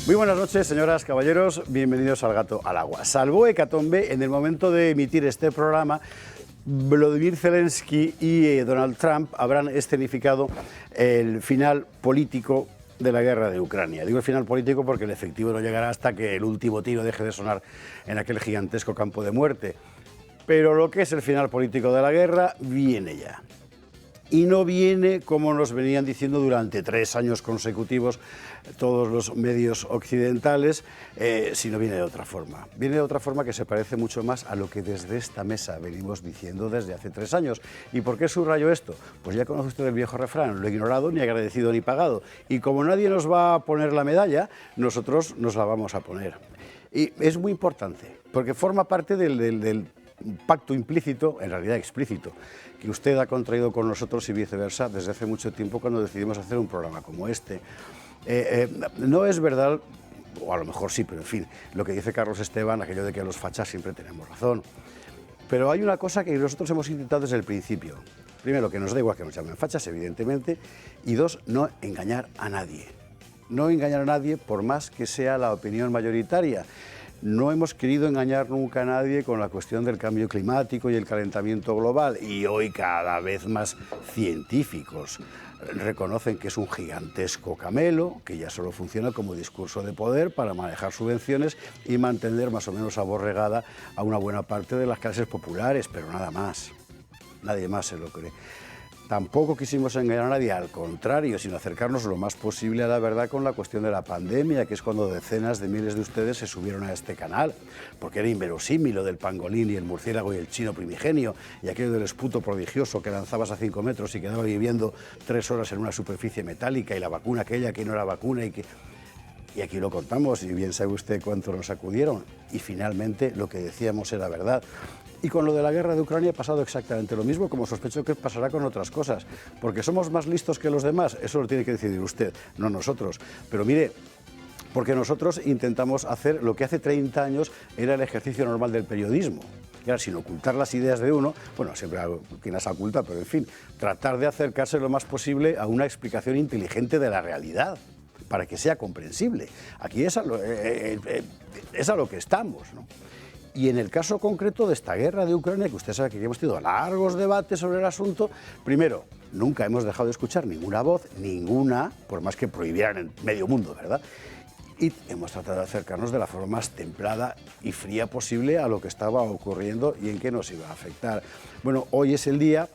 Muy buenas noches, señoras, caballeros, bienvenidos al Gato al Agua. Salvo hecatombe, en el momento de emitir este programa, Volodymyr Zelensky y Donald Trump habrán escenificado el final político de la guerra de Ucrania. Digo el final político porque el efectivo no llegará hasta que el último tiro deje de sonar en aquel gigantesco campo de muerte. Pero lo que es el final político de la guerra viene ya. Y no viene, como nos venían diciendo durante 3 años consecutivos todos los medios occidentales, sino viene de otra forma. Viene de otra forma que se parece mucho más a lo que desde esta mesa venimos diciendo desde hace 3 años. ¿Y por qué subrayo esto? Pues ya conoce usted el viejo refrán, lo he ignorado, ni agradecido, ni pagado. Y como nadie nos va a poner la medalla, nosotros nos la vamos a poner. Y es muy importante, porque forma parte del pacto implícito, en realidad explícito, que usted ha contraído con nosotros y viceversa desde hace mucho tiempo cuando decidimos hacer un programa como este. No es verdad, o a lo mejor sí, pero en fin, lo que dice Carlos Esteban, aquello de que los fachas siempre tenemos razón. Pero hay una cosa que nosotros hemos intentado desde el principio. Primero, que nos da igual que nos llamen fachas, evidentemente, y 2, no engañar a nadie. No engañar a nadie por más que sea la opinión mayoritaria. No hemos querido engañar nunca a nadie con la cuestión del cambio climático y el calentamiento global, y hoy cada vez más científicos reconocen que es un gigantesco camelo, que ya solo funciona como discurso de poder para manejar subvenciones y mantener más o menos aborregada a una buena parte de las clases populares, pero nada más. Nadie más se lo cree. Tampoco quisimos engañar a nadie, al contrario, sino acercarnos lo más posible a la verdad con la cuestión de la pandemia, que es cuando decenas de miles de ustedes se subieron a este canal, porque era inverosímil lo del pangolín y el murciélago y el chino primigenio, y aquello del esputo prodigioso que lanzabas a 5 metros y quedaba viviendo 3 horas en una superficie metálica, y la vacuna aquella que no era vacuna y aquí lo contamos, y bien sabe usted cuánto nos acudieron, y finalmente lo que decíamos era verdad. Y con lo de la guerra de Ucrania ha pasado exactamente lo mismo, como sospecho que pasará con otras cosas. Porque somos más listos que los demás, eso lo tiene que decidir usted, no nosotros. Pero mire, porque nosotros intentamos hacer lo que hace 30 años era el ejercicio normal del periodismo. Y ahora, sin ocultar las ideas de uno, bueno, siempre hay quien las oculta, pero en fin, tratar de acercarse lo más posible a una explicación inteligente de la realidad, para que sea comprensible. Aquí es a lo que estamos, ¿no? Y en el caso concreto de esta guerra de Ucrania, que usted sabe que hemos tenido largos debates sobre el asunto, primero, nunca hemos dejado de escuchar ninguna voz, ninguna, por más que prohibieran en medio mundo, ¿verdad? Y hemos tratado de acercarnos de la forma más templada y fría posible a lo que estaba ocurriendo y en qué nos iba a afectar. Bueno, hoy es el día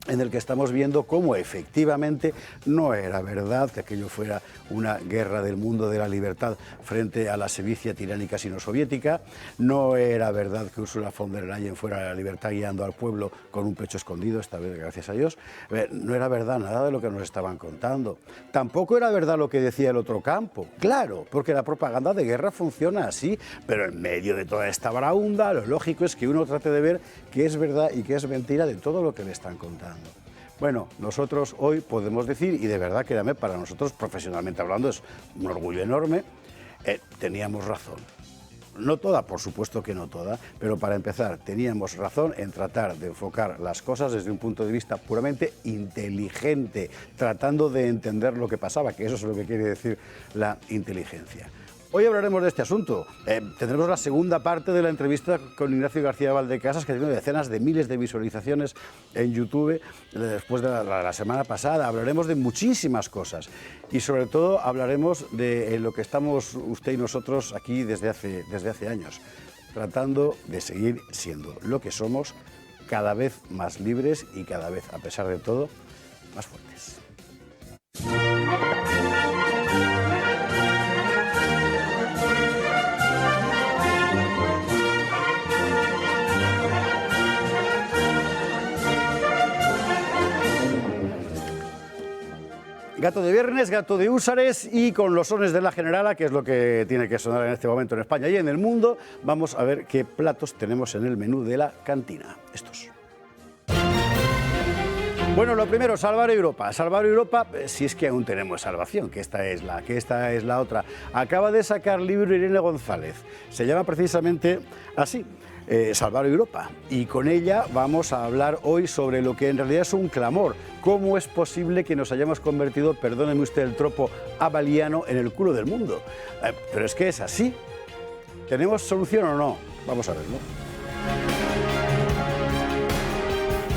en el que estamos viendo cómo efectivamente no era verdad que aquello fuera una guerra del mundo de la libertad frente a la sevicia tiránica sino-soviética, no era verdad que Ursula von der Leyen fuera la libertad guiando al pueblo con un pecho escondido, esta vez gracias a Dios, no era verdad nada de lo que nos estaban contando. Tampoco era verdad lo que decía el otro campo, claro, porque la propaganda de guerra funciona así, pero en medio de toda esta baraúnda, lo lógico es que uno trate de ver qué es verdad y qué es mentira de todo lo que le están contando. Bueno, nosotros hoy podemos decir, y de verdad, créame, para nosotros, profesionalmente hablando, es un orgullo enorme, teníamos razón. No toda, por supuesto que no toda, pero para empezar, teníamos razón en tratar de enfocar las cosas desde un punto de vista puramente inteligente, tratando de entender lo que pasaba, que eso es lo que quiere decir la inteligencia. Hoy hablaremos de este asunto. Tendremos la segunda parte de la entrevista con Ignacio García Valdecasas, que ha tenido decenas de miles de visualizaciones en YouTube después de la semana pasada. Hablaremos de muchísimas cosas y sobre todo hablaremos de lo que estamos usted y nosotros aquí desde hace años, tratando de seguir siendo lo que somos, cada vez más libres y cada vez, a pesar de todo, más fuertes. Gato de viernes, gato de húsares y con los sones de la Generala, que es lo que tiene que sonar en este momento en España y en el mundo, vamos a ver qué platos tenemos en el menú de la cantina. Estos. Bueno, lo primero, salvar Europa. Salvar Europa, si es que aún tenemos salvación, que esta es la otra. Acaba de sacar libro Irene González. Se llama precisamente así, Salvar Europa. Y con ella vamos a hablar hoy sobre lo que en realidad es un clamor. ¿Cómo es posible que nos hayamos convertido, perdóneme usted el tropo abaliano, en el culo del mundo? Pero es que es así. ¿Tenemos solución o no? Vamos a verlo.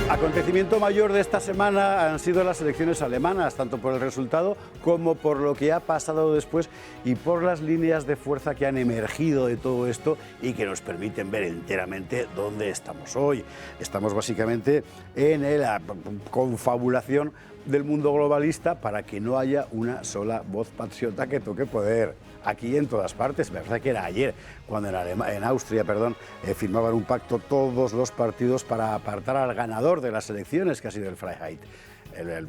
Acontecimiento mayor de esta semana han sido las elecciones alemanas, tanto por el resultado como por lo que ha pasado después y por las líneas de fuerza que han emergido de todo esto y que nos permiten ver enteramente dónde estamos hoy. Estamos básicamente en la confabulación del mundo globalista para que no haya una sola voz patriota que toque poder. Aquí en todas partes, me parece que era ayer, cuando en Austria firmaban un pacto todos los partidos para apartar al ganador de las elecciones, que ha sido el Freiheit, el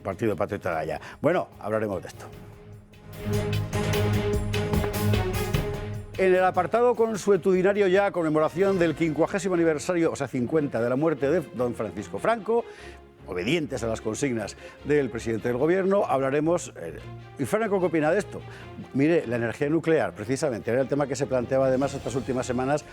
partido patriota de allá. Bueno, hablaremos de esto. En el apartado consuetudinario ya, conmemoración del 50º aniversario, o sea, 50, de la muerte de don Francisco Franco, obedientes a las consignas del presidente del gobierno, hablaremos. ¿Y Franco qué opina de esto? Mire, la energía nuclear, precisamente, era el tema que se planteaba además estas últimas semanas,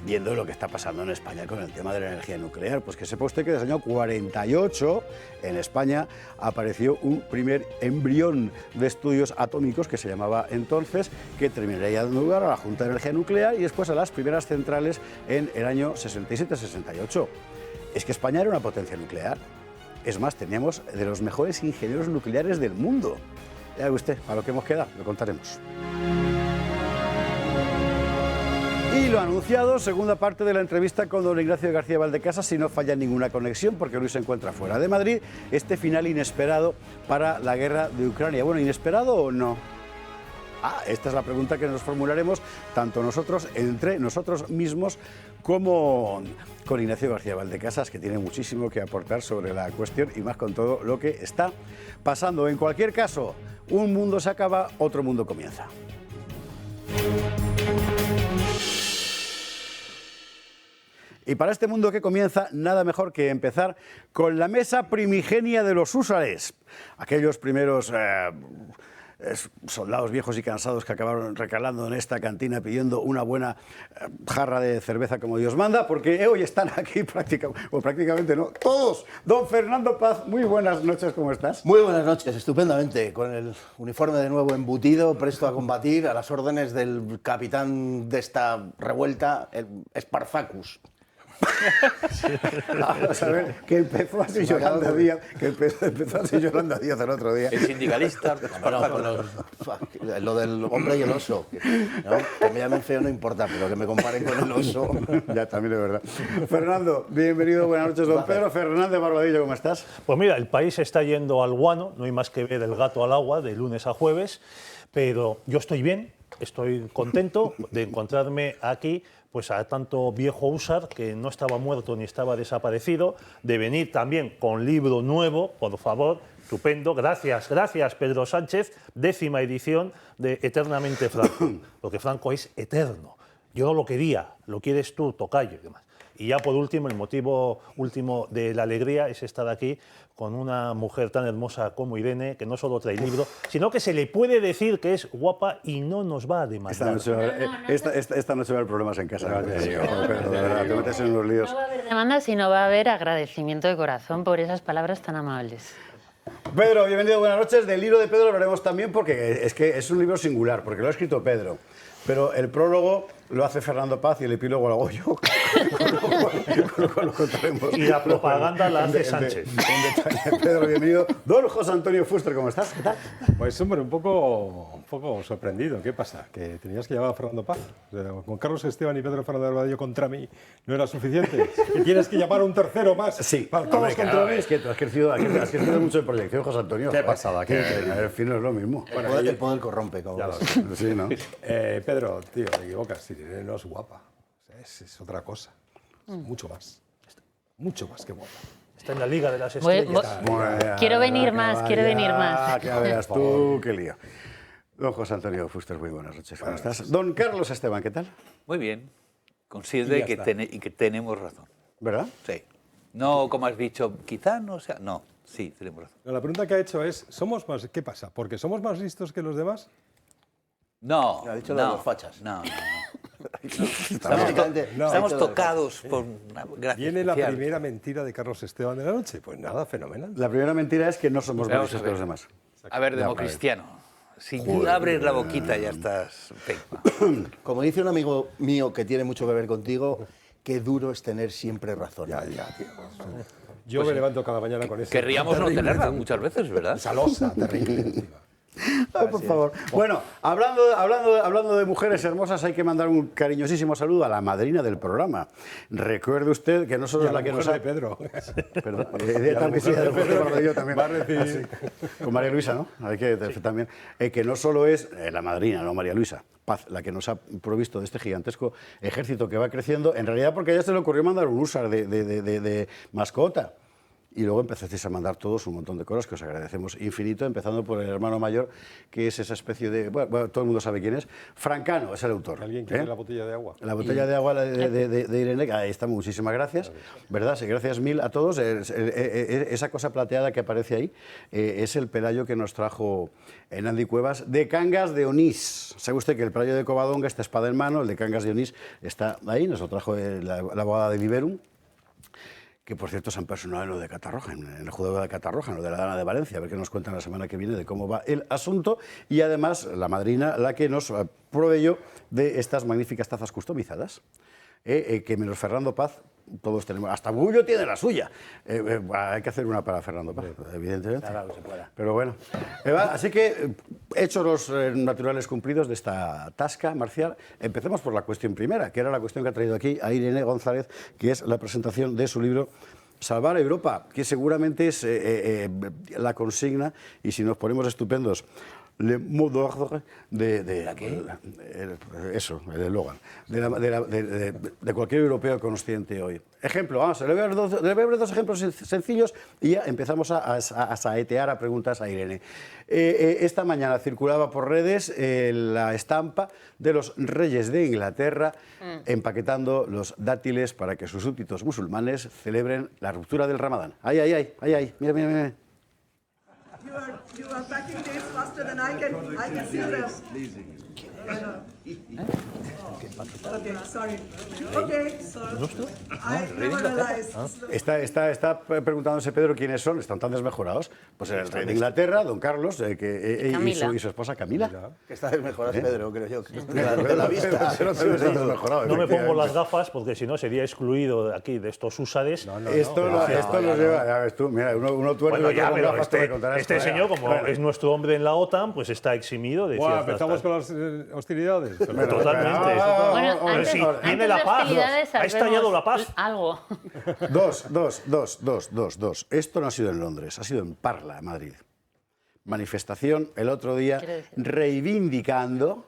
viendo lo que está pasando en España con el tema de la energía nuclear. Pues que sepa usted que desde el año 48 en España apareció un primer embrión de estudios atómicos que se llamaba entonces, que terminaría dando lugar a la Junta de Energía Nuclear y después a las primeras centrales en el año 67-68. Es que España era una potencia nuclear. Es más, teníamos de los mejores ingenieros nucleares del mundo. Ya ve usted, a lo que hemos quedado, lo contaremos. Y lo anunciado, segunda parte de la entrevista con don Ignacio García Valdecasas, si no falla ninguna conexión, porque Luis se encuentra fuera de Madrid, este final inesperado para la guerra de Ucrania. Bueno, ¿inesperado o no? Esta es la pregunta que nos formularemos tanto nosotros, entre nosotros mismos, como con Ignacio García Valdecasas, que tiene muchísimo que aportar sobre la cuestión y más con todo lo que está pasando. En cualquier caso, un mundo se acaba, otro mundo comienza. Y para este mundo que comienza, nada mejor que empezar con la mesa primigenia de los húsares, aquellos primeros soldados viejos y cansados que acabaron recalando en esta cantina pidiendo una buena jarra de cerveza como Dios manda, porque hoy están aquí prácticamente no, todos. Don Fernando Paz, muy buenas noches, ¿cómo estás? Muy buenas noches, estupendamente, con el uniforme de nuevo embutido, presto a combatir, a las órdenes del capitán de esta revuelta, el Spartacus. Vamos a ver, que empezó así Yolanda Díaz, el otro día. El sindicalista. Lo del hombre y el oso, ¿no? Que me llamen feo no importa, pero que me comparen con el oso. Ya, también es verdad. Fernando, bienvenido, buenas noches, don Pedro Fernández Barbadillo, ¿cómo estás? Pues mira, el país está yendo al guano, no hay más que ver el gato al agua de lunes a jueves, pero yo estoy bien, estoy contento de encontrarme aquí pues a tanto viejo húsar que no estaba muerto ni estaba desaparecido, de venir también con libro nuevo, por favor, estupendo, gracias Pedro Sánchez, 10ª edición de Eternamente Franco, porque Franco es eterno, yo no lo quería, lo quieres tú, tocayo y demás. Y ya por último, el motivo último de la alegría es estar aquí con una mujer tan hermosa como Irene, que no solo trae libro, sino que se le puede decir que es guapa y no nos va a demandar. Esta noche va a haber problemas en casa. Te metes en los líos. No va a haber demanda, sino va a haber agradecimiento de corazón por esas palabras tan amables. Pedro, bienvenido, buenas noches. Del libro de Pedro hablaremos también porque es que es un libro singular, porque lo ha escrito Pedro. Pero el prólogo lo hace Fernando Paz y el epílogo lo hago yo, con lo cual lo contaremos. Y la propaganda la hace Sánchez. Pedro, bienvenido. Don José Antonio Fuster, ¿cómo estás? ¿Qué tal? Pues hombre, un poco sorprendido. ¿Qué pasa? ¿Que tenías que llamar a Fernando Paz? O sea, con Carlos Esteban y Pedro Fernández Barbadillo contra mí no era suficiente. ¿Que tienes que llamar a un tercero más? Sí. Para todos contra mí. Es que tú has crecido mucho en proyección, José Antonio. ¿Qué pasada? En fin, no es lo mismo. El poder corrompe, como Ya lo ves. sé. Sí, ¿no? Pedro, tío, te equivocas. Irene no es guapa. O sea, es otra cosa. Es mucho más que guapa. Está en la Liga de las Estrellas. Quiero venir más, quiero venir más. Que veas tú, qué lío. Don José Antonio Fuster, muy buenas noches. ¿Cómo estás? Don Carlos Esteban, ¿qué tal? Muy bien. Considero que tenemos razón. ¿Verdad? Sí. No, como has dicho, quizá no sea. No. Sí, tenemos razón. No, la pregunta que ha hecho es, ¿somos más? ¿Qué pasa? ¿Porque somos más listos que los demás? No, Ha dicho lo de no, los fachas. No. Básicamente, No. Estamos ha dicho lo de los tocados por una gracia ¿Viene la especial. primera mentira de Carlos Esteban de la noche? Pues nada, fenomenal. La primera mentira es que no somos más Vamos listos a que ver. los demás. A ver, democristiano. Si abres la boquita ya estás feito. Como dice un amigo mío que tiene mucho que ver contigo, qué duro es tener siempre razón. Yo me levanto cada mañana con ese... Querríamos no tenerla muchas veces, ¿verdad? Esa losa terrible encima. Ay, por favor. Bueno, hablando de mujeres hermosas, hay que mandar un cariñosísimo saludo a la madrina del programa. Recuerde usted que no solo Y es a la la que nos mujer ha... de Pedro. Perdón, Y a la también, sí, mujer de después Pedro, cuando yo también. va a recibir- Con María Luisa, ¿no? Hay que también. Que no solo es la madrina, no María Luisa, Paz, la que nos ha provisto de este gigantesco ejército que va creciendo, en realidad porque a ella se le ocurrió mandar un húsar de mascota. Y luego empezasteis a mandar todos un montón de cosas que os agradecemos infinito, empezando por el hermano mayor, que es esa especie de... Bueno, todo el mundo sabe quién es. Francano es el autor. ¿Alguien quiere la botella de agua? La botella de agua de Irene, ahí está, muchísimas gracias. ¿Verdad? Sí, gracias mil a todos. Esa cosa plateada que aparece ahí es el pelayo que nos trajo Andy Cuevas de Cangas de Onís. Sabe usted que el pelayo de Covadonga está espada en mano, el de Cangas de Onís está ahí, nos lo trajo la abogada de Liberum, que por cierto se han personado en lo de Catarroja, en el juzgado de Catarroja, en lo de la Dana de Valencia, a ver qué nos cuentan la semana que viene de cómo va el asunto, y además la madrina, la que nos proveyó de estas magníficas tazas customizadas, que menos Fernando Paz, todos tenemos, hasta Bullo tiene la suya. Hay que hacer una para Fernando Paz, evidentemente. Claro, que se pueda. Pero bueno, así que, hechos los naturales cumplidos de esta tasca marcial, empecemos por la cuestión primera, que era la cuestión que ha traído aquí a Irene González, que es la presentación de su libro Salvar a Europa, que seguramente es la consigna, y si nos ponemos estupendos, le mot d'ordre de eso, el eslogan, de cualquier europeo consciente hoy. Ejemplo, vamos, le voy a dar dos ejemplos sencillos y ya empezamos a saetear a preguntas a Irene. Esta mañana circulaba por redes la estampa de los reyes de Inglaterra empaquetando los dátiles para que sus súbditos musulmanes celebren la ruptura del Ramadán. Ay, ay, ay, ay, ay, mira, mira, mira. You are packing this faster than I can see them. Okay, sorry. Okay, so I never realized. Está preguntándose Pedro quiénes son, están tan desmejorados. Pues el rey de Inglaterra, don Carlos, y su esposa Camila. Que está desmejorado, Pedro, creo yo. De la vista. No me pongo las gafas porque si no sería excluido de aquí, de estos úsades. Esto nos lleva, ya ves tú, mira, uno tuerce Bueno, ya, con pero gafas, te me contarás. este señor, como es nuestro hombre en la OTAN, pues está eximido de Buah, ciertas empezamos con las hostilidades. Totalmente. Bueno, Pero antes, si antes viene la de paz, hostilidades, ha estallado sabemos la paz. Algo. Dos. Esto no ha sido en Londres, ha sido en Parla, Madrid. Manifestación el otro día Quiero decir. reivindicando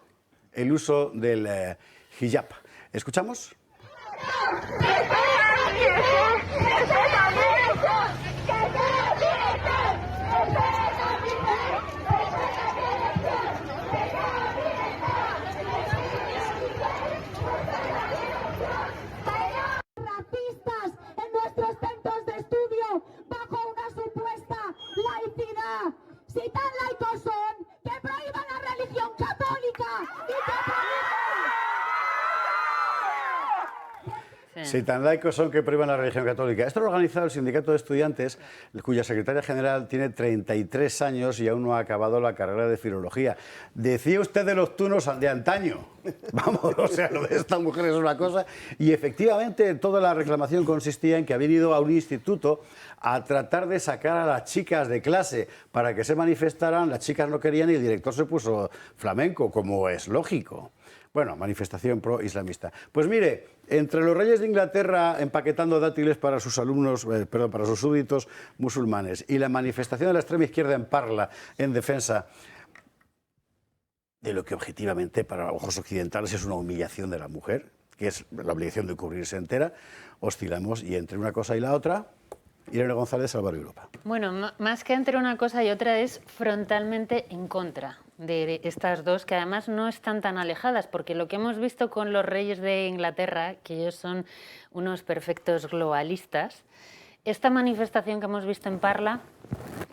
el uso del hijab. ¿Escuchamos? Racistas en nuestros centros de estudio bajo una supuesta laicidad. Si tan laicos son, que prohíban la religión católica y que Si tan laicos son que prohíban la religión católica. Esto lo ha organizado el Sindicato de Estudiantes, cuya secretaria general tiene 33 años y aún no ha acabado la carrera de filología. Decía usted de los tunos de antaño. Vamos, o sea, lo de esta mujer es una cosa. Y efectivamente toda la reclamación consistía en que habían ido a un instituto a tratar de sacar a las chicas de clase para que se manifestaran. Las chicas no querían y el director se puso flamenco, como es lógico. Bueno, manifestación pro-islamista. Pues mire, entre los reyes de Inglaterra empaquetando dátiles para sus alumnos, para sus súbditos musulmanes, y la manifestación de la extrema izquierda en Parla en defensa de lo que objetivamente para ojos occidentales es una humillación de la mujer, que es la obligación de cubrirse entera, oscilamos y entre una cosa y la otra, Irene González, Salvar Europa. Bueno, más que entre una cosa y otra es frontalmente en contra de estas dos, que además no están tan alejadas, porque lo que hemos visto con los reyes de Inglaterra, que ellos son unos perfectos globalistas, esta manifestación que hemos visto en Parla,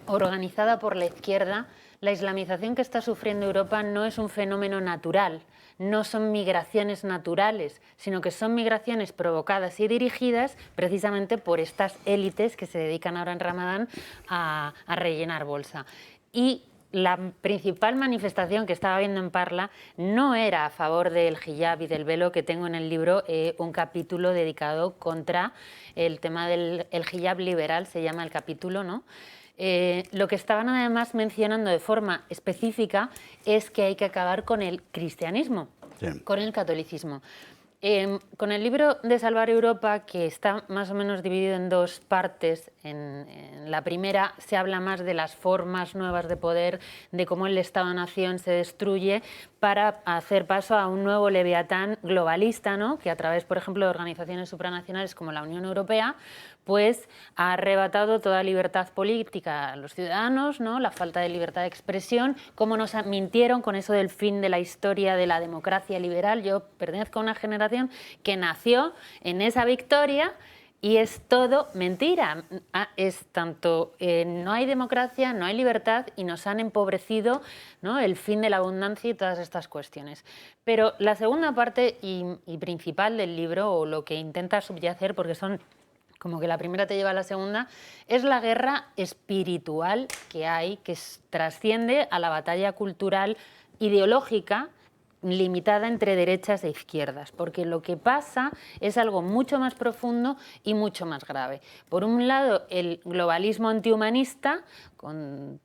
organizada por la izquierda, la islamización que está sufriendo Europa no es un fenómeno natural, no son migraciones naturales, sino que son migraciones provocadas y dirigidas precisamente por estas élites que se dedican ahora en Ramadán a rellenar bolsa. Y la principal manifestación que estaba viendo en Parla no era a favor del hijab y del velo, que tengo en el libro un capítulo dedicado contra el tema del hijab liberal, se llama el capítulo, ¿no? Lo que estaban además mencionando de forma específica es que hay que acabar con el cristianismo, con el catolicismo. Con el libro de Salvar Europa, que está más o menos dividido en dos partes, en la primera se habla más de las formas nuevas de poder, de cómo el Estado-nación se destruye para hacer paso a un nuevo leviatán globalista, ¿no? Que a través, por ejemplo, de organizaciones supranacionales como la Unión Europea, pues ha arrebatado toda libertad política a los ciudadanos, ¿no? La falta de libertad de expresión, cómo nos mintieron con eso del fin de la historia de la democracia liberal. Yo pertenezco a una generación que nació en esa victoria y es todo mentira. Es tanto, no hay democracia, no hay libertad y nos han empobrecido, ¿no? El fin de la abundancia y todas estas cuestiones. Pero la segunda parte y principal del libro, o lo que intenta subyacer, porque son como que la primera te lleva a la segunda, es la guerra espiritual que hay, que trasciende a la batalla cultural ideológica limitada entre derechas e izquierdas, porque lo que pasa es algo mucho más profundo y mucho más grave. Por un lado, el globalismo antihumanista,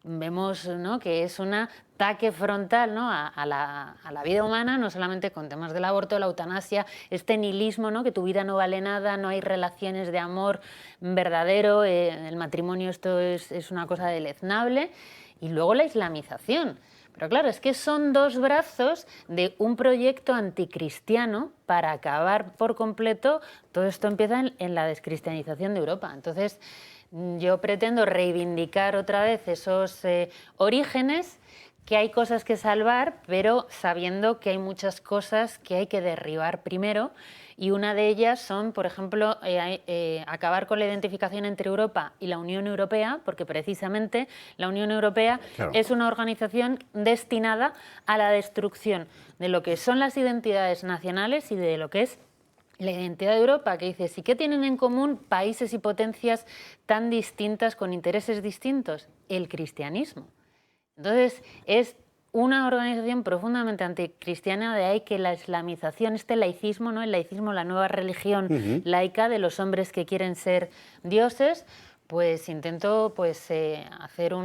vemos, ¿no?, que es un ataque frontal, ¿no?, a la vida humana, no solamente con temas del aborto, la eutanasia, este nihilismo, ¿no?, que tu vida no vale nada, no hay relaciones de amor verdadero, el matrimonio esto es una cosa deleznable, y luego la islamización. Pero claro, es que son dos brazos de un proyecto anticristiano para acabar por completo. Todo esto empieza en la descristianización de Europa. Entonces, yo pretendo reivindicar otra vez esos orígenes, que hay cosas que salvar, pero sabiendo que hay muchas cosas que hay que derribar primero. Y una de ellas son, por ejemplo, acabar con la identificación entre Europa y la Unión Europea, porque precisamente la Unión Europea es una organización destinada a la destrucción de lo que son las identidades nacionales y de lo que es la identidad de Europa, que dice, ¿sí qué tienen en común países y potencias tan distintas con intereses distintos? El cristianismo. Entonces, es una organización profundamente anticristiana, de ahí que la islamización, este laicismo, ¿no?, el laicismo, la nueva religión laica de los hombres que quieren ser dioses, pues intento hacer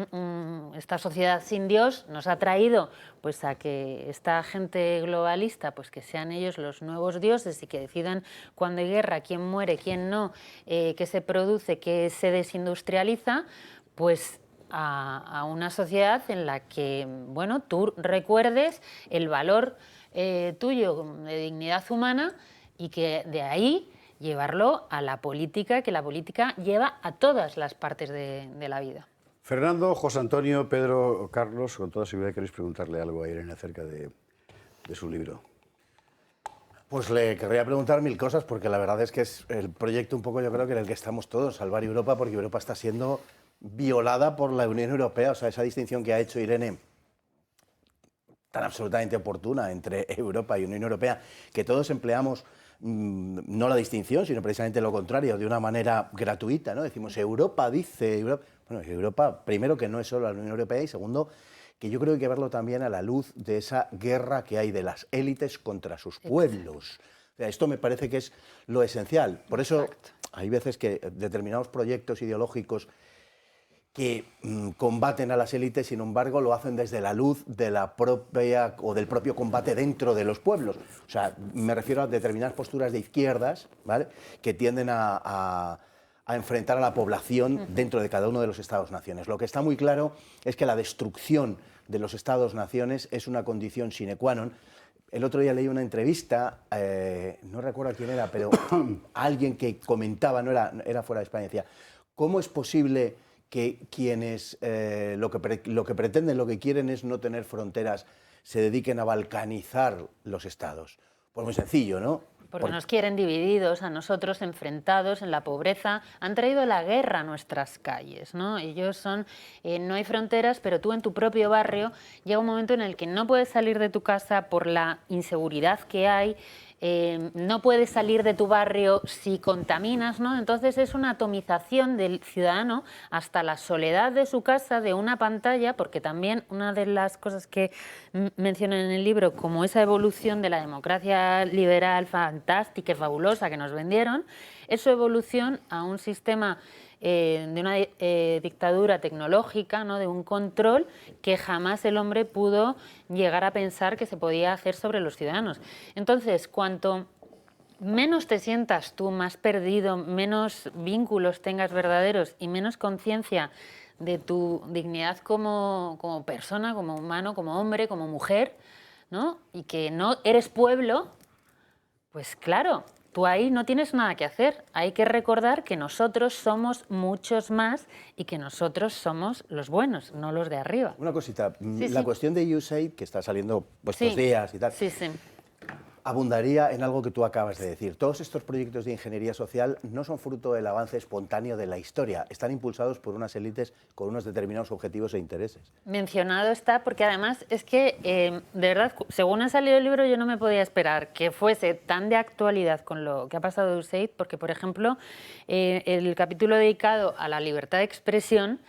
esta sociedad sin Dios. Nos ha traído pues a que esta gente globalista, pues que sean ellos los nuevos dioses y que decidan cuando hay guerra, quién muere, quién no, qué se produce, qué se desindustrializa, pues a una sociedad en la que, bueno, tú recuerdes el valor tuyo de dignidad humana y que de ahí llevarlo a la política, que la política lleva a todas las partes de la vida. Fernando, José Antonio, Pedro, Carlos, con toda seguridad queréis preguntarle algo a Irene acerca de su libro. Pues le querría preguntar mil cosas, porque la verdad es que es el proyecto un poco, yo creo que en el que estamos todos, salvar Europa, porque Europa está siendo violada por la Unión Europea. O sea, esa distinción que ha hecho Irene, tan absolutamente oportuna, entre Europa y Unión Europea, que todos empleamos no la distinción, sino precisamente lo contrario, de una manera gratuita, ¿no? Decimos, Europa dice... Bueno, Europa, primero, que no es solo la Unión Europea, y segundo, que yo creo que hay que verlo también a la luz de esa guerra que hay de las élites contra sus pueblos. O sea, esto me parece que es lo esencial. Por eso hay veces que determinados proyectos ideológicos que combaten a las élites, sin embargo, lo hacen desde la luz de la propia o del propio combate dentro de los pueblos. O sea, me refiero a determinadas posturas de izquierdas, ¿vale?, que tienden a enfrentar a la población dentro de cada uno de los Estados-naciones. Lo que está muy claro es que la destrucción de los Estados-naciones es una condición sine qua non. El otro día leí una entrevista, no recuerdo quién era, pero alguien que comentaba, era fuera de España, decía, ¿cómo es posible que quienes lo que pretenden, lo que quieren es no tener fronteras, se dediquen a balcanizar los estados? Pues muy sencillo, ¿no? Porque nos quieren divididos, a nosotros enfrentados en la pobreza. Han traído la guerra a nuestras calles, ¿no? Ellos son, no hay fronteras, pero tú en tu propio barrio llega un momento en el que no puedes salir de tu casa por la inseguridad que hay, no puedes salir de tu barrio si contaminas, ¿no? Entonces es una atomización del ciudadano hasta la soledad de su casa, de una pantalla, porque también una de las cosas que menciono en el libro, como esa evolución de la democracia liberal fantástica y fabulosa que nos vendieron, es su evolución a un sistema de una dictadura tecnológica, ¿no? De un control que jamás el hombre pudo llegar a pensar que se podía hacer sobre los ciudadanos. Entonces, cuanto menos te sientas tú más perdido, menos vínculos tengas verdaderos y menos conciencia de tu dignidad como persona, como humano, como hombre, como mujer, ¿no? Y que no eres pueblo, pues claro, tú ahí no tienes nada que hacer. Hay que recordar que nosotros somos muchos más y que nosotros somos los buenos, no los de arriba. Una cosita, Sí, la sí. cuestión de USAID, que está saliendo estos Sí. días y tal, Sí, sí. abundaría en algo que tú acabas de decir. Todos estos proyectos de ingeniería social no son fruto del avance espontáneo de la historia, están impulsados por unas élites con unos determinados objetivos e intereses. Mencionado está porque además es que, de verdad, según ha salido el libro yo no me podía esperar que fuese tan de actualidad con lo que ha pasado de USAID, porque, por ejemplo, el capítulo dedicado a la libertad de expresión,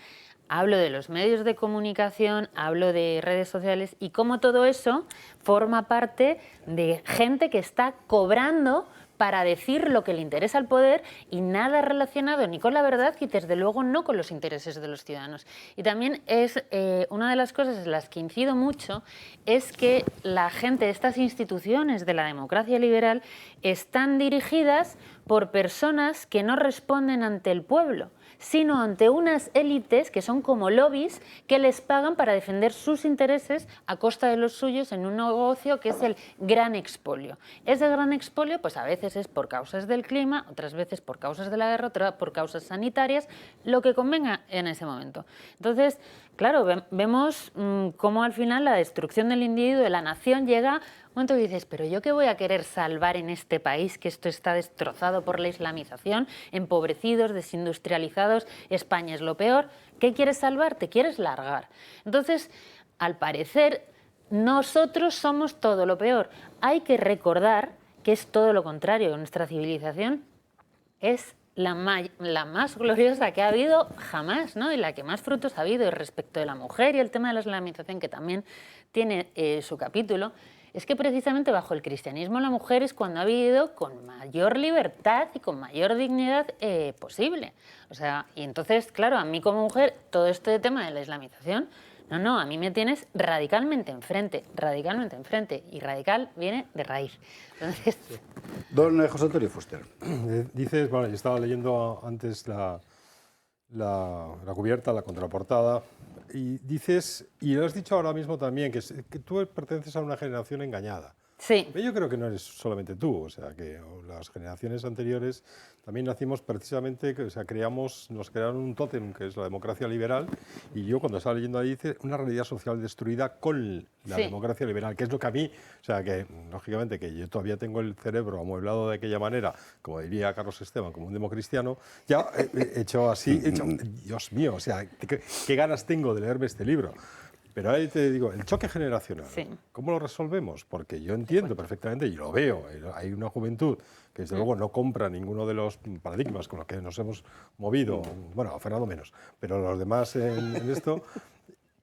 hablo de los medios de comunicación, hablo de redes sociales y cómo todo eso forma parte de gente que está cobrando para decir lo que le interesa al poder y nada relacionado ni con la verdad y desde luego no con los intereses de los ciudadanos. Y también es una de las cosas en las que incido mucho es que la gente de estas instituciones de la democracia liberal están dirigidas por personas que no responden ante el pueblo, sino ante unas élites que son como lobbies que les pagan para defender sus intereses a costa de los suyos en un negocio que es el gran expolio. Ese gran expolio, pues a veces es por causas del clima, otras veces por causas de la guerra, otras por causas sanitarias, lo que convenga en ese momento. Entonces, claro, vemos cómo al final la destrucción del individuo, de la nación, llega un momento que dices, pero ¿yo qué voy a querer salvar en este país que esto está destrozado por la islamización, empobrecidos, desindustrializados, España es lo peor? ¿Qué quieres salvar? Te quieres largar. Entonces, al parecer, nosotros somos todo lo peor. Hay que recordar que es todo lo contrario, que nuestra civilización es la más gloriosa que ha habido jamás, ¿no? Y la que más frutos ha habido. Y respecto de la mujer y el tema de la islamización, que también tiene su capítulo, es que precisamente bajo el cristianismo la mujer es cuando ha vivido con mayor libertad y con mayor dignidad posible. O sea, y entonces, claro, a mí como mujer, todo este tema de la islamización, no, a mí me tienes radicalmente enfrente, y radical viene de raíz. Entonces, Don José Antonio Fuster. Dices, bueno, yo estaba leyendo antes la cubierta, la contraportada, y dices, y lo has dicho ahora mismo también, que tú perteneces a una generación engañada. sí. Pero yo creo que no eres solamente tú, o sea, que las generaciones anteriores también nacimos precisamente, o sea, nos crearon un tótem que es la democracia liberal, y yo cuando estaba leyendo ahí dice una realidad social destruida con la Sí. democracia liberal, que es lo que a mí, o sea, que lógicamente que yo todavía tengo el cerebro amueblado de aquella manera, como diría Carlos Esteban, como un democristiano, ya he hecho así, Dios mío, o sea, qué ganas tengo de leerme este libro. Pero ahí te digo, el choque generacional, Sí. ¿cómo lo resolvemos? Porque yo entiendo perfectamente y lo veo, hay una juventud que desde luego no compra ninguno de los paradigmas con los que nos hemos movido, bueno, a Fernando menos, pero los demás en esto.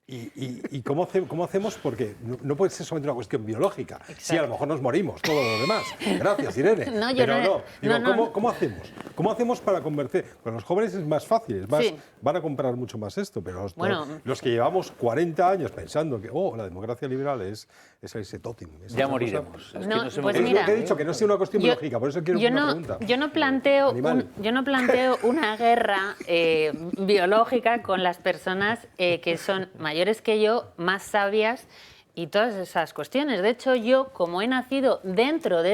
¿Y cómo hacemos? Porque no puede ser solamente una cuestión biológica. Sí, a lo mejor nos morimos, todos los demás. Gracias, Irene. No, yo pero no- Digo, no. ¿cómo hacemos? ¿Cómo hacemos para convertir? Pues los jóvenes es más fácil, Sí. van a comprar mucho más esto, pero Bueno. los que llevamos 40 años pensando que la democracia liberal es ese tótem. es Ya esa moriremos. cosa. Es que No, nos pues hemos Es mira, lo que he dicho, que no sea una cuestión biológica, por eso quiero una pregunta. Yo no planteo, Animal. yo no planteo una guerra biológica con las personas que son mayores que yo, más sabias y todas esas cuestiones. De hecho, yo, como he nacido dentro de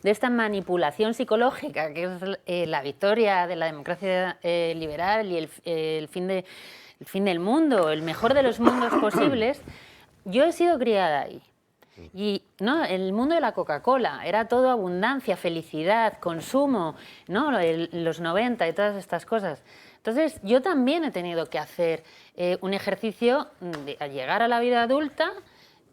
esta manipulación psicológica, que es la victoria de la democracia liberal y el fin del mundo, el mejor de los mundos posibles, yo he sido criada ahí. Y no, el mundo de la Coca-Cola era todo abundancia, felicidad, consumo, ¿no? Los 90 y todas estas cosas. Entonces, yo también he tenido que hacer un ejercicio de llegar a la vida adulta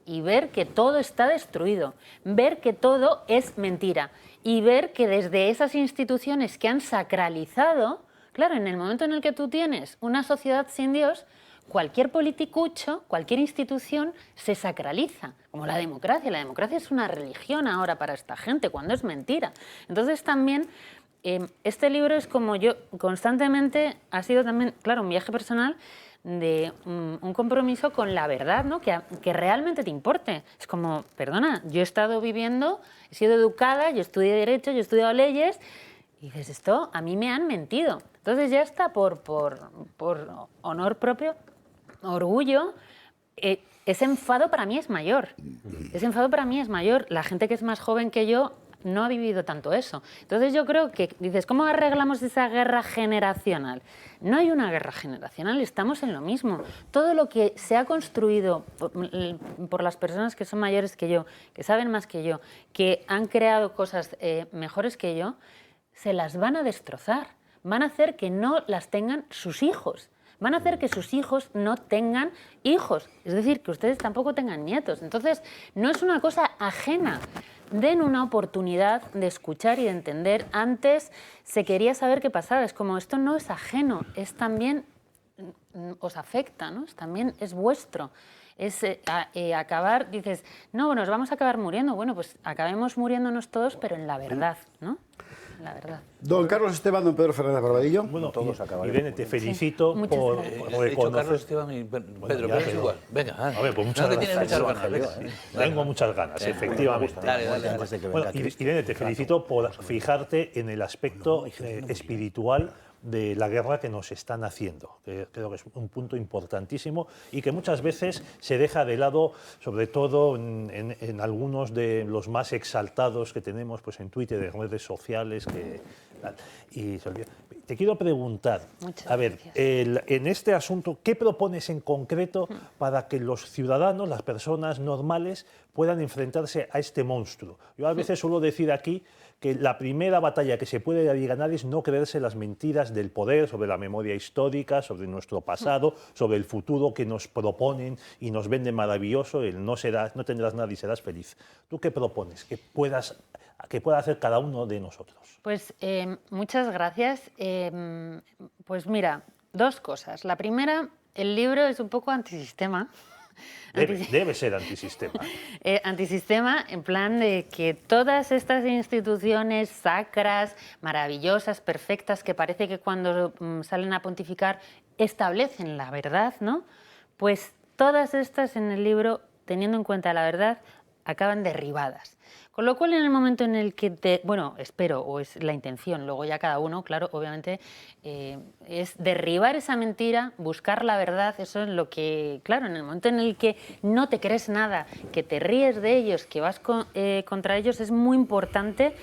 y ver que todo está destruido, ver que todo es mentira y ver que desde esas instituciones que han sacralizado, claro, en el momento en el que tú tienes una sociedad sin Dios, cualquier politicucho, cualquier institución se sacraliza, como la democracia. La democracia es una religión ahora para esta gente, cuando es mentira. Entonces también este libro es como yo constantemente, ha sido también, claro, un viaje personal de un compromiso con la verdad, ¿no? Que realmente te importe. Es como, perdona, yo he estado viviendo, he sido educada, yo estudié Derecho, yo he estudiado leyes, y dices, esto a mí me han mentido. Entonces ya está por honor propio, orgullo, ese enfado para mí es mayor. Ese enfado para mí es mayor. La gente que es más joven que yo no ha vivido tanto eso. Entonces yo creo que, dices, ¿cómo arreglamos esa guerra generacional? No hay una guerra generacional, estamos en lo mismo. Todo lo que se ha construido por las personas que son mayores que yo, que saben más que yo, que han creado cosas mejores que yo, se las van a destrozar. Van a hacer que no las tengan sus hijos. Van a hacer que sus hijos no tengan hijos. Es decir, que ustedes tampoco tengan nietos. Entonces, no es una cosa ajena. Den una oportunidad de escuchar y de entender. Antes se quería saber qué pasaba. Es como, esto no es ajeno, es también, os afecta, ¿no? También es vuestro. Es acabar, dices, no, nos vamos a acabar muriendo. Bueno, pues acabemos muriéndonos todos, pero en la verdad, ¿no? La verdad. Don Carlos Esteban, don Pedro Fernández Barbadillo. Bueno, todos acabaremos. Irene, te felicito Muchas por gracias. He dicho reconocer... Carlos Esteban y Pedro, Bueno, pero ya, es pero- igual. Venga, A ver, pues muchas no, que tienes gracias. muchas ganas, venga. Tengo muchas ganas, Venga, efectivamente. dale, dale, dale. Antes de que Bueno, venga Cristo. Irene, te felicito por fijarte en el aspecto espiritual de la guerra que nos están haciendo. Creo que es un punto importantísimo y que muchas veces se deja de lado, sobre todo en algunos de los más exaltados que tenemos pues, en Twitter, en redes sociales. Y se olvida. Te quiero preguntar, Muchas a ver, gracias. en este asunto, ¿qué propones en concreto para que los ciudadanos, las personas normales, puedan enfrentarse a este monstruo? Yo a veces suelo decir aquí que la primera batalla que se puede ganar es no creerse las mentiras del poder sobre la memoria histórica, sobre nuestro pasado, sobre el futuro que nos proponen y nos venden maravilloso, el no tendrás nada y serás feliz. ¿Tú qué propones que pueda hacer cada uno de nosotros? Pues muchas gracias. Pues mira, dos cosas. La primera, el libro es un poco antisistema. Debe ser antisistema. Antisistema en plan de que todas estas instituciones sacras, maravillosas, perfectas, que parece que cuando salen a pontificar establecen la verdad, ¿no? Pues todas estas en el libro, teniendo en cuenta la verdad, acaban derribadas. Con lo cual, en el momento en el que bueno, espero, o es la intención, luego ya cada uno, claro, obviamente, es derribar esa mentira, buscar la verdad, eso es lo que, claro, en el momento en el que no te crees nada, que te ríes de ellos, que vas contra ellos, es muy importante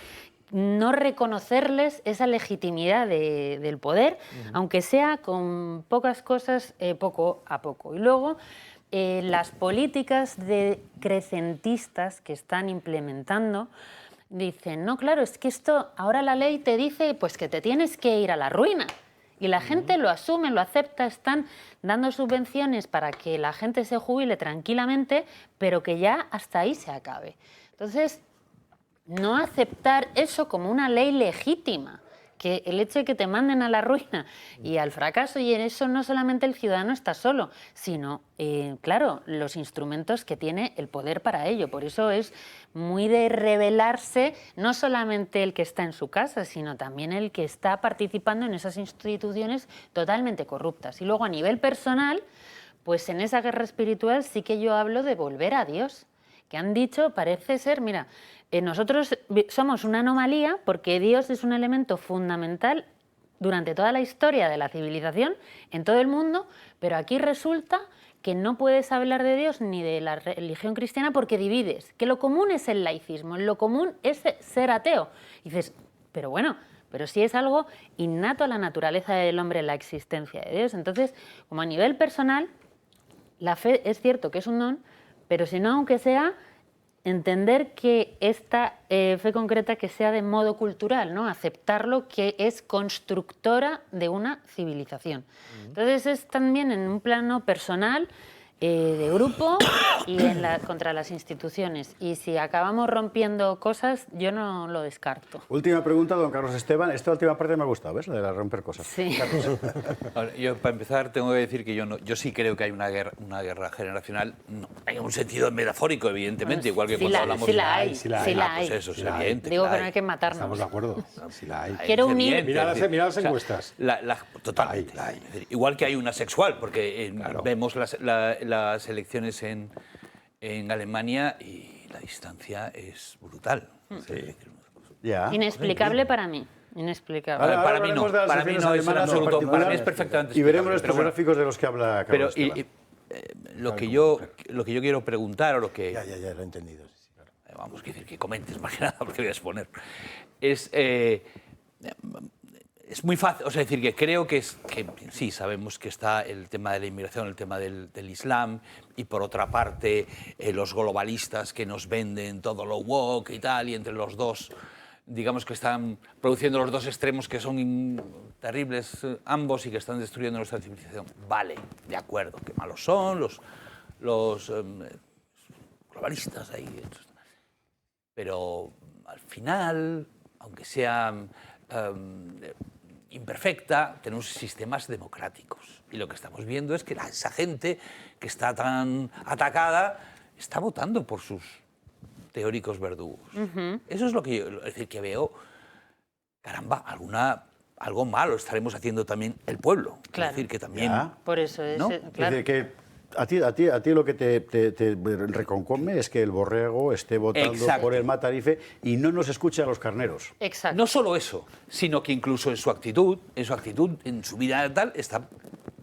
no reconocerles esa legitimidad del poder, aunque sea con pocas cosas, poco a poco. Y luego, las políticas decrecentistas que están implementando dicen, no, claro, es que esto, ahora la ley te dice pues que te tienes que ir a la ruina. Y la gente lo asume, lo acepta, están dando subvenciones para que la gente se jubile tranquilamente, pero que ya hasta ahí se acabe. Entonces, no aceptar eso como una ley legítima, que el hecho de que te manden a la ruina y al fracaso, y en eso no solamente el ciudadano está solo, sino, claro, los instrumentos que tiene el poder para ello. Por eso es muy de rebelarse, no solamente el que está en su casa, sino también el que está participando en esas instituciones totalmente corruptas. Y luego a nivel personal, pues en esa guerra espiritual sí que yo hablo de volver a Dios, que han dicho, parece ser, mira, nosotros somos una anomalía porque Dios es un elemento fundamental durante toda la historia de la civilización en todo el mundo, pero aquí resulta que no puedes hablar de Dios ni de la religión cristiana porque divides, que lo común es el laicismo, lo común es ser ateo. Y dices, pero bueno, pero sí es algo innato a la naturaleza del hombre, la existencia de Dios. Entonces, como a nivel personal, la fe es cierto que es un don, pero si no, aunque sea entender que esta fe concreta que sea de modo cultural, ¿no? Aceptarlo, que es constructora de una civilización. Entonces es también en un plano personal, de grupo y contra las instituciones. Y si acabamos rompiendo cosas, yo no lo descarto. Última pregunta, don Carlos Esteban. Esta última parte me ha gustado, ¿ves? La de la romper cosas. Sí. Ahora, yo, para empezar, tengo que decir que yo sí creo que hay una guerra generacional, no, en un sentido metafórico, evidentemente, igual que cuando hablamos... Sí la hay, sí la sí hay. la hay. Pues eso es evidente. Digo que la no hay que matarnos. Estamos de acuerdo. Sí la hay. Quiero Es unir- evidente, Mira las o sea, encuestas. Totalmente. La hay. Es decir, igual que hay una sexual, porque Claro. vemos las elecciones en Alemania y la distancia es brutal. Ya. Inexplicable para mí. Inexplicable. Ahora Para mí no, hablaremos de las para mí elecciones no es en alemanas en absoluto, para mí particular, es perfectamente y veremos explicable, estos pero bueno. gráficos de los que habla Pero Carlos Esteban. lo que yo quiero preguntar, o lo que... Ya, lo he entendido. Sí, claro. Vamos, quiero decir que comentes más que nada, porque voy a exponer. Es muy fácil, o sea, decir que creo que sí, sabemos que está el tema de la inmigración, el tema del Islam, y por otra parte los globalistas que nos venden todo lo woke y tal, y entre los dos, digamos que están produciendo los dos extremos que son terribles ambos y que están destruyendo nuestra civilización. Vale, de acuerdo, qué malos son los globalistas ahí. Pero al final, aunque sea imperfecta, tenemos sistemas democráticos. Y lo que estamos viendo es que esa gente que está tan atacada está votando por sus teóricos verdugos. Eso es lo que yo, es decir, que veo, caramba, algo malo estaremos haciendo también el pueblo. Claro. Es decir, que también... Ya. Por eso es, ¿No? claro. Es decir, que a ti lo que te reconcome es que el borrego esté votando Exacto. por el Matarife y no nos escuche a los carneros. Exacto. No solo eso, sino que incluso en su actitud, en su vida tal, está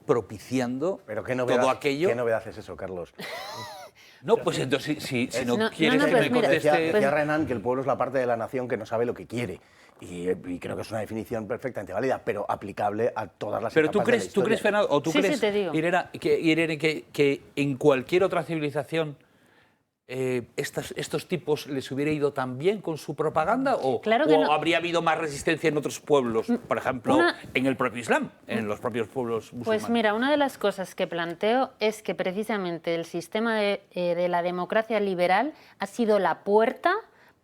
propiciando Pero ¿qué novedad, todo aquello. ¿qué novedad es eso, Carlos? No, pues entonces, si no, No, quieres no, que pues me mira, conteste... Decía Renan que el pueblo es la parte de la nación que no sabe lo que quiere. Y creo que es una definición perfectamente válida, pero aplicable a todas las Pero etapas tú de la crees, historia. Fernando, o tú Sí, sí, crees, te digo. Irene, que en cualquier otra civilización estos tipos les hubiera ido tan bien con su propaganda o, Claro que o no. habría habido más resistencia en otros pueblos, por ejemplo, en el propio Islam, en los propios pueblos musulmanes? Pues mira, una de las cosas que planteo es que precisamente el sistema de la democracia liberal ha sido la puerta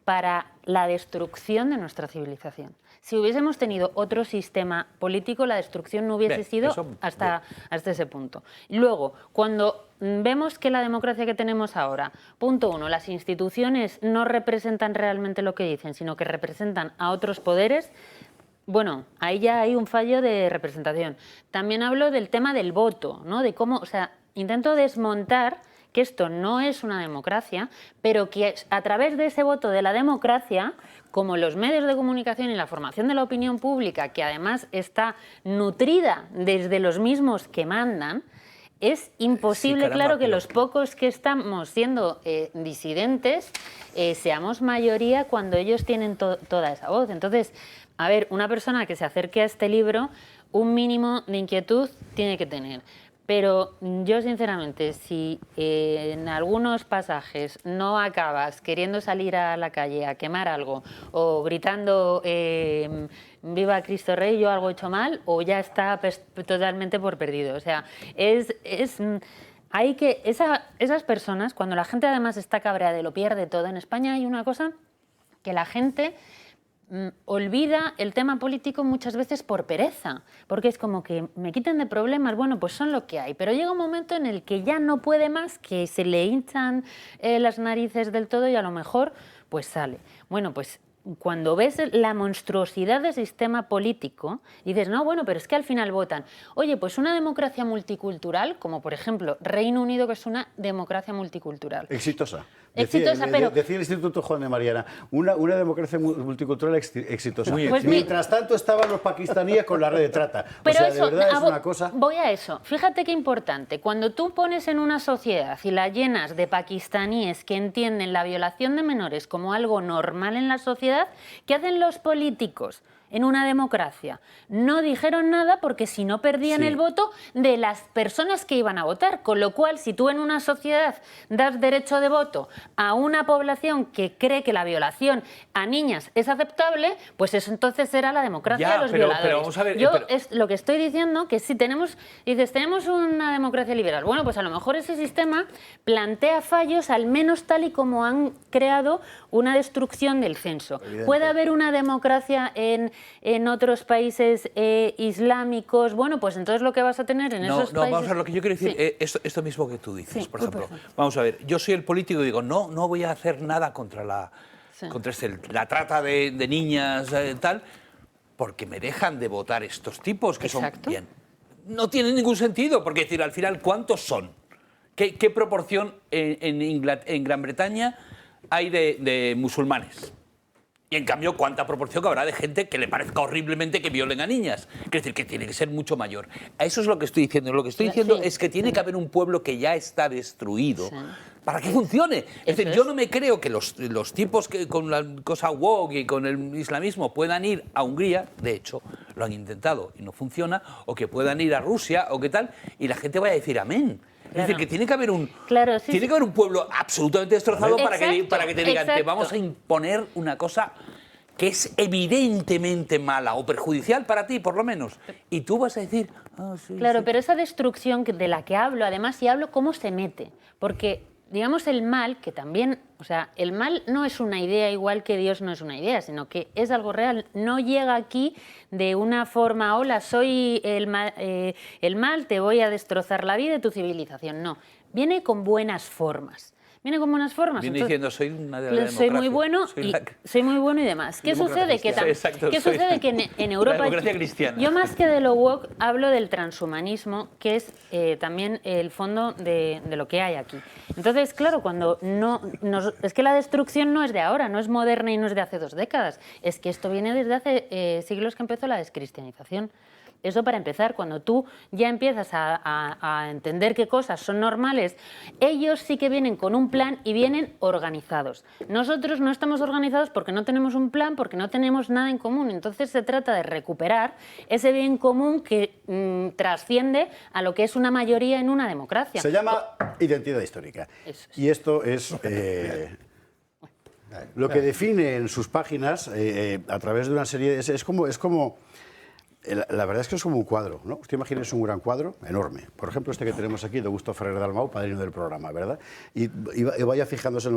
para la destrucción de nuestra civilización. Si hubiésemos tenido otro sistema político, la destrucción no hubiese Bien, sido eso, hasta ese punto. Luego, cuando vemos que la democracia que tenemos ahora, punto uno, las instituciones no representan realmente lo que dicen, sino que representan a otros poderes, bueno, ahí ya hay un fallo de representación. También hablo del tema del voto, ¿no? De cómo, o sea, intento desmontar que esto no es una democracia, pero que a través de ese voto de la democracia, como los medios de comunicación y la formación de la opinión pública, que además está nutrida desde los mismos que mandan, es imposible, caramba, claro, que pero- los pocos que estamos siendo disidentes seamos mayoría cuando ellos tienen toda esa voz. Entonces, a ver, una persona que se acerque a este libro, un mínimo de inquietud tiene que tener. Pero yo, sinceramente, si en algunos pasajes no acabas queriendo salir a la calle a quemar algo o gritando «Viva Cristo Rey, yo algo he hecho mal», o ya está totalmente por perdido. O sea, hay que... Esas personas, cuando la gente además está cabreada y lo pierde todo, en España hay una cosa que la gente olvida el tema político muchas veces por pereza, porque es como que me quiten de problemas, bueno, pues son lo que hay, pero llega un momento en el que ya no puede más, que se le hinchan las narices del todo y a lo mejor pues sale. Bueno, pues cuando ves la monstruosidad del sistema político, dices, no, bueno, pero es que al final votan. Oye, pues una democracia multicultural, como por ejemplo Reino Unido, que es una democracia multicultural. Exitosa. Exitosa, pero... Decía el Instituto Juan de Mariana, una democracia multicultural exitosa. Pues Mientras tanto estaban los pakistaníes con la red de trata. Pero o sea, eso, de verdad es una cosa... Voy a eso. Fíjate qué importante. Cuando tú pones en una sociedad y la llenas de pakistaníes que entienden la violación de menores como algo normal en la sociedad, ¿qué hacen los políticos? en una democracia. No dijeron nada porque si no perdían el voto de las personas que iban a votar, con lo cual si tú en una sociedad das derecho de voto a una población que cree que la violación a niñas es aceptable, pues eso entonces será la democracia de los violadores. Pero vamos a ver, Yo es lo que estoy diciendo, que si tenemos una democracia liberal, bueno, pues a lo mejor ese sistema plantea fallos, al menos tal y como han creado una destrucción del censo. ¿Puede haber una democracia en otros países islámicos? Bueno, pues entonces lo que vas a tener en esos países... No, vamos a ver, lo que yo quiero decir es esto mismo que tú dices, por ejemplo. Vamos a ver, yo soy el político y digo, no voy a hacer nada contra la trata de niñas, tal, porque me dejan de votar estos tipos que son bien. No tiene ningún sentido, porque decir, al final, ¿cuántos son? ¿Qué proporción en Gran Bretaña hay de musulmanes? Y en cambio, ¿cuánta proporción habrá de gente que le parezca horriblemente que violen a niñas? Es decir, que tiene que ser mucho mayor. Eso es lo que estoy diciendo. Lo que estoy diciendo es que tiene que haber un pueblo que ya está destruido para que funcione. Es decir, yo no me creo que los tipos que con la cosa woke y con el islamismo puedan ir a Hungría, de hecho, lo han intentado y no funciona, o que puedan ir a Rusia o qué tal, y la gente vaya a decir amén. Es decir, que tiene que haber un pueblo absolutamente destrozado para que te digan, te vamos a imponer una cosa que es evidentemente mala o perjudicial para ti, por lo menos. Y tú vas a decir... Claro, pero esa destrucción de la que hablo, además, y hablo cómo se mete. Porque, digamos, el mal, que también... O sea, el mal no es una idea igual que Dios no es una idea, sino que es algo real. No llega aquí de una forma, hola, soy el mal, te voy a destrozar la vida y tu civilización. No, viene con buenas formas. Viene con buenas formas. Viene diciendo, soy una de la democracia. Soy muy bueno y demás. ¿Qué sucede? ¿Qué sucede? Que en Europa... La democracia cristiana. Yo más que de lo woke hablo del transhumanismo, que es también el fondo de lo que hay aquí. Entonces, claro, cuando es que la destrucción no es de ahora, no es moderna y no es de hace 2 décadas. Es que esto viene desde hace siglos que empezó la descristianización. Eso para empezar, cuando tú ya empiezas a entender qué cosas son normales, ellos sí que vienen con un plan y vienen organizados. Nosotros no estamos organizados porque no tenemos un plan, porque no tenemos nada en común. Entonces se trata de recuperar ese bien común que trasciende a lo que es una mayoría en una democracia. Se llama identidad histórica. Y esto es... lo que define en sus páginas, a través de una serie... Es como la verdad es que es como un cuadro, ¿no? Usted imagínese un gran cuadro enorme. Por ejemplo, este que tenemos aquí, de Augusto Ferrer Dalmau, padrino del programa, ¿verdad? Y vaya fijándose en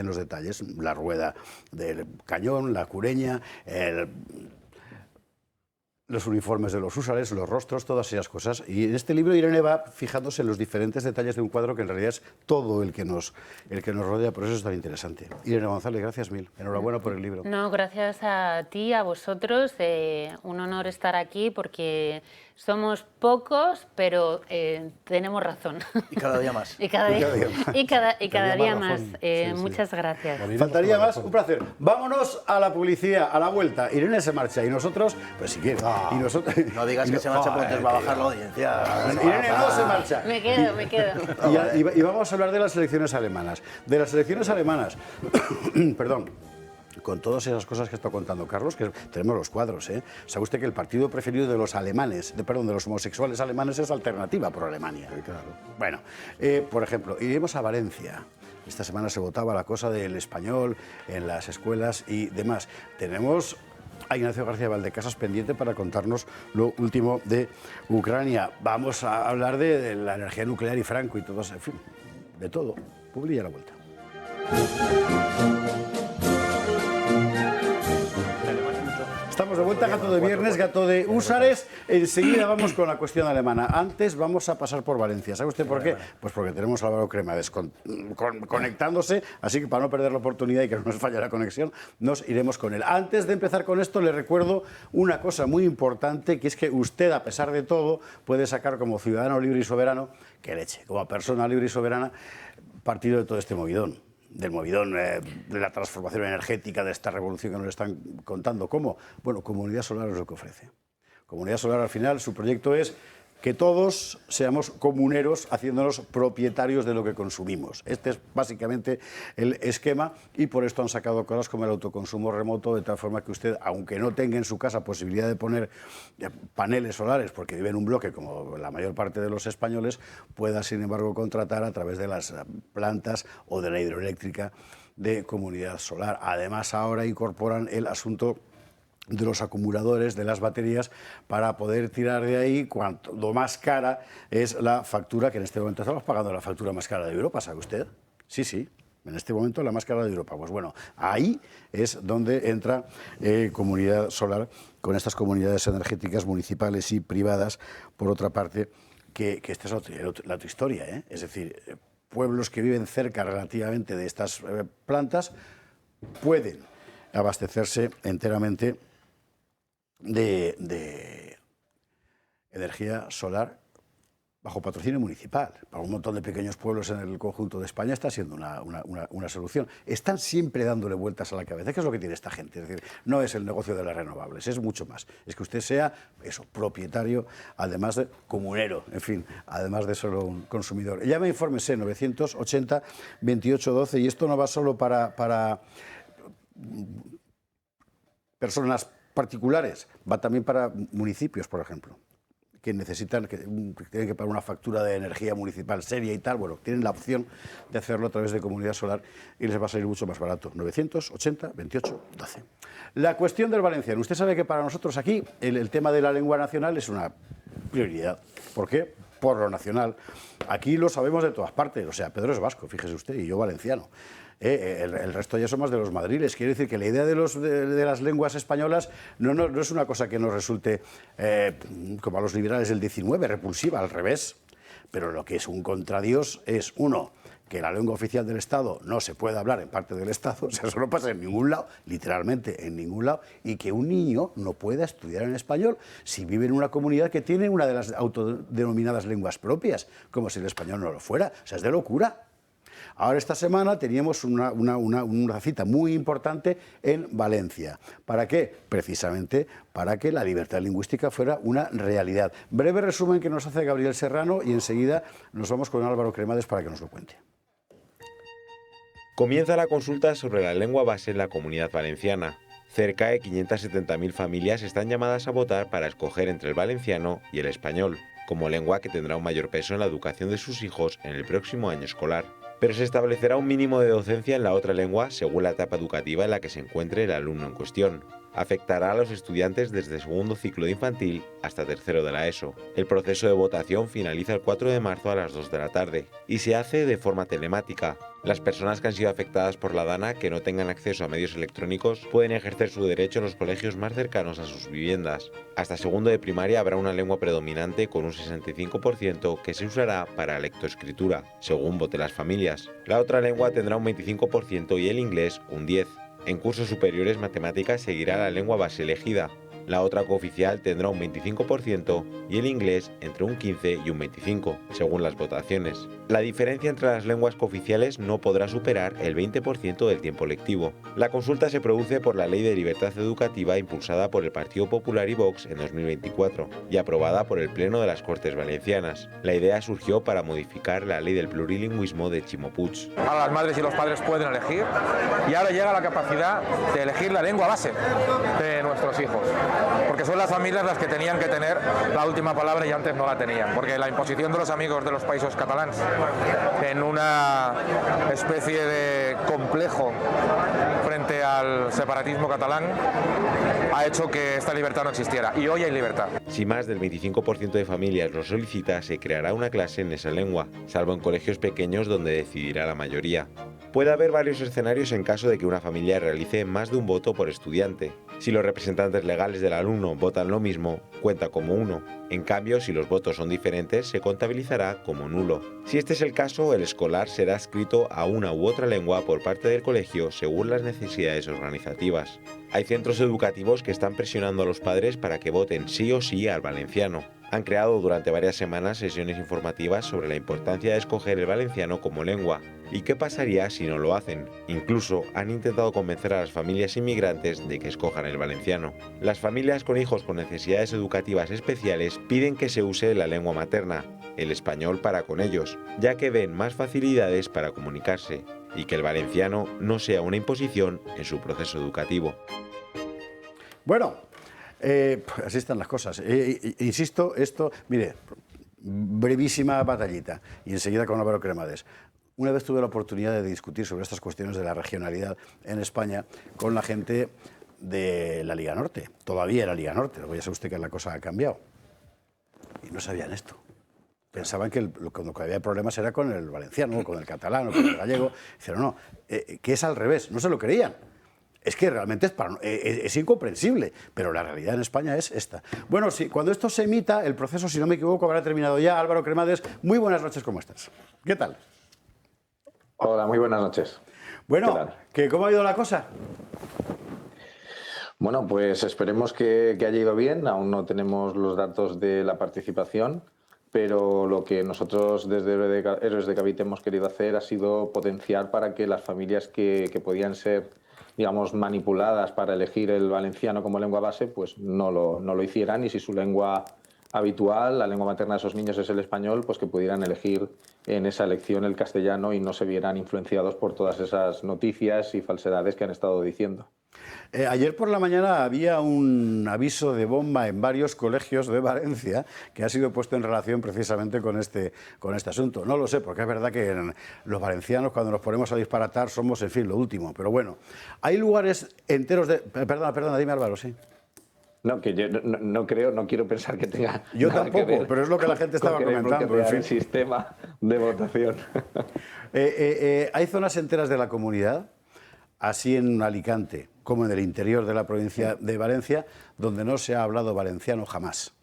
los detalles. La rueda del cañón, la cureña, los uniformes de los húsares, los rostros, todas esas cosas. Y en este libro Irene va fijándose en los diferentes detalles de un cuadro que en realidad es todo el que nos rodea, por eso es tan interesante. Irene González, gracias mil. Enhorabuena por el libro. No, gracias a ti, a vosotros. Un honor estar aquí porque somos pocos, pero tenemos razón. Y cada día más. y cada día más. Muchas gracias. Faltaría más, un placer. Vámonos a la publicidad, a la vuelta. Irene se marcha y nosotros, pues si quieres. Y nosotros, no digas que se marcha porque entonces va a bajar la audiencia. Irene no se marcha. Me quedo. Y vamos a hablar de las elecciones alemanas. De las elecciones alemanas, perdón, con todas esas cosas que está contando Carlos, que tenemos los cuadros, ¿eh? ¿Sabe usted que el partido preferido de los alemanes, de los homosexuales alemanes es Alternativa por Alemania? Sí, claro. Bueno, por ejemplo, iremos a Valencia. Esta semana se votaba la cosa del español en las escuelas y demás. Tenemos a Ignacio García Valdecasas pendiente para contarnos lo último de Ucrania. Vamos a hablar de la energía nuclear y Franco y todo, en fin, de todo. Publi y a la vuelta. Estamos de vuelta, gato de viernes, gato de húsares. Enseguida vamos con la cuestión alemana. Antes vamos a pasar por Valencia. ¿Sabe usted por qué? Pues porque tenemos a Álvaro Cremades conectándose, así que para no perder la oportunidad y que no nos falle la conexión, nos iremos con él. Antes de empezar con esto, le recuerdo una cosa muy importante, que es que usted, a pesar de todo, puede sacar como ciudadano libre y soberano, que leche, como persona libre y soberana, partido de todo este movidón. Del movidón, de la transformación energética, de esta revolución que nos están contando. ¿Cómo? Bueno, Comunidad Solar es lo que ofrece. Comunidad Solar, al final, su proyecto es que todos seamos comuneros haciéndonos propietarios de lo que consumimos. Este es básicamente el esquema y por esto han sacado cosas como el autoconsumo remoto, de tal forma que usted, aunque no tenga en su casa posibilidad de poner paneles solares porque vive en un bloque como la mayor parte de los españoles, pueda sin embargo contratar a través de las plantas o de la hidroeléctrica de comunidad solar. Además ahora incorporan el asunto de los acumuladores, de las baterías, para poder tirar de ahí cuanto más cara es la factura, que en este momento estamos pagando la factura más cara de Europa, ¿sabe usted? Sí, sí, en este momento la más cara de Europa. Pues bueno, ahí es donde entra Comunidad Solar, con estas comunidades energéticas municipales y privadas, por otra parte, que esta es la otra historia, ¿eh? Es decir, pueblos que viven cerca relativamente de estas plantas pueden abastecerse enteramente de energía solar bajo patrocinio municipal. Para un montón de pequeños pueblos en el conjunto de España está siendo una solución. Están siempre dándole vueltas a la cabeza. ¿Qué es lo que tiene esta gente? Es decir, no es el negocio de las renovables, es mucho más. Es que usted sea eso, propietario, además de comunero, en fin, además de solo un consumidor. Llame, infórmese, 980-2812, y esto no va solo para personas particulares, va también para municipios, por ejemplo, que necesitan, que tienen que pagar una factura de energía municipal seria y tal. Bueno, tienen la opción de hacerlo a través de Comunidad Solar y les va a salir mucho más barato. 980-2812. La cuestión del valenciano. Usted sabe que para nosotros aquí el tema de la lengua nacional es una prioridad. ¿Por qué? Por lo nacional. Aquí lo sabemos de todas partes. O sea, Pedro es vasco, fíjese usted, y yo valenciano. El resto ya somos de los madriles. Quiere decir que la idea de las lenguas españolas no es una cosa que nos resulte, como a los liberales del 19, repulsiva, al revés. Pero lo que es un contradios es, uno, que la lengua oficial del Estado no se puede hablar en parte del Estado, o sea, eso no pasa en ningún lado, literalmente en ningún lado, y que un niño no pueda estudiar en español si vive en una comunidad que tiene una de las autodenominadas lenguas propias, como si el español no lo fuera. O sea, es de locura. Ahora, esta semana teníamos una cita muy importante en Valencia. ¿Para qué? Precisamente para que la libertad lingüística fuera una realidad. Breve resumen que nos hace Gabriel Serrano y enseguida nos vamos con Álvaro Cremades para que nos lo cuente. Comienza la consulta sobre la lengua base en la Comunidad Valenciana. Cerca de 570.000 familias están llamadas a votar para escoger entre el valenciano y el español, como lengua que tendrá un mayor peso en la educación de sus hijos en el próximo año escolar. Pero se establecerá un mínimo de docencia en la otra lengua según la etapa educativa en la que se encuentre el alumno en cuestión. Afectará a los estudiantes desde segundo ciclo de infantil hasta tercero de la ESO. El proceso de votación finaliza el 4 de marzo a las 2 de la tarde y se hace de forma telemática. Las personas que han sido afectadas por la DANA que no tengan acceso a medios electrónicos pueden ejercer su derecho en los colegios más cercanos a sus viviendas. Hasta segundo de primaria habrá una lengua predominante con un 65% que se usará para lectoescritura, según voten las familias. La otra lengua tendrá un 25% y el inglés un 10%. En cursos superiores, matemáticas seguirá la lengua base elegida. La otra cooficial tendrá un 25% y el inglés entre un 15 y un 25, según las votaciones. La diferencia entre las lenguas cooficiales no podrá superar el 20% del tiempo lectivo. La consulta se produce por la Ley de Libertad Educativa impulsada por el Partido Popular y Vox en 2024 y aprobada por el Pleno de las Cortes Valencianas. La idea surgió para modificar la Ley del Plurilingüismo de Ximo Puig. Ahora las madres y los padres pueden elegir y ahora llega la capacidad de elegir la lengua base de nuestros hijos. Porque son las familias las que tenían que tener la última palabra y antes no la tenían. Porque la imposición de los amigos de los països catalans en una especie de complejo frente al separatismo catalán ha hecho que esta libertad no existiera. Y hoy hay libertad. Si más del 25% de familias lo solicita, se creará una clase en esa lengua, salvo en colegios pequeños donde decidirá la mayoría. Puede haber varios escenarios en caso de que una familia realice más de un voto por estudiante. Si los representantes legales del alumno votan lo mismo, cuenta como uno. En cambio, si los votos son diferentes, se contabilizará como nulo. Si este es el caso, el escolar será adscrito a una u otra lengua por parte del colegio según las necesidades organizativas. Hay centros educativos que están presionando a los padres para que voten sí o sí al valenciano. Han creado durante varias semanas sesiones informativas sobre la importancia de escoger el valenciano como lengua ¿Y qué pasaría si no lo hacen? Incluso han intentado convencer a las familias inmigrantes de que escojan el valenciano. Las familias con hijos con necesidades educativas especiales piden que se use la lengua materna, el español para con ellos, ya que ven más facilidades para comunicarse y que el valenciano no sea una imposición en su proceso educativo. Bueno, así están las cosas. Insisto, esto, mire, brevísima batallita y enseguida con Álvaro Cremades. Una vez tuve la oportunidad de discutir sobre estas cuestiones de la regionalidad en España con la gente de la Liga Norte. Todavía era Liga Norte, ya sabe usted que la cosa ha cambiado. Y no sabían esto. Pensaban que cuando había problemas era con el valenciano, con el catalán, con el gallego. Dijeron, no, que es al revés, no se lo creían. Es que realmente es incomprensible, pero la realidad en España es esta. Bueno, sí, cuando esto se emita, el proceso, si no me equivoco, habrá terminado ya. Álvaro Cremades, muy buenas noches, ¿cómo estás? ¿Qué tal? Hola, muy buenas noches. Bueno, ¿cómo ha ido la cosa? Bueno, pues esperemos que haya ido bien. Aún no tenemos los datos de la participación, pero lo que nosotros desde Héroes de Cavite hemos querido hacer ha sido potenciar para que las familias que podían ser, digamos, manipuladas para elegir el valenciano como lengua base, pues no lo hicieran, y si su lengua habitual, la lengua materna de esos niños es el español, pues que pudieran elegir en esa elección el castellano y no se vieran influenciados por todas esas noticias y falsedades que han estado diciendo. Ayer por la mañana había un aviso de bomba en varios colegios de Valencia que ha sido puesto en relación precisamente con este asunto. No lo sé, porque es verdad que los valencianos, cuando nos ponemos a disparatar, somos, en fin, lo último. Pero bueno, hay lugares enteros de... Perdona, dime, Álvaro, sí. No, que yo no quiero pensar que tenga. Yo tampoco, pero es lo que la gente estaba comentando. En fin. El sistema de votación. Hay zonas enteras de la comunidad, así en Alicante como en el interior de la provincia de Valencia, donde no se ha hablado valenciano jamás.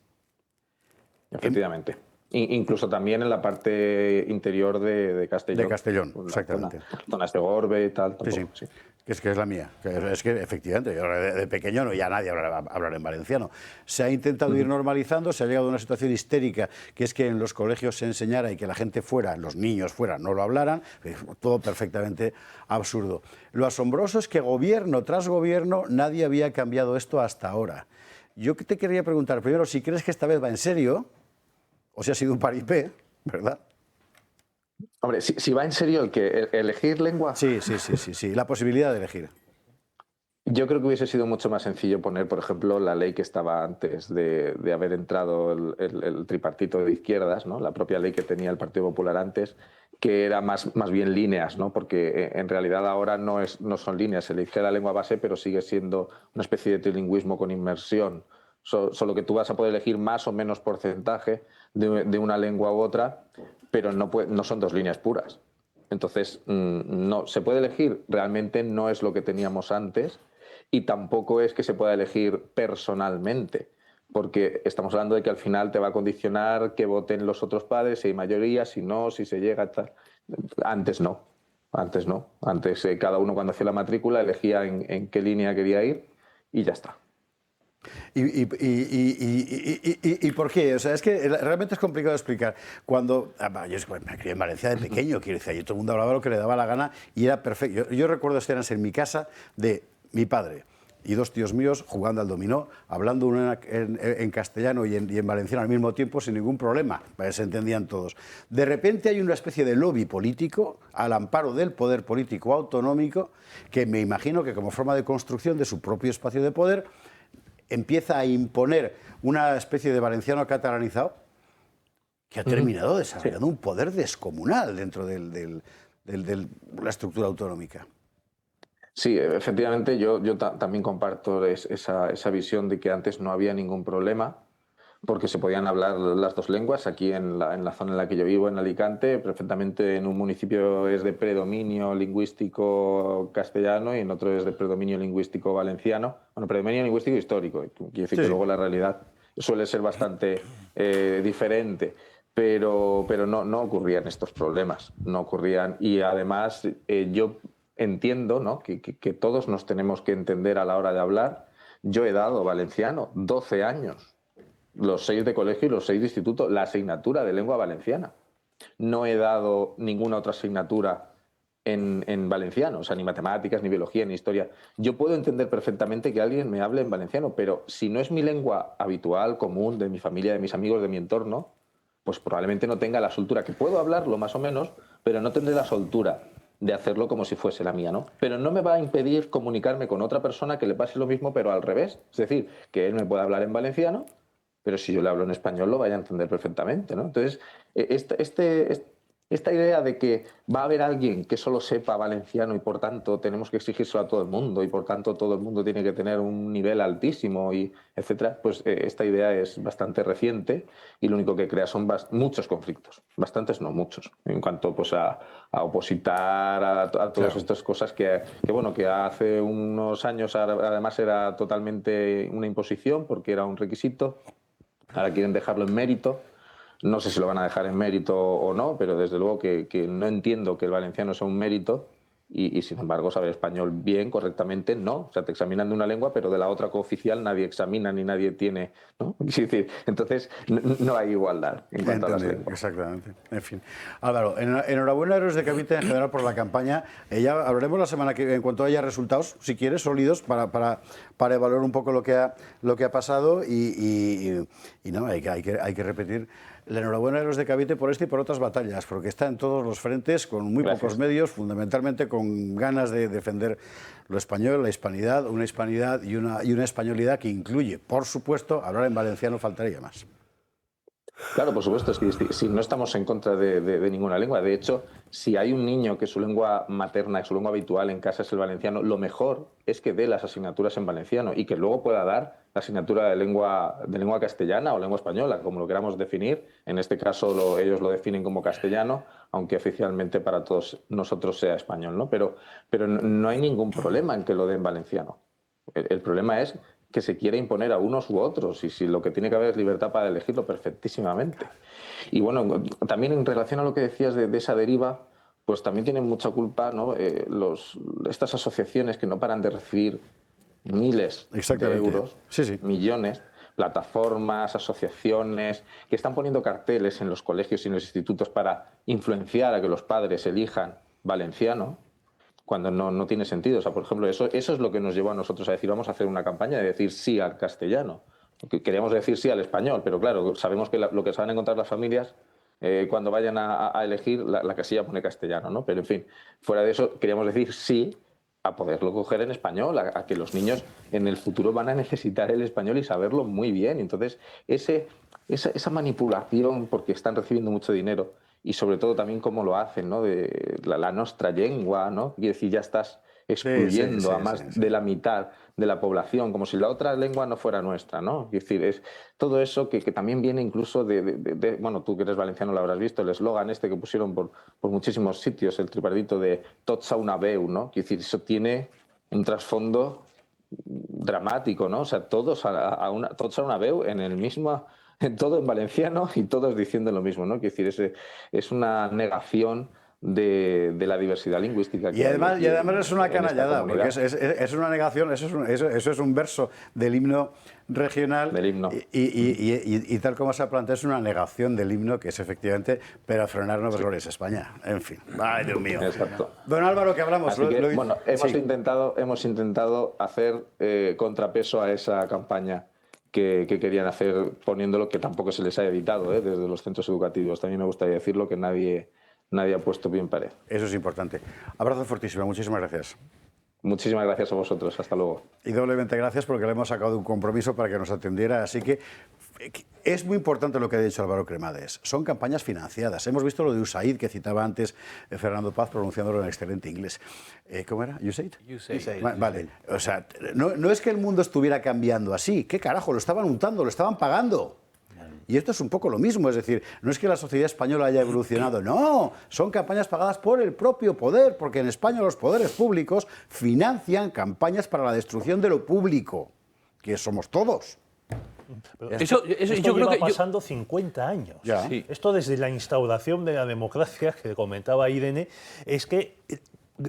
Efectivamente. Incluso también en la parte interior de Castellón. De Castellón, exactamente. Zonas de Gorbe y tal. Sí. Que es la mía. Es que efectivamente, yo de pequeño no ya nadie hablar en valenciano. Se ha intentado ir normalizando, se ha llegado a una situación histérica, que es que en los colegios se enseñara y que la gente fuera, los niños fuera, no lo hablaran, todo perfectamente absurdo. Lo asombroso es que gobierno tras gobierno nadie había cambiado esto hasta ahora. Yo te quería preguntar primero si crees que esta vez va en serio, o si ha sido un paripé, ¿verdad? Hombre, si va en serio elegir lengua... Sí, la posibilidad de elegir. Yo creo que hubiese sido mucho más sencillo poner, por ejemplo, la ley que estaba antes de haber entrado el tripartito de izquierdas, ¿no? La propia ley que tenía el Partido Popular antes, que era más bien líneas, ¿no? Porque en realidad ahora no son líneas, se elige la lengua base, pero sigue siendo una especie de trilingüismo con inmersión. Solo que tú vas a poder elegir más o menos porcentaje de una lengua u otra, pero no son dos líneas puras. Entonces, no se puede elegir, realmente no es lo que teníamos antes, y tampoco es que se pueda elegir personalmente, porque estamos hablando de que al final te va a condicionar que voten los otros padres, si hay mayoría, si no, si se llega tal. Antes no. Antes cada uno cuando hacía la matrícula elegía en qué línea quería ir y ya está. ¿Y por qué? O sea, es que realmente es complicado de explicar. Cuando yo me crié en Valencia de pequeño, quiero decir, y todo el mundo hablaba lo que le daba la gana y era perfecto. Yo recuerdo escenas en mi casa de mi padre y dos tíos míos jugando al dominó, hablando uno en castellano y en valenciano al mismo tiempo sin ningún problema, se entendían todos. De repente hay una especie de lobby político al amparo del poder político autonómico que me imagino que como forma de construcción de su propio espacio de poder empieza a imponer una especie de valenciano catalanizado que ha terminado desarrollando un poder descomunal dentro de la estructura autonómica. Sí, efectivamente, yo también comparto esa visión de que antes no había ningún problema porque se podían hablar las dos lenguas. Aquí en la zona en la que yo vivo, en Alicante, perfectamente en un municipio es de predominio lingüístico castellano y en otro es de predominio lingüístico valenciano. Bueno, predominio lingüístico histórico, quiero decir que luego la realidad suele ser bastante diferente, pero no ocurrían estos problemas, no ocurrían. Y además yo entiendo, ¿no?, que todos nos tenemos que entender a la hora de hablar. Yo he dado valenciano 12 años. Los 6 de colegio y los 6 de instituto, la asignatura de lengua valenciana. No he dado ninguna otra asignatura en valenciano, o sea, ni matemáticas, ni biología, ni historia. Yo puedo entender perfectamente que alguien me hable en valenciano, pero si no es mi lengua habitual, común, de mi familia, de mis amigos, de mi entorno, pues probablemente no tenga la soltura, que puedo hablarlo más o menos, pero no tendré la soltura de hacerlo como si fuese la mía, ¿no? Pero no me va a impedir comunicarme con otra persona que le pase lo mismo, pero al revés. Es decir, que él me puede hablar en valenciano, pero si yo le hablo en español lo vaya a entender perfectamente, ¿no? Entonces, esta idea de que va a haber alguien que solo sepa valenciano y por tanto tenemos que exigírselo a todo el mundo y por tanto todo el mundo tiene que tener un nivel altísimo y etcétera, pues esta idea es bastante reciente y lo único que crea son muchos conflictos, bastantes no muchos, en cuanto pues a opositar a todas estas cosas que hace unos años además era totalmente una imposición porque era un requisito, ahora quieren dejarlo en mérito. No sé si lo van a dejar en mérito o no, pero desde luego que no entiendo que el valenciano sea un mérito y sin embargo saber español bien, correctamente, no. O sea, te examinan de una lengua, pero de la otra cooficial nadie examina ni nadie tiene, ¿no? Es decir, entonces no hay igualdad en cuanto a las lenguas. Exactamente. En fin. Álvaro, enhorabuena a Héroes de Cavite en general por la campaña. Ya hablaremos la semana que viene, en cuanto haya resultados, si quieres, sólidos, para evaluar un poco lo que ha pasado y no, hay que repetir. La enhorabuena a Héroes de Cavite por esta y por otras batallas, porque está en todos los frentes, con muy pocos medios, fundamentalmente con ganas de defender lo español, la hispanidad, una hispanidad y una españolidad que incluye, por supuesto, hablar en valenciano faltaría más. Claro, por supuesto, es que si no estamos en contra de ninguna lengua. De hecho, si hay un niño que su lengua materna, su lengua habitual en casa es el valenciano, lo mejor es que dé las asignaturas en valenciano y que luego pueda dar la asignatura de lengua castellana o lengua española, como lo queramos definir. En este caso ellos lo definen como castellano, aunque oficialmente para todos nosotros sea español, ¿no? Pero no hay ningún problema en que lo den valenciano. El problema es que se quiere imponer a unos u otros y si lo que tiene que haber es libertad para elegirlo perfectísimamente. Y bueno, también en relación a lo que decías de esa deriva, pues también tienen mucha culpa, ¿no? Estas asociaciones que no paran de recibir miles de euros, millones, plataformas, asociaciones, que están poniendo carteles en los colegios y en los institutos para influenciar a que los padres elijan valenciano, cuando no tiene sentido. O sea, por ejemplo, eso es lo que nos llevó a nosotros a decir vamos a hacer una campaña de decir sí al castellano. Queríamos decir sí al español, pero claro, sabemos que lo que se van a encontrar las familias cuando vayan a elegir, la casilla pone castellano, ¿no? Pero en fin, fuera de eso, queríamos decir sí a poderlo coger en español, a que los niños en el futuro van a necesitar el español y saberlo muy bien. Entonces, esa manipulación, porque están recibiendo mucho dinero, y sobre todo también cómo lo hacen, ¿no? De la nostra lengua, ¿no? Y decir, ya estás excluyendo a más de la mitad de la población, como si la otra lengua no fuera nuestra, ¿no? Es decir, es todo eso que también viene incluso bueno, tú que eres valenciano lo habrás visto, el eslogan que pusieron por muchísimos sitios, el tripartito de tots a una veu, ¿no? Es decir, eso tiene un trasfondo dramático, ¿no? O sea, tots a una veu en el mismo... todo en valenciano y todos diciendo lo mismo, ¿no? Quiero decir, es una negación de la diversidad lingüística. Y además es una canallada, porque es una negación, eso es un verso del himno regional. Del himno. Y tal como se ha planteado, es una negación del himno, que es efectivamente, pero frenar nuevos errores España. En fin, ay Dios mío. Exacto. Don Álvaro, que hablamos. Así que, bueno, hemos intentado hacer contrapeso a esa campaña que querían hacer poniéndolo, que tampoco se les ha evitado desde los centros educativos. También me gustaría decirlo, que nadie ha puesto pie en pared. Eso es importante. Abrazo fortísimo, muchísimas gracias. Muchísimas gracias a vosotros, hasta luego. Y doblemente gracias porque le hemos sacado de un compromiso para que nos atendiera, así que es muy importante lo que ha dicho Álvaro Cremades. Son campañas financiadas. Hemos visto lo de USAID, que citaba antes Fernando Paz, pronunciándolo en excelente inglés. ¿Cómo era? ¿USAID? USAID. Vale. O sea, no es que el mundo estuviera cambiando así. ¿Qué carajo? Lo estaban untando, lo estaban pagando. Y esto es un poco lo mismo, es decir, no es que la sociedad española haya evolucionado, no, son campañas pagadas por el propio poder, porque en España los poderes públicos financian campañas para la destrucción de lo público, que somos todos. Esto yo creo que pasando 50 años. Sí. Esto desde la instauración de la democracia, que comentaba Irene, es que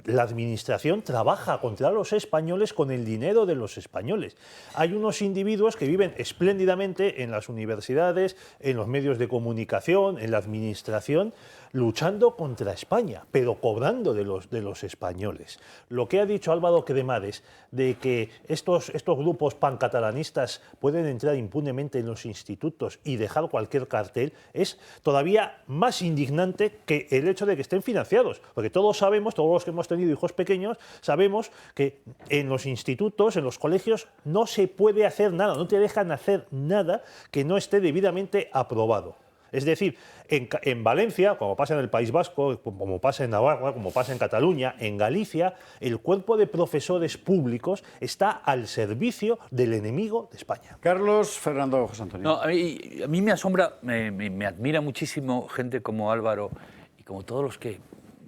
la administración trabaja contra los españoles con el dinero de los españoles. Hay unos individuos que viven espléndidamente en las universidades, en los medios de comunicación, en la administración, luchando contra España, pero cobrando de los españoles. Lo que ha dicho Álvaro Cremades de que estos grupos pancatalanistas pueden entrar impunemente en los institutos y dejar cualquier cartel es todavía más indignante que el hecho de que estén financiados, porque todos sabemos, todos los que hemos tenido hijos pequeños, sabemos que en los institutos, en los colegios, no se puede hacer nada, no te dejan hacer nada que no esté debidamente aprobado. Es decir, en Valencia, como pasa en el País Vasco, como pasa en Navarra, como pasa en Cataluña, en Galicia, el cuerpo de profesores públicos está al servicio del enemigo de España. Carlos Fernando José Antonio. No, a mí me asombra, me admira muchísimo gente como Álvaro y como todos los que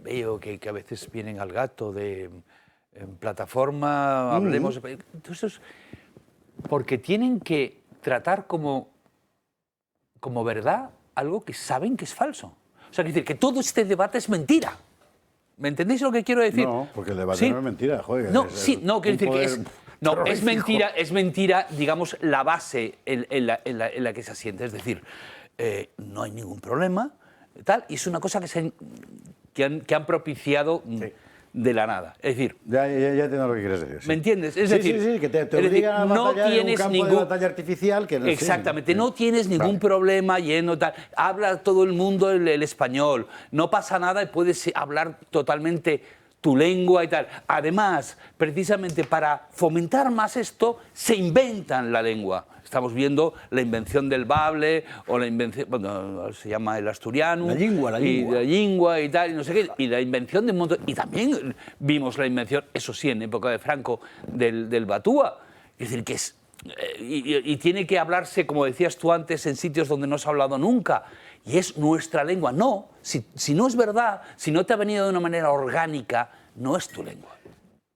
veo que a veces vienen al gato de plataforma, hablemos... Entonces, porque tienen que tratar como verdad algo que saben que es falso. O sea, decir que todo este debate es mentira. ¿Me entendéis lo que quiero decir? No, porque el debate ¿sí? no es mentira, joder. No, sí, no, quiero decir que es mentira, digamos, la base en la que se asienta. Es decir, no hay ningún problema, tal, y es una cosa que han propiciado de la nada. Es decir... Ya entiendo lo que quieres decir. Sí. ¿Me entiendes? Es sí, decir, sí, que te obligan a batallar en un campo de batalla artificial que no exactamente, no tienes ningún problema yendo tal. Habla todo el mundo el español, no pasa nada y puedes hablar totalmente tu lengua y tal. Además, precisamente para fomentar más esto, se inventan la lengua. Estamos viendo la invención del bable o la invención, bueno, se llama el asturiano. La lingua. Y la lingua y tal, y no sé qué. Y la invención de un montón. Y también vimos la invención, eso sí, en época de Franco, del batúa. Es decir, que es... Y tiene que hablarse, como decías tú antes, en sitios donde no se ha hablado nunca. Y es nuestra lengua. No, si no es verdad, si no te ha venido de una manera orgánica, no es tu lengua.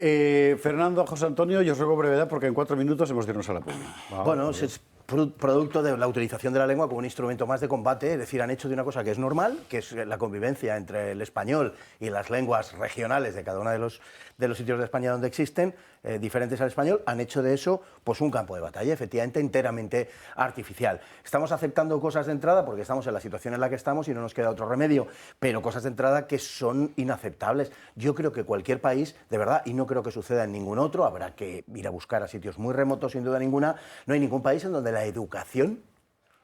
Fernando, José Antonio, yo os ruego brevedad porque en 4 minutos hemos de irnos a la pública. Bueno, es producto de la utilización de la lengua como un instrumento más de combate, es decir, han hecho de una cosa que es normal, que es la convivencia entre el español y las lenguas regionales de cada uno de los sitios de España donde existen, diferentes al español, han hecho de eso pues un campo de batalla, efectivamente, enteramente artificial. Estamos aceptando cosas de entrada porque estamos en la situación en la que estamos y no nos queda otro remedio, pero cosas de entrada que son inaceptables. Yo creo que cualquier país, de verdad, y no creo que suceda en ningún otro, habrá que ir a buscar a sitios muy remotos, sin duda ninguna, no hay ningún país en donde la educación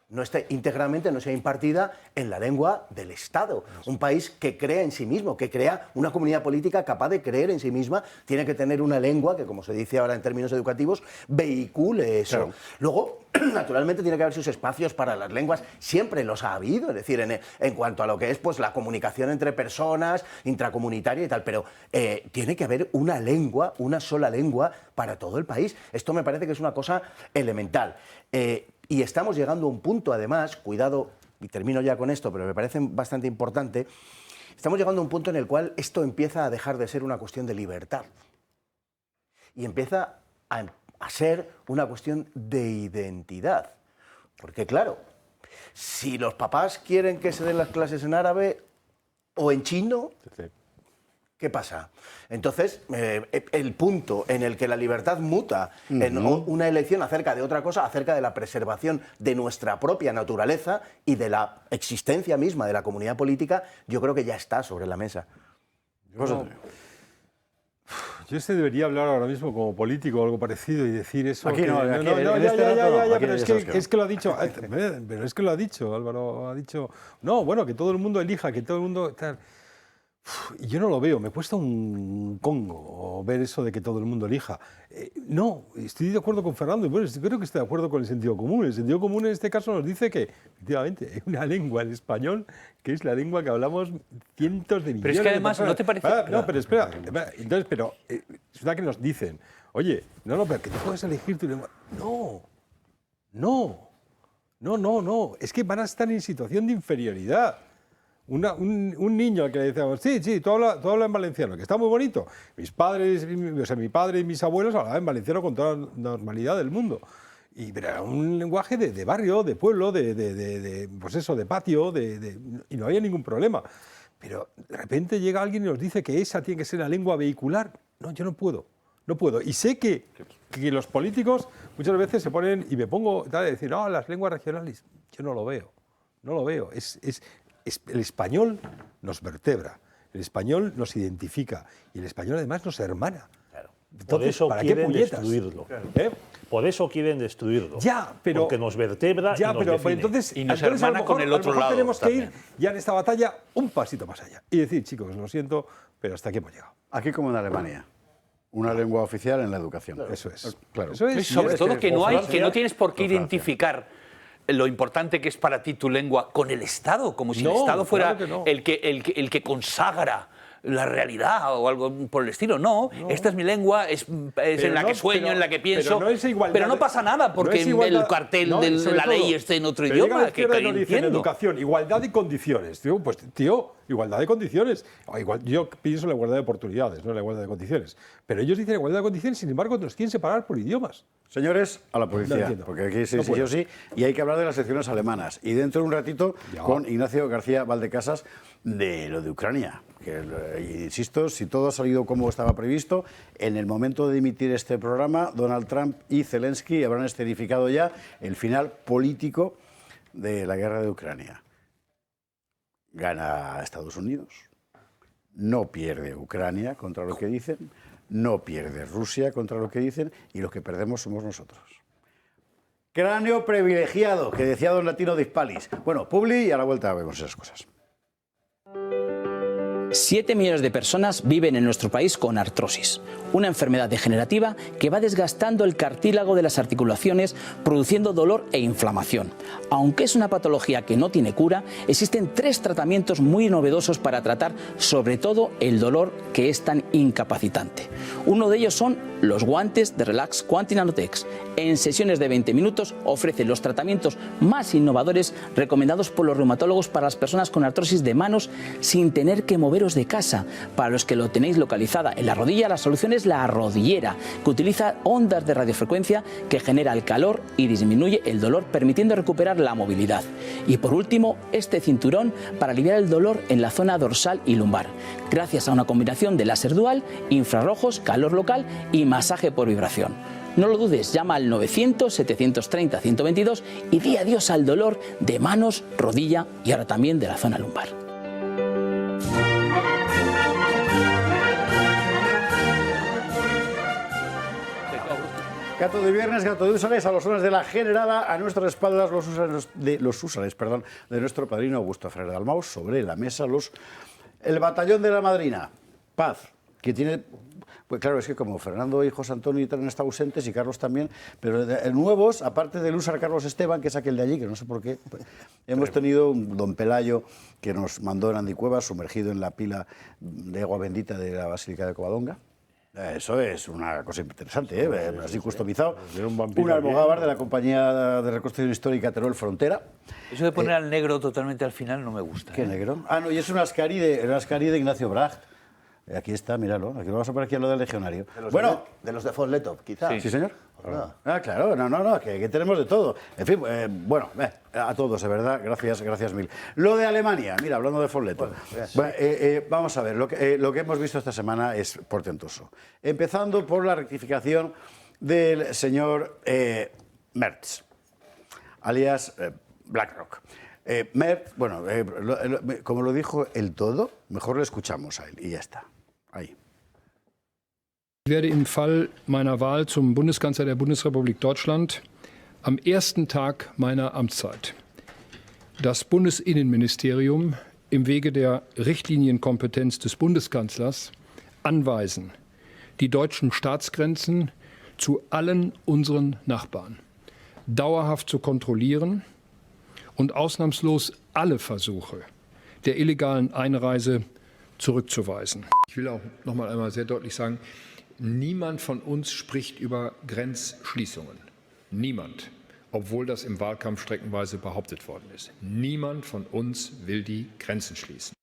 no esté íntegramente, no sea impartida en la lengua del Estado. Un país que crea en sí mismo, que crea una comunidad política capaz de creer en sí misma, tiene que tener una lengua que, como se dice ahora en términos educativos, vehicule eso. Claro. Luego, naturalmente, tiene que haber sus espacios para las lenguas, siempre los ha habido, es decir, en cuanto a lo que es pues, la comunicación entre personas, intracomunitaria y tal, pero tiene que haber una lengua, una sola lengua para todo el país. Esto me parece que es una cosa elemental. Y estamos llegando a un punto, además, cuidado, y termino ya con esto, pero me parece bastante importante, estamos llegando a un punto en el cual esto empieza a dejar de ser una cuestión de libertad y empieza a ser una cuestión de identidad. Porque, claro, si los papás quieren que se den las clases en árabe o en chino... ¿Qué pasa? Entonces, el punto en el que la libertad muta en una elección acerca de otra cosa, acerca de la preservación de nuestra propia naturaleza y de la existencia misma de la comunidad política, yo creo que ya está sobre la mesa. No. Yo debería hablar ahora mismo como político o algo parecido y decir eso. Aquí no, aquí pero es que lo ha dicho, pero es que lo ha dicho, Álvaro ha dicho, no, bueno, que todo el mundo elija, que todo el mundo... Tal. Yo no lo veo, me cuesta un congo ver eso de que todo el mundo elija. No, estoy de acuerdo con Fernando, y bueno, creo que estoy de acuerdo con el sentido común. El sentido común en este caso nos dice que, efectivamente, hay una lengua, el español, que es la lengua que hablamos cientos de millones de personas. Pero es que además, ¿no te parece? No, pero espera, entonces, es verdad que nos dicen, oye, no, pero que tú puedes elegir tu lengua. No, es que van a estar en situación de inferioridad. Un niño al que le decíamos, sí, tú habla en valenciano, que está muy bonito. Mis padres, mi padre y mis abuelos hablaban en valenciano con toda la normalidad del mundo. Pero era un lenguaje de barrio, de pueblo, pues eso, de patio, y no había ningún problema. pero de repente llega alguien y nos dice que esa tiene que ser la lengua vehicular. No, yo no puedo. No puedo. Y sé que los políticos muchas veces se ponen, y me pongo a decir, no, las lenguas regionales. Yo no lo veo. No lo veo. El español nos vertebra, el español nos identifica y el español además nos hermana. Entonces, por eso ¿para quieren qué puñetas? destruirlo. Por eso quieren destruirlo. Ya, pero porque nos vertebra ya, y nos pero define. entonces, Y nos entonces a lo hermana mejor- con el a lo otro mejor lado tenemos que también. ir ya en esta batalla un pasito más allá y decir, chicos, lo siento, pero hasta aquí hemos llegado. Aquí como en Alemania. Una lengua oficial en la educación. Eso es. Claro. Eso Y es. sobre todo que no hay, Francia, que no tienes por qué o Francia. identificar lo importante que es para ti tu lengua con el Estado, como si el No, Estado fuera claro que no. el que consagra la realidad o algo por el estilo. No, esta es mi lengua, es en la no, que sueño, pero- en la que pienso. pero no es igualdad pero no de- pasa nada porque no es igualdad- el cartel no, de sobre la ley todo, esté en otro pero llega idioma. la izquierda y nos dicen entiendo. educación, igualdad de condiciones. Tío, pues, igualdad de condiciones. Yo pienso en la igualdad de oportunidades, no en la igualdad de condiciones. Pero ellos dicen igualdad de condiciones, sin embargo, nos quieren separar por idiomas. Señores, a la No policía, entiendo. porque aquí sí, No sí puedo. o sí, y hay que hablar de las secciones alemanas. Y dentro de un ratito Ya. con Ignacio García Valdecasas de lo de Ucrania. Que, insisto, si todo ha salido como estaba previsto, en el momento de emitir este programa, Donald Trump y Zelensky habrán escenificado ya el final político de la guerra de Ucrania. Gana Estados Unidos, no pierde Ucrania contra lo que dicen, no pierde Rusia contra lo que dicen, y los que perdemos somos nosotros. Cráneo privilegiado, que decía don Latino Dispalis. Bueno, Publi, y a la vuelta vemos esas cosas. 7 millones de personas viven en nuestro país con artrosis, una enfermedad degenerativa que va desgastando el cartílago de las articulaciones, produciendo dolor e inflamación. Aunque es una patología que no tiene cura, existen 3 tratamientos muy novedosos para tratar sobre todo el dolor que es tan incapacitante. Uno de ellos son los guantes de Relax Quanti Nanotex. En sesiones de 20 minutos ofrece los tratamientos más innovadores recomendados por los reumatólogos para las personas con artrosis de manos sin tener que moveros de casa. Para los que lo tenéis localizada en la rodilla, la solución es la rodillera, que utiliza ondas de radiofrecuencia que genera el calor y disminuye el dolor, permitiendo recuperar la movilidad. Y por último, este cinturón para aliviar el dolor en la zona dorsal y lumbar, gracias a una combinación de láser dual, infrarrojos, calor local y masaje por vibración. No lo dudes, llama al 900-730-122 y di adiós al dolor de manos, rodilla y ahora también de la zona lumbar. Gato de viernes, gato de úsares, a los sones de la generada, a nuestras espaldas los úsares de nuestro padrino Augusto Ferrer Dalmau, sobre la mesa el batallón de la madrina, Paz, que tiene... Pues claro, es que como Fernando y José Antonio y tal han estado ausentes, y Carlos también, pero nuevos, aparte del Úsar Carlos Esteban, que es aquel de allí, que no sé por qué, pues, hemos tenido un don Pelayo que nos mandó en Andicuevas, sumergido en la pila de agua bendita de la Basílica de Covadonga. Eso es una cosa interesante, ¿eh? Así customizado. Un almogávar de la compañía de reconstrucción histórica Teruel Frontera. Eso de poner al negro totalmente al final no me gusta. ¿Qué negro? Ah, no, y es un ascari de Ignacio Brag. Aquí está, míralo. Aquí vamos a poner aquí a lo del legionario. De los de Fonletov, quizás. Sí, señor. Ah, claro, no, que tenemos de todo. En fin, bueno, a todos, de verdad, gracias mil. Lo de Alemania, mira, hablando de Fonletov. Vamos a ver, lo que hemos visto esta semana es portentoso. Empezando por la rectificación del señor Merz, alias BlackRock. Merz, bueno, como lo dijo el todo, mejor lo escuchamos a él y ya está. Ahí. Ich werde im Fall meiner Wahl zum Bundeskanzler der Bundesrepublik Deutschland am ersten Tag meiner Amtszeit das Bundesinnenministerium im Wege der Richtlinienkompetenz des Bundeskanzlers anweisen, die deutschen Staatsgrenzen zu allen unseren Nachbarn dauerhaft zu kontrollieren und ausnahmslos alle Versuche der illegalen Einreise zurückzuweisen. Ich will auch noch mal einmal sehr deutlich sagen, niemand von uns spricht über Grenzschließungen. Niemand. Obwohl das im Wahlkampf streckenweise behauptet worden ist. Niemand von uns will die Grenzen schließen.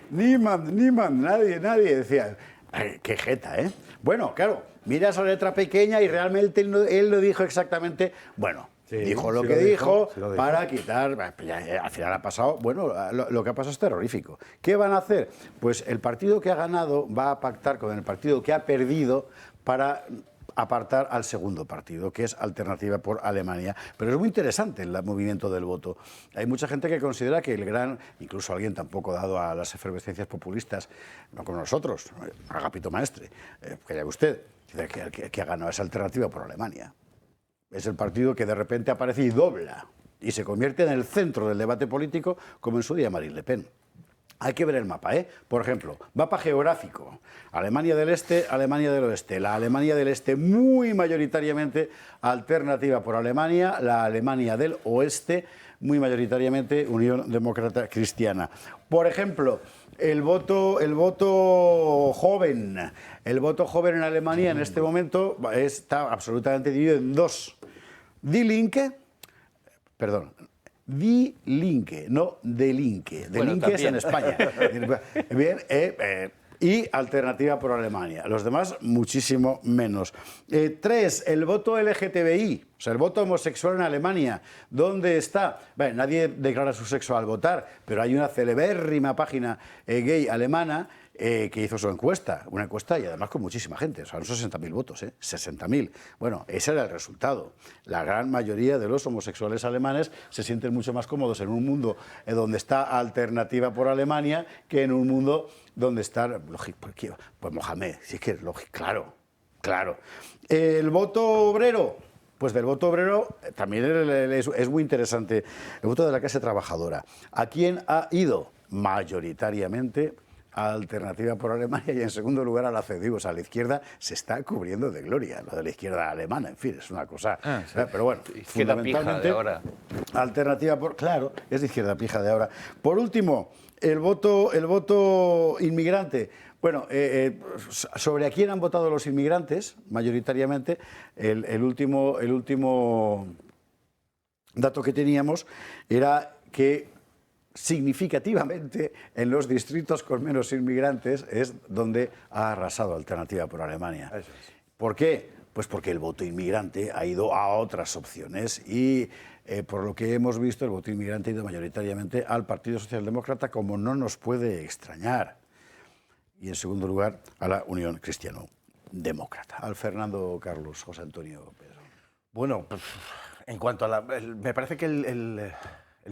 Niemand, nadie decía. Ay, qué jeta, ¿eh? Bueno, claro, mira esa letra pequeña y realmente él lo dijo exactamente. Bueno, dijo lo sí que lo dijo sí lo dijo. para quitar... Al final ha pasado... Bueno, lo que ha pasado es terrorífico. ¿Qué van a hacer? Pues el partido que ha ganado va a pactar con el partido que ha perdido para apartar al segundo partido, que es Alternativa por Alemania. Pero es muy interesante el movimiento del voto. Hay mucha gente que considera que el gran, incluso alguien tampoco dado a las efervescencias populistas, no como nosotros, Agapito Maestre, que ya ve usted, que ha ganado esa Alternativa por Alemania. Es el partido que de repente aparece y dobla y se convierte en el centro del debate político, como en su día Marine Le Pen. Hay que ver el mapa, ¿eh? Por ejemplo, mapa geográfico. Alemania del Este, Alemania del Oeste. La Alemania del Este muy mayoritariamente Alternativa por Alemania. La Alemania del Oeste muy mayoritariamente Unión Demócrata Cristiana. Por ejemplo, el voto joven. El voto joven en Alemania en este momento está absolutamente dividido en dos. Die Linke, no De Linke. De Linke es en España. Bien, y Alternativa por Alemania. Los demás, muchísimo menos. 3, el voto LGTBI, o sea, el voto homosexual en Alemania. ¿Dónde está? Bueno, nadie declara su sexo al votar, pero hay una celebérrima página gay alemana que hizo su encuesta, una encuesta y además con muchísima gente, o sea, son 60.000 votos, 60.000. Bueno, ese era el resultado. La gran mayoría de los homosexuales alemanes se sienten mucho más cómodos en un mundo donde está Alternativa por Alemania que en un mundo donde está, pues Mohamed, sí que es lógico, claro. El voto obrero. Pues del voto obrero también es muy interesante el voto de la clase trabajadora. ¿A quién ha ido? Mayoritariamente a Alternativa por Alemania y en segundo lugar a la CDU. O sea, la izquierda se está cubriendo de gloria, lo de la izquierda alemana, en fin, es una cosa... Sí. Pero bueno, Izquierda pija de ahora. Alternativa por... Claro, es de izquierda pija de ahora. Por último, el voto inmigrante. Bueno, sobre a quién han votado los inmigrantes, mayoritariamente, el último dato que teníamos era que significativamente en los distritos con menos inmigrantes es donde ha arrasado Alternativa por Alemania. Eso es. ¿Por qué? Pues porque el voto inmigrante ha ido a otras opciones y por lo que hemos visto el voto inmigrante ha ido mayoritariamente al Partido Socialdemócrata, como no nos puede extrañar. Y en segundo lugar a la Unión Cristiano-Demócrata. Al Fernando Carlos José Antonio Pedro. Bueno, pues, en cuanto a me parece que el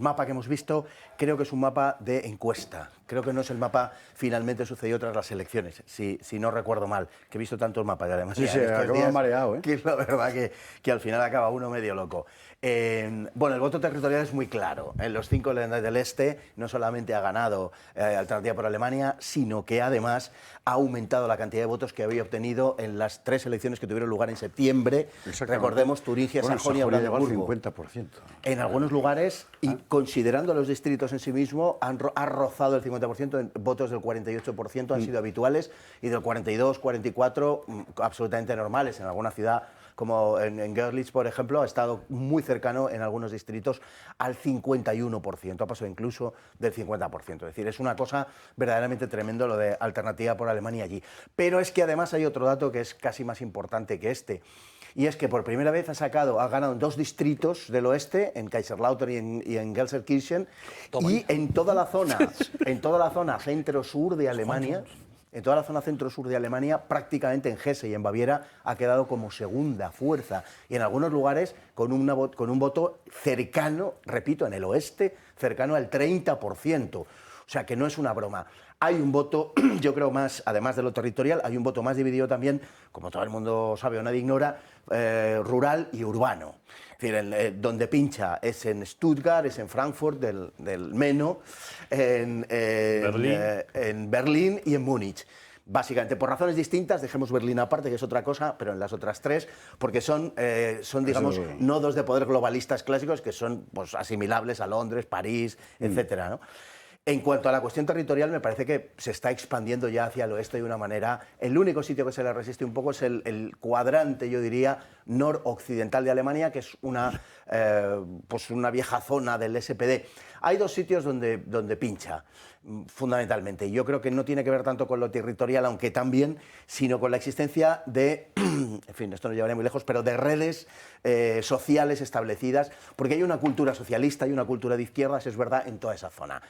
mapa que hemos visto creo que es un mapa de encuesta. Creo que no es el mapa finalmente sucedió tras las elecciones, si no recuerdo mal, que he visto tanto el mapa y además Sí, acaba mareado, ¿eh? Que es la verdad que al final acaba uno medio loco. Bueno, el voto territorial es muy claro. En los 5 Länder del Este no solamente ha ganado Alternativa por Alemania, sino que además ha aumentado la cantidad de votos que había obtenido en las 3 elecciones que tuvieron lugar en septiembre. Recordemos Turingia, Sajonia, Brandeburgo. 50%. En algunos lugares, y considerando los distritos en sí mismo, ha rozado el 50%, en votos del 48% han sido habituales y del 42, 44 absolutamente normales. En alguna ciudad como en Görlitz, por ejemplo, ha estado muy cercano en algunos distritos al 51%, ha pasado incluso del 50%. Es decir, es una cosa verdaderamente tremendo lo de Alternativa por Alemania allí. Pero es que además hay otro dato que es casi más importante que este. Y es que por primera vez ha ganado en 2 distritos del oeste, en Kaiserslautern y en Gelsenkirchen, y en toda la zona centro-sur de Alemania, prácticamente en Hesse y en Baviera, ha quedado como segunda fuerza. Y en algunos lugares con un voto cercano, repito, en el oeste, cercano al 30%. O sea, que no es una broma. Hay un voto, yo creo más, además de lo territorial, hay un voto más dividido también, como todo el mundo sabe o nadie ignora, rural y urbano. Es decir, donde pincha es en Stuttgart, es en Frankfurt del Meno, en Berlín y en Múnich. Básicamente, por razones distintas, dejemos Berlín aparte, que es otra cosa, pero en las otras 3, porque son digamos, nodos de poder globalistas clásicos que son pues, asimilables a Londres, París, etcétera, ¿no? En cuanto a la cuestión territorial, me parece que se está expandiendo ya hacia el oeste de una manera... El único sitio que se le resiste un poco es el cuadrante, yo diría, noroccidental de Alemania, que es una vieja zona del SPD. Hay dos sitios donde pincha, fundamentalmente. Yo creo que no tiene que ver tanto con lo territorial, aunque también, sino con la existencia de, en fin, esto nos llevaría muy lejos, pero de redes sociales establecidas, porque hay una cultura socialista y una cultura de izquierdas, es verdad, en toda esa zona.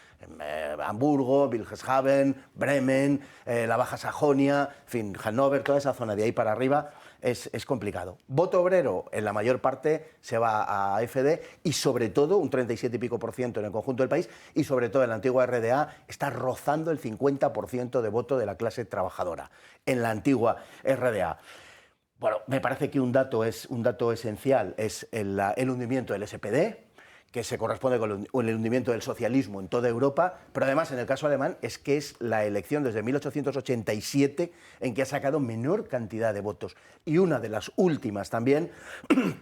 Hamburgo, Wilhelmshaven, Bremen, la Baja Sajonia, en fin, Hannover, toda esa zona de ahí para arriba es complicado. Voto obrero, en la mayor parte, se va a AfD y sobre todo, un 37 y pico % en el conjunto del país, y sobre todo en la antigua RDA, está rozando el 50% de voto de la clase trabajadora en la antigua RDA. Bueno, me parece que un dato esencial es el hundimiento del SPD, que se corresponde con el hundimiento del socialismo en toda Europa, pero además en el caso alemán es que es la elección desde 1887 en que ha sacado menor cantidad de votos y una de las últimas también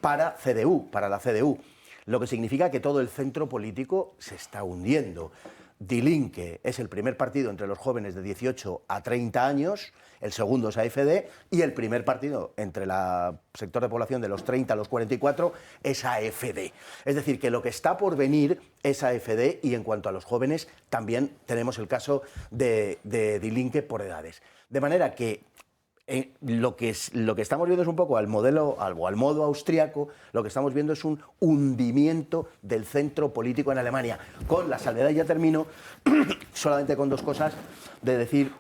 para la CDU, lo que significa que todo el centro político se está hundiendo. Die Linke es el primer partido entre los jóvenes de 18 a 30 años, el segundo es AfD, y el primer partido entre el sector de población de los 30 a los 44 es AfD. Es decir, que lo que está por venir es AfD, y en cuanto a los jóvenes también tenemos el caso de Die Linke por edades. De manera que lo que estamos viendo es un poco al modo austriaco, lo que estamos viendo es un hundimiento del centro político en Alemania, con la salvedad, y ya termino, solamente con dos cosas, de decir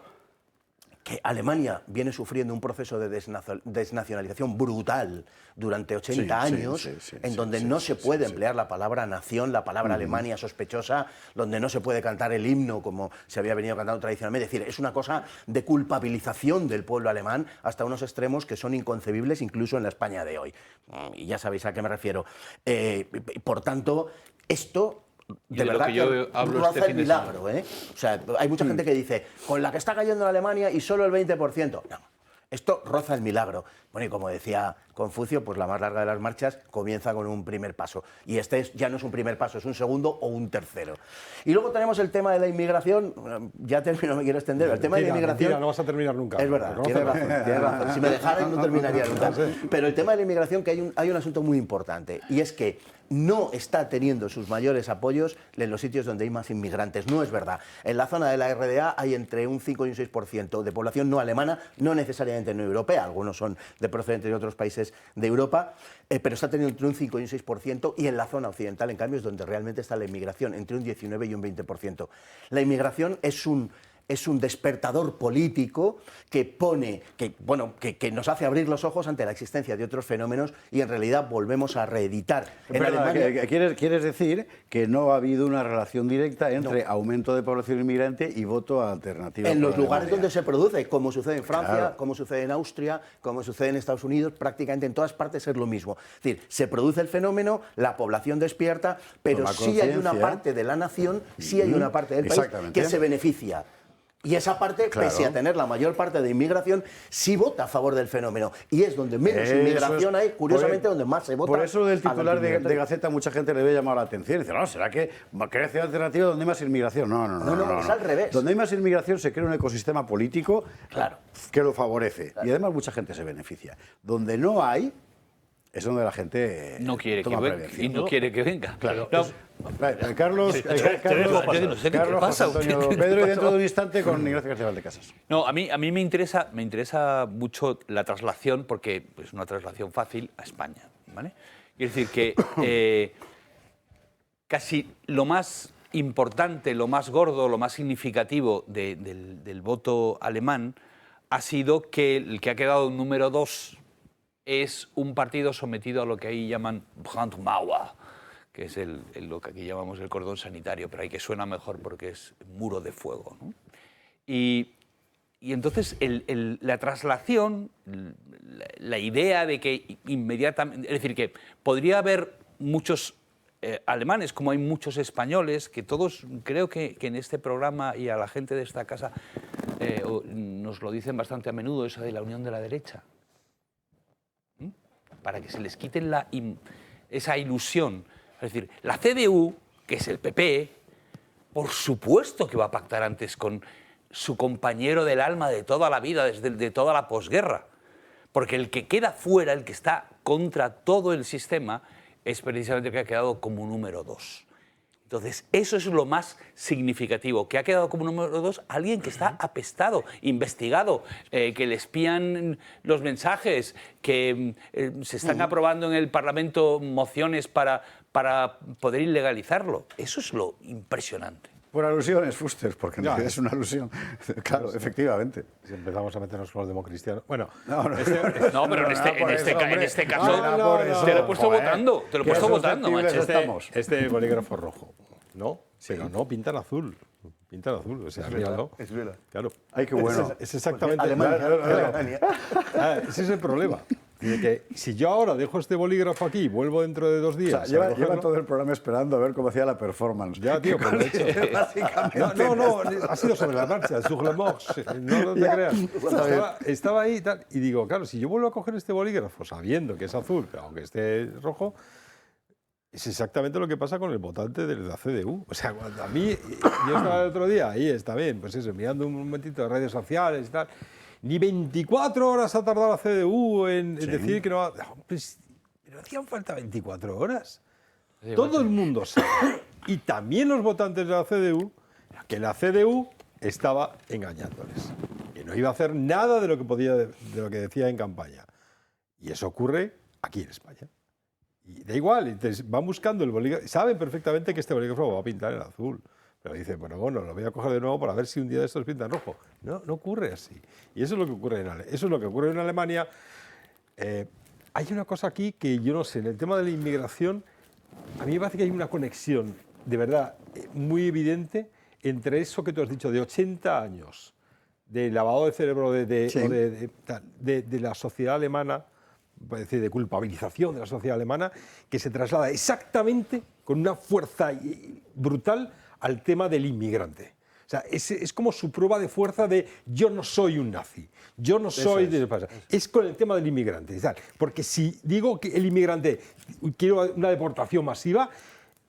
que Alemania viene sufriendo un proceso de desnacionalización brutal durante 80 años, en donde no se puede emplear la palabra nación, la palabra Alemania sospechosa, donde no se puede cantar el himno como se había venido cantando tradicionalmente. Es decir, es una cosa de culpabilización del pueblo alemán hasta unos extremos que son inconcebibles incluso en la España de hoy. Y ya sabéis a qué me refiero. Por tanto, esto de verdad que roza el milagro, ¿eh? O sea, hay mucha gente que dice, con la que está cayendo en Alemania y solo el 20%. No, esto roza el milagro. Bueno, y como decía Confucio, pues la más larga de las marchas comienza con un primer paso. Y este ya no es un primer paso, es un segundo o un tercero. Y luego tenemos el tema de la inmigración. Ya termino, me quiero extender. El tema de la inmigración... Mentira, no vas a terminar nunca. Es verdad, tienes razón. Si me dejaran no terminaría nunca. Pero el tema de la inmigración, que hay un asunto muy importante, y es que no está teniendo sus mayores apoyos en los sitios donde hay más inmigrantes. No es verdad. En la zona de la RDA hay entre un 5 y un 6% de población no alemana, no necesariamente no europea, algunos son de procedentes de otros países de Europa, pero está teniendo entre un 5 y un 6%, y en la zona occidental, en cambio, es donde realmente está la inmigración, entre un 19 y un 20%. La inmigración es un despertador político que nos hace abrir los ojos ante la existencia de otros fenómenos, y en realidad volvemos a reeditar. En Alemania, ¿Quieres decir que no ha habido una relación directa entre aumento de población inmigrante y voto alternativo? En los lugares donde se produce, como sucede en Francia, como sucede en Austria, como sucede en Estados Unidos, prácticamente en todas partes es lo mismo. Es decir, se produce el fenómeno, la población despierta, pero sí hay una parte de la nación, sí hay una parte del país que se beneficia. Y esa parte, pese a tener la mayor parte de inmigración, sí vota a favor del fenómeno. Y es donde menos inmigración hay, curiosamente, donde más se vota. Por eso del titular de Gaceta mucha gente le debe llamar la atención. Y dice, no, ¿será que crece alternativa donde hay más inmigración? No, es al revés. Donde hay más inmigración se crea un ecosistema político que lo favorece. Y además mucha gente se beneficia. Donde no hay, es donde la gente no quiere que venga y no quiere que venga. Claro. Carlos José Antonio Pedro, y dentro de un instante con Ignacio García Valdecasas. No, a mí me interesa mucho la traslación, porque es una traslación fácil a España, ¿vale? Quiero decir que casi lo más importante, lo más gordo, lo más significativo del voto alemán ha sido que el que ha quedado número 2 es un partido sometido a lo que ahí llaman Brandmauer, que es lo que aquí llamamos el cordón sanitario, pero ahí que suena mejor porque es muro de fuego, ¿no? Y entonces la traslación, la idea de que inmediatamente, es decir, que podría haber muchos alemanes, como hay muchos españoles, que todos creo que en este programa y a la gente de esta casa nos lo dicen bastante a menudo, eso de la unión de la derecha, para que se les quite esa ilusión. Es decir, la CDU, que es el PP, por supuesto que va a pactar antes con su compañero del alma de toda la vida, de toda la posguerra. Porque el que queda fuera, el que está contra todo el sistema, es precisamente el que ha quedado como número 2. Entonces, eso es lo más significativo, que ha quedado como número 2 alguien que está apestado, investigado, que le espían los mensajes, que se están aprobando en el Parlamento mociones para poder ilegalizarlo. Eso es lo impresionante. Por alusiones, Fuster, porque no es una alusión. Claro, efectivamente. Si empezamos a meternos con los democristianos. Bueno, no, pero en este caso te lo he puesto votando. Te lo he puesto votando, macho. Este bolígrafo rojo, ¿no? Pero no, pintan azul. Pintan azul. O sea, míralo. Es verdad. Claro. Ay, qué bueno. Es exactamente. Alemania. Ese es el problema. De que si yo ahora dejo este bolígrafo aquí y vuelvo dentro de 2 días. O sea, lleva todo el programa esperando a ver cómo hacía la performance. Ya, tío, pero lo he hecho. Básicamente. No, ha sido sobre la marcha, sur le marche, no te creas. Estaba ahí y tal, y digo, claro, si yo vuelvo a coger este bolígrafo sabiendo que es azul, aunque esté rojo, es exactamente lo que pasa con el votante de la CDU. O sea, cuando a mí, yo estaba el otro día ahí, está bien, pues eso, mirando un momentito de redes sociales y tal. Ni 24 horas ha tardado la CDU en decir que no va... Pues, pero hacían falta 24 horas. Sí, todo el mundo sabe, y también los votantes de la CDU, que la CDU estaba engañándoles. Que no iba a hacer nada de lo que decía en campaña. Y eso ocurre aquí en España. Y da igual, entonces van buscando el bolígrafo. Saben perfectamente que este bolígrafo va a pintar en azul. Pero dice, bueno, lo voy a coger de nuevo para ver si un día de estos pinta en rojo. No ocurre así. Y eso es lo que ocurre en Alemania. Hay una cosa aquí que yo no sé, en el tema de la inmigración, a mí me parece que hay una conexión, de verdad, muy evidente entre eso que tú has dicho, de 80 años, de lavado de cerebro de la sociedad alemana, es decir, de culpabilización de la sociedad alemana, que se traslada exactamente con una fuerza brutal al tema del inmigrante. O sea, es como su prueba de fuerza de yo no soy un nazi, yo no soy... Es con el tema del inmigrante. Porque si digo que el inmigrante quiero una deportación masiva,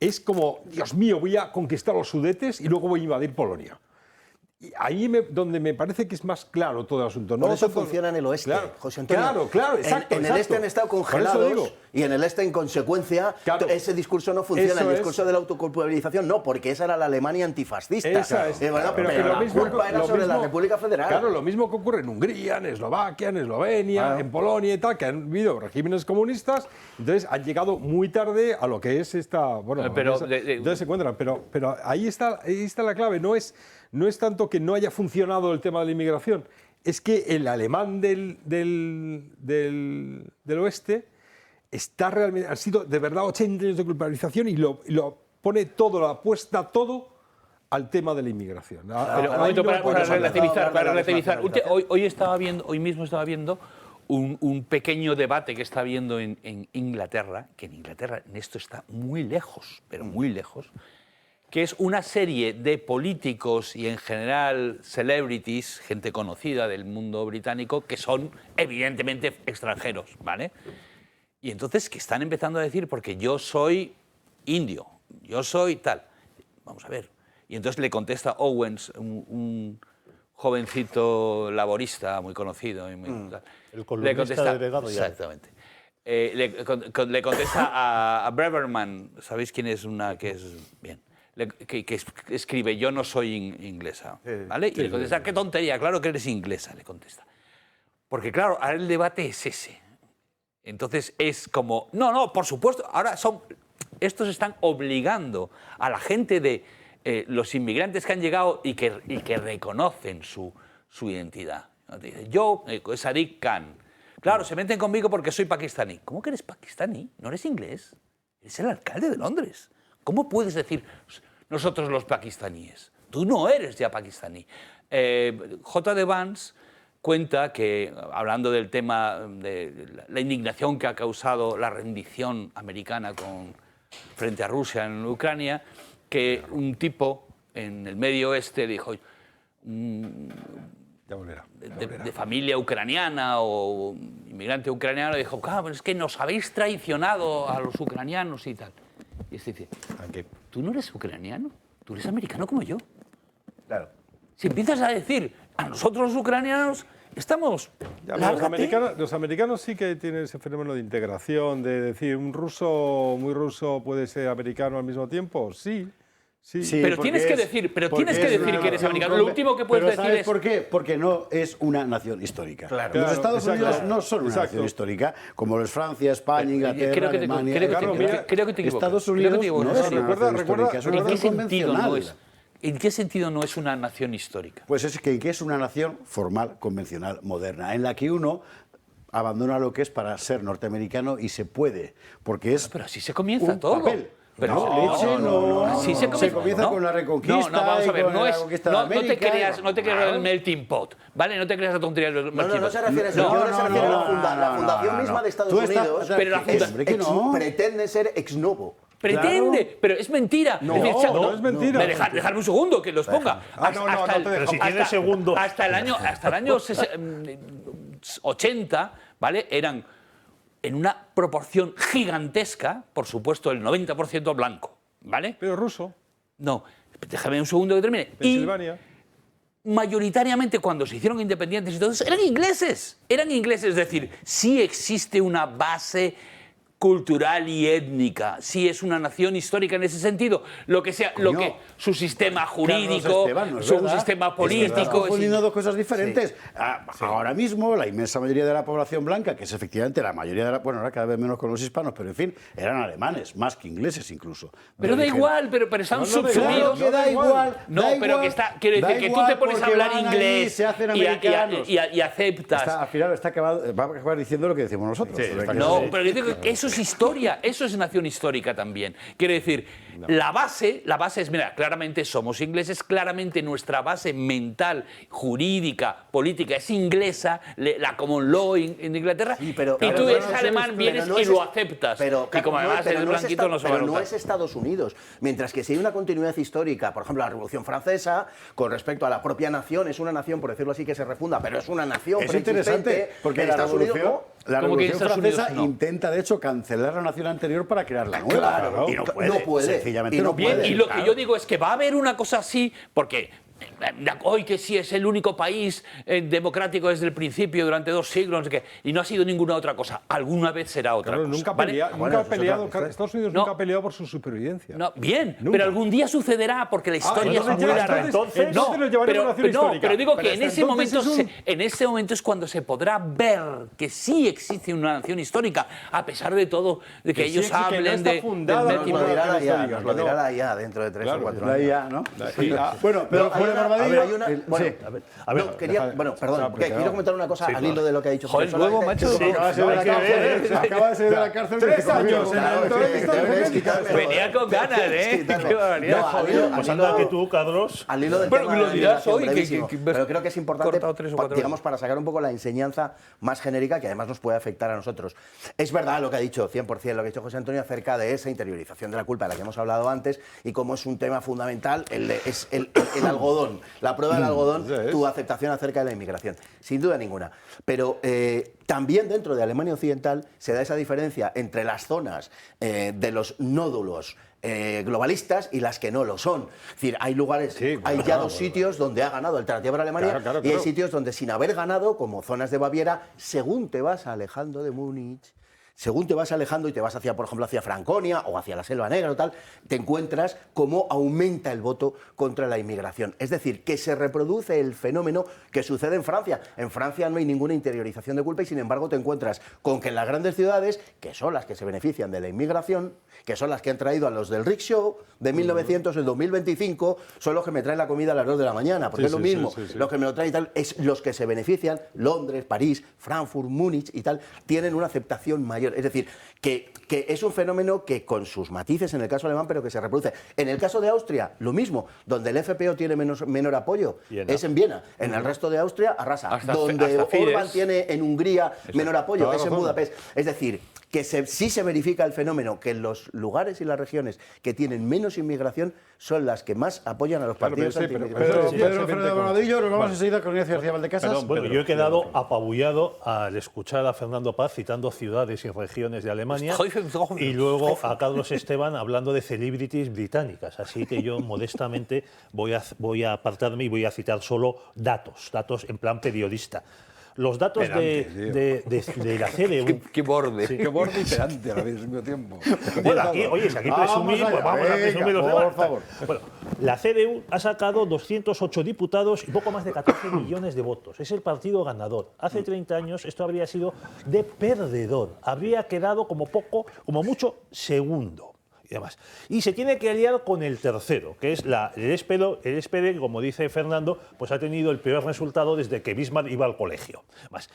es como, Dios mío, voy a conquistar los Sudetes y luego voy a invadir Polonia. Y ahí donde me parece que es más claro todo el asunto. Por eso funciona en el oeste, claro, José Antonio. Claro, exacto. En el este han estado congelados y en el este, en consecuencia, ese discurso no funciona. El discurso de la autoculpabilización no, porque esa era la Alemania antifascista. Esa es. Pero la culpa era sobre la República Federal. Claro, lo mismo que ocurre en Hungría, en Eslovaquia, en Eslovenia, en Polonia y tal, que han habido regímenes comunistas, entonces han llegado muy tarde a lo que es esta... Bueno, entonces se encuentran. Pero ahí está la clave, no es tanto que no haya funcionado el tema de la inmigración, es que el alemán del oeste está realmente, han sido de verdad 80 años de culpabilización y lo pone todo, lo apuesta todo al tema de la inmigración. Pero para relativizar. Hoy mismo estaba viendo un pequeño debate que está habiendo en Inglaterra, que en Inglaterra esto está muy lejos, pero muy lejos, que es una serie de políticos y en general celebrities, gente conocida del mundo británico, que son evidentemente extranjeros, ¿vale? Y entonces que están empezando a decir, porque yo soy indio, yo soy tal. Vamos a ver. Y entonces le contesta Owens, un jovencito laborista muy conocido. Y muy, tal. El columnista delegado ya. Exactamente. Le contesta a Braverman, ¿sabéis quién es una que es bien? Que escribe, yo no soy inglesa, ¿vale? Y le contesta, qué tontería, claro que eres inglesa, le contesta. Porque claro, ahora el debate es ese. Entonces es como, no, por supuesto, ahora estos están obligando a la gente de los inmigrantes que han llegado y que reconocen su identidad. Yo, Sadiq Khan, claro, se meten conmigo porque soy pakistaní. ¿Cómo que eres pakistaní? ¿No eres inglés? Eres el alcalde de Londres. ¿Cómo puedes decir nosotros los pakistaníes? Tú no eres ya pakistaní. J.D. Vance cuenta que, hablando del tema de la indignación que ha causado la rendición americana frente a Rusia en Ucrania, que un tipo en el Medio Oeste dijo, de familia ucraniana o inmigrante ucraniano, dijo, claro, es que nos habéis traicionado a los ucranianos y tal. Y este dice, tú no eres ucraniano, tú eres americano como yo. Claro. Si empiezas a decir, a nosotros los ucranianos estamos... Los americanos sí que tienen ese fenómeno de integración, de decir, un ruso muy ruso puede ser americano al mismo tiempo, sí. Sí, pero tienes que decir que eres americano. Lo último que puedes decir ¿sabes es... por qué? Porque no es una nación histórica. Los Estados Unidos no son una nación histórica, como lo es Francia, España, Inglaterra, Alemania. Creo que te equivocas. Estados Unidos no es una nación histórica, es una nación convencional. ¿En qué sentido no es una nación histórica? Pues es que es una nación formal, convencional, moderna, en la que uno abandona lo que es para ser norteamericano y se puede, porque es pero así se comienza todo. Papel. Pero Así se comienza con la Reconquista. Vamos a ver, no te creas el melting pot, ¿vale? No te creas la tontería del melting pot. No se refiere a eso, se refiere a la fundación misma de Estados Unidos. Pero pretende ser ex novo. Pretende, pero es mentira. No es mentira. Dejadme un segundo que los ponga. Pero si tiene segundo. Hasta el año 80, ¿vale? Eran en una proporción gigantesca, por supuesto, el 90% blanco, ¿vale? Pero ruso. No, déjame un segundo que termine. Pensilvania. Y mayoritariamente cuando se hicieron independientes y todo eso, eran ingleses, es decir, sí existe una base cultural y étnica, sí es una nación histórica en ese sentido, lo que sea, su sistema jurídico, su sistema político. Estás confundiendo dos cosas diferentes. Sí. Ahora mismo la inmensa mayoría de la población blanca, que es efectivamente la mayoría de la, bueno, ahora cada vez menos con los hispanos, pero en fin, eran alemanes, más que ingleses incluso. Pero da igual, pero están subsumidos. Da igual. Pero que está, quiero decir que tú te pones a hablar inglés y aceptas. Al final va a acabar diciendo lo que decimos nosotros. No, pero yo digo que eso es historia, eso es nación histórica también. Quiere decir, la base es, mira, claramente somos ingleses, claramente nuestra base mental, jurídica, política es inglesa, la common law en Inglaterra, y tú eres alemán, vienes y lo aceptas. Y como además eres blanquito, no se va a notar. Pero no es Estados Unidos. Mientras que si hay una continuidad histórica, por ejemplo, la Revolución Francesa, con respecto a la propia nación, es una nación, por decirlo así, que se refunda, pero es una nación preexistente. Es interesante, porque la Revolución Francesa intenta, de hecho, cancelar la nación anterior para crear la nueva. Claro, y no puede. Sencillamente no puede. Y lo que yo digo es que va a haber una cosa así, porque hoy que sí es el único país democrático desde el principio, durante 2 siglos, no sé qué, y no ha sido ninguna otra cosa. Alguna vez será otra cosa. Nunca ha peleado, Estados Unidos nunca ha peleado por su supervivencia. Pero algún día sucederá, porque la historia es muy larga. Pero digo que en ese momento es cuando se podrá ver que sí existe una nación histórica, a pesar de todo, de que ellos hablen de... Nos lo dirá la IA dentro de 3 o 4 años. La IA, ¿no? Bueno, pero quiero comentar una cosa al hilo de lo que ha dicho José. Luego, macho, acaba de salir de la cárcel 3 años. Venía con ganas, ¿eh? Qué barbaridad. Pues anda que tú, Carlos. Al hilo del tema, lo dirás hoy, pero creo que es importante, digamos, para sacar un poco la enseñanza más genérica que además nos puede afectar a nosotros. Es verdad lo que ha dicho, 100%, lo que ha dicho José Antonio acerca de esa interiorización de la culpa de la que hemos hablado antes y cómo es un tema fundamental, es el algodón, la prueba del algodón, tu aceptación acerca de la inmigración, sin duda ninguna. Pero también dentro de Alemania Occidental se da esa diferencia entre las zonas de los nódulos globalistas y las que no lo son. Es decir, hay lugares, hay ya 2 sitios donde ha ganado Alternativa para Alemania y hay sitios donde sin haber ganado, como zonas de Baviera, según te vas alejando de Múnich, según te vas alejando y te vas hacia, por ejemplo, hacia Franconia o hacia la Selva Negra o tal, te encuentras cómo aumenta el voto contra la inmigración. Es decir, que se reproduce el fenómeno que sucede en Francia. En Francia no hay ninguna interiorización de culpa y, sin embargo, te encuentras con que en las grandes ciudades, que son las que se benefician de la inmigración, que son las que han traído a los del rickshaw de 1900 en 2025, son los que me traen la comida a las 2 de la mañana, porque es lo mismo. Los que me lo traen y tal, es los que se benefician, Londres, París, Frankfurt, Múnich y tal, tienen una aceptación mayor. Es decir, que es un fenómeno que con sus matices en el caso alemán, pero que se reproduce. En el caso de Austria, lo mismo. Donde el FPÖ tiene menor apoyo es en Viena. En el resto de Austria arrasa. Donde Orbán tiene en Hungría menor apoyo es en Budapest. Es decir, que sí se verifica el fenómeno que los lugares y las regiones que tienen menos inmigración son las que más apoyan a los partidos anti-inmigración. Pedro Fernández Bonadillo, nos vamos enseguida con Ignacio García Valdecasas. Bueno, yo he quedado apabullado al escuchar a Fernando Paz citando ciudades y regiones de Alemania y luego a Carlos Esteban hablando de celebrities británicas. Así que yo modestamente voy a apartarme y voy a citar solo datos en plan periodista. Los datos de la CDU... Qué borde. Sí. Qué borde y pedante a la vez, al mismo tiempo. Bueno, aquí, oye, si aquí presumimos, pues vamos a presumir los demás. Por favor. Bueno, la CDU ha sacado 208 diputados y poco más de 14 millones de votos. Es el partido ganador. Hace 30 años esto habría sido de perdedor. Habría quedado como poco, como mucho, segundo. Y demás. Y se tiene que aliar con el tercero, que es el SPD, que, como dice Fernando, pues ha tenido el peor resultado desde que Bismarck iba al colegio. Más.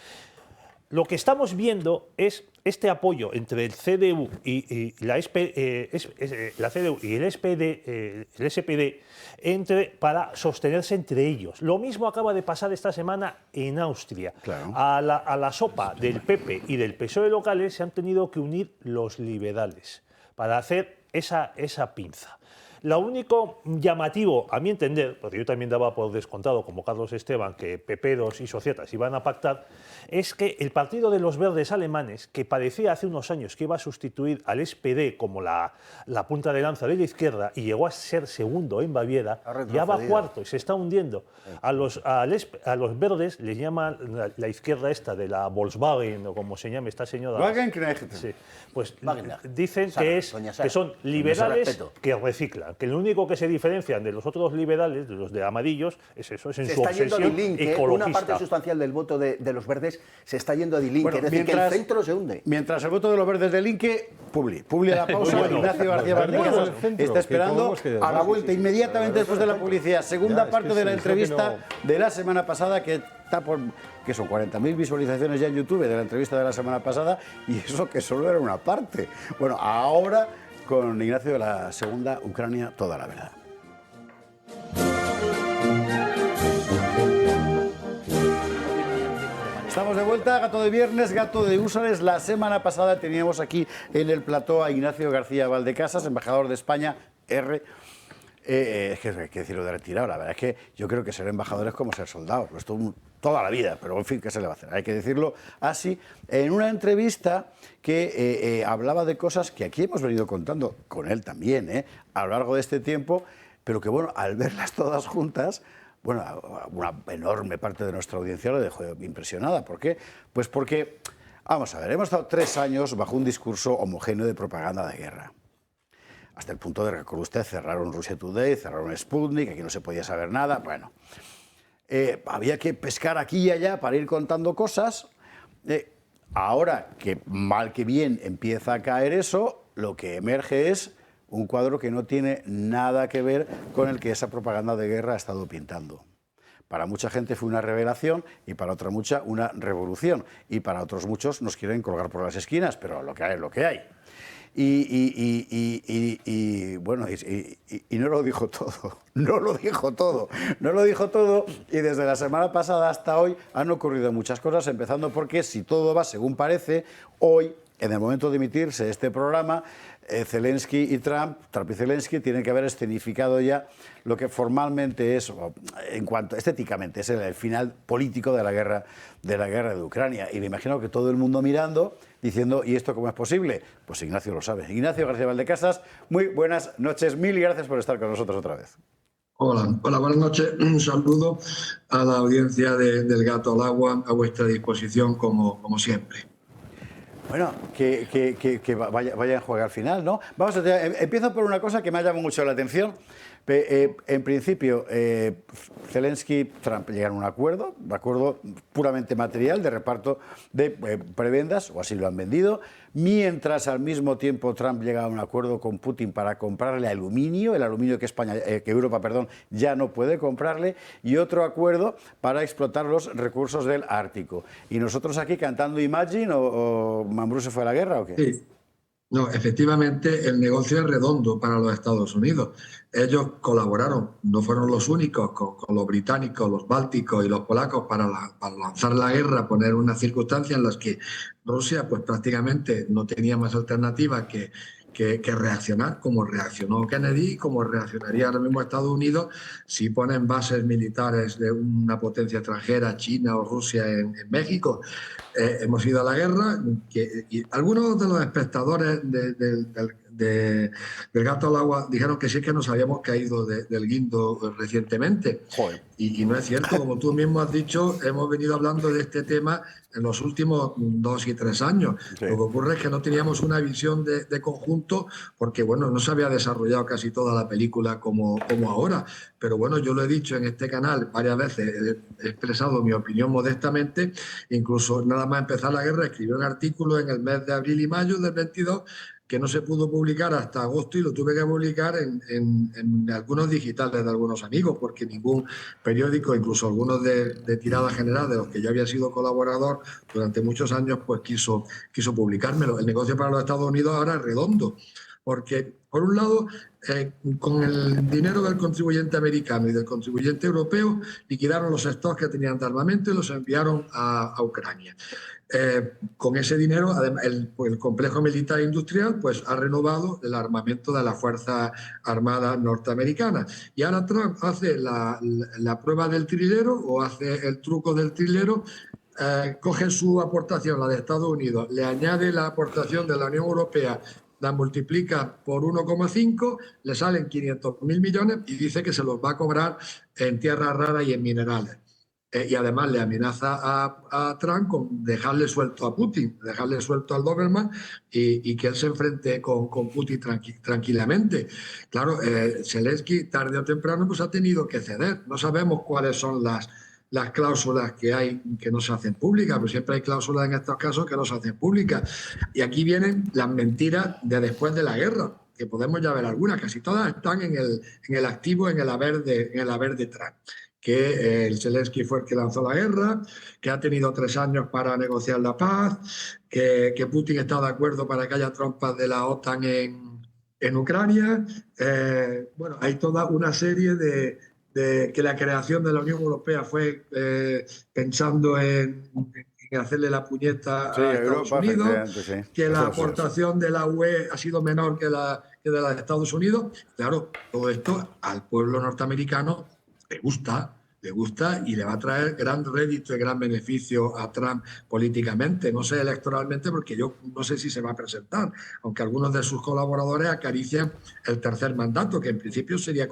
Lo que estamos viendo es este apoyo entre el CDU y la CDU y el SPD para sostenerse entre ellos. Lo mismo acaba de pasar esta semana en Austria. Claro. A la sopa del PP y del PSOE locales se han tenido que unir los liberales para hacer esa pinza. Lo único llamativo, a mi entender, porque yo también daba por descontado, como Carlos Esteban, que peperos y societas iban a pactar, es que el Partido de los Verdes alemanes, que parecía hace unos años que iba a sustituir al SPD como la punta de lanza de la izquierda y llegó a ser segundo en Baviera, ya va cuarto y se está hundiendo. A los verdes les llama la izquierda esta de la Volkswagen, o como se llame esta señora. Wagenknecht. Sí, pues dicen que son liberales que reciclan. Que lo único que se diferencian de los otros liberales, de los de amarillos, es eso, es en su obsesión ecologista. Una parte sustancial del voto de los verdes se está yendo a Dilinque, es decir, que el centro se hunde. Mientras el voto de los verdes delinque, Publi a la pausa, Ignacio García Valdecasas está esperando a la vuelta inmediatamente después de la publicidad. Segunda parte de la entrevista de la semana pasada, que son 40.000 visualizaciones ya en YouTube de la entrevista de la semana pasada, y eso que solo era una parte. Bueno, ahora con Ignacio de la segunda, Ucrania, toda la verdad. Estamos de vuelta, Gato de Viernes, Gato de Húsares. La semana pasada teníamos aquí en el plató a Ignacio García Valdecasas, embajador de España, es que hay que decirlo de retirado, la verdad es que yo creo que ser embajador es como ser soldado, pues toda la vida, pero en fin, ¿qué se le va a hacer? Hay que decirlo así, en una entrevista que hablaba de cosas que aquí hemos venido contando, con él también, a lo largo de este tiempo, pero que bueno, al verlas todas juntas, bueno, una enorme parte de nuestra audiencia lo dejó impresionada. ¿Por qué? Pues porque, vamos a ver, hemos estado 3 años bajo un discurso homogéneo de propaganda de guerra. Hasta el punto de, recuerdo usted, cerraron Russia Today, cerraron Sputnik, aquí no se podía saber nada. Bueno, había que pescar aquí y allá para ir contando cosas. Ahora que mal que bien empieza a caer eso, lo que emerge es un cuadro que no tiene nada que ver con el que esa propaganda de guerra ha estado pintando. Para mucha gente fue una revelación y para otra mucha una revolución. Y para otros muchos nos quieren colgar por las esquinas, pero lo que hay es lo que hay. Bueno, no lo dijo todo, no lo dijo todo, y desde la semana pasada hasta hoy han ocurrido muchas cosas, empezando porque, si todo va según parece, hoy, en el momento de emitirse este programa, Zelensky y Trump y Zelensky tienen que haber escenificado ya lo que formalmente es, en cuanto estéticamente, es el final político de la guerra de Ucrania. Y me imagino que todo el mundo mirando, diciendo, ¿y esto cómo es posible? Pues Ignacio lo sabe. Ignacio García Valdecasas, muy buenas noches, mil gracias por estar con nosotros otra vez. Hola, buenas noches. Un saludo a la audiencia del Gato al Agua, a vuestra disposición como siempre. Bueno, que vaya a jugar al final, ¿no? Vamos a empiezo por una cosa que me ha llamado mucho la atención. En principio, Zelensky y Trump llegaron a un acuerdo puramente material de reparto de prebendas, o así lo han vendido, mientras al mismo tiempo Trump llega a un acuerdo con Putin para comprarle aluminio, el aluminio que Europa ya no puede comprarle, y otro acuerdo para explotar los recursos del Ártico. ¿Y nosotros aquí cantando Imagine o Mambrú se fue a la guerra o qué? Sí. No, efectivamente el negocio es redondo para los Estados Unidos. Ellos colaboraron, no fueron los únicos, con los británicos, los bálticos y los polacos para lanzar la guerra, poner unas circunstancias en las que Rusia pues prácticamente no tenía más alternativa que reaccionar, como reaccionó Kennedy y como reaccionaría ahora mismo Estados Unidos si ponen bases militares de una potencia extranjera, China o Rusia, en México. Hemos ido a la guerra y algunos de los espectadores del gato al agua, dijeron que sí que nos habíamos caído del guindo recientemente. Y no es cierto, como tú mismo has dicho, hemos venido hablando de este tema en los últimos 2 y 3 años. Sí. Lo que ocurre es que no teníamos una visión de conjunto porque, bueno, no se había desarrollado casi toda la película como ahora. Pero bueno, yo lo he dicho en este canal varias veces, he expresado mi opinión modestamente, incluso nada más empezar la guerra escribí un artículo en el mes de abril y mayo del 22 que no se pudo publicar hasta agosto y lo tuve que publicar en algunos digitales de algunos amigos, porque ningún periódico, incluso algunos de tirada general, de los que yo había sido colaborador durante muchos años, pues quiso publicármelo. El negocio para los Estados Unidos ahora es redondo, porque por un lado, con el dinero del contribuyente americano y del contribuyente europeo, liquidaron los stocks que tenían de armamento y los enviaron a Ucrania. Con ese dinero, además, el complejo militar industrial pues, ha renovado el armamento de las Fuerzas Armadas norteamericanas. Y ahora Trump hace la prueba del trilero o hace el truco del trilero, coge su aportación, la de Estados Unidos, le añade la aportación de la Unión Europea, la multiplica por 1,5, le salen 500.000 millones y dice que se los va a cobrar en tierras raras y en minerales. Y además le amenaza a Trump con dejarle suelto a Putin, dejarle suelto al Doberman y que él se enfrente con Putin tranquilamente. Claro, Zelensky tarde o temprano pues ha tenido que ceder. No sabemos cuáles son las cláusulas que hay que no se hacen públicas, pero siempre hay cláusulas en estos casos que no se hacen públicas. Y aquí vienen las mentiras de después de la guerra, que podemos ya ver algunas, casi todas están en el activo, en el haber de Trump. Que el Zelensky fue el que lanzó la guerra, que ha tenido 3 años para negociar la paz, que Putin está de acuerdo para que haya tropas de la OTAN en Ucrania. Bueno, hay toda una serie de que la creación de la Unión Europea fue pensando en hacerle la puñeta a Estados Unidos, sí. Que la aportación de la UE ha sido menor que de la de Estados Unidos. Claro, todo esto al pueblo norteamericano le gusta y le va a traer gran rédito y gran beneficio a Trump políticamente, no sé electoralmente, porque yo no sé si se va a presentar, aunque algunos de sus colaboradores acarician el 3er mandato, que en principio sería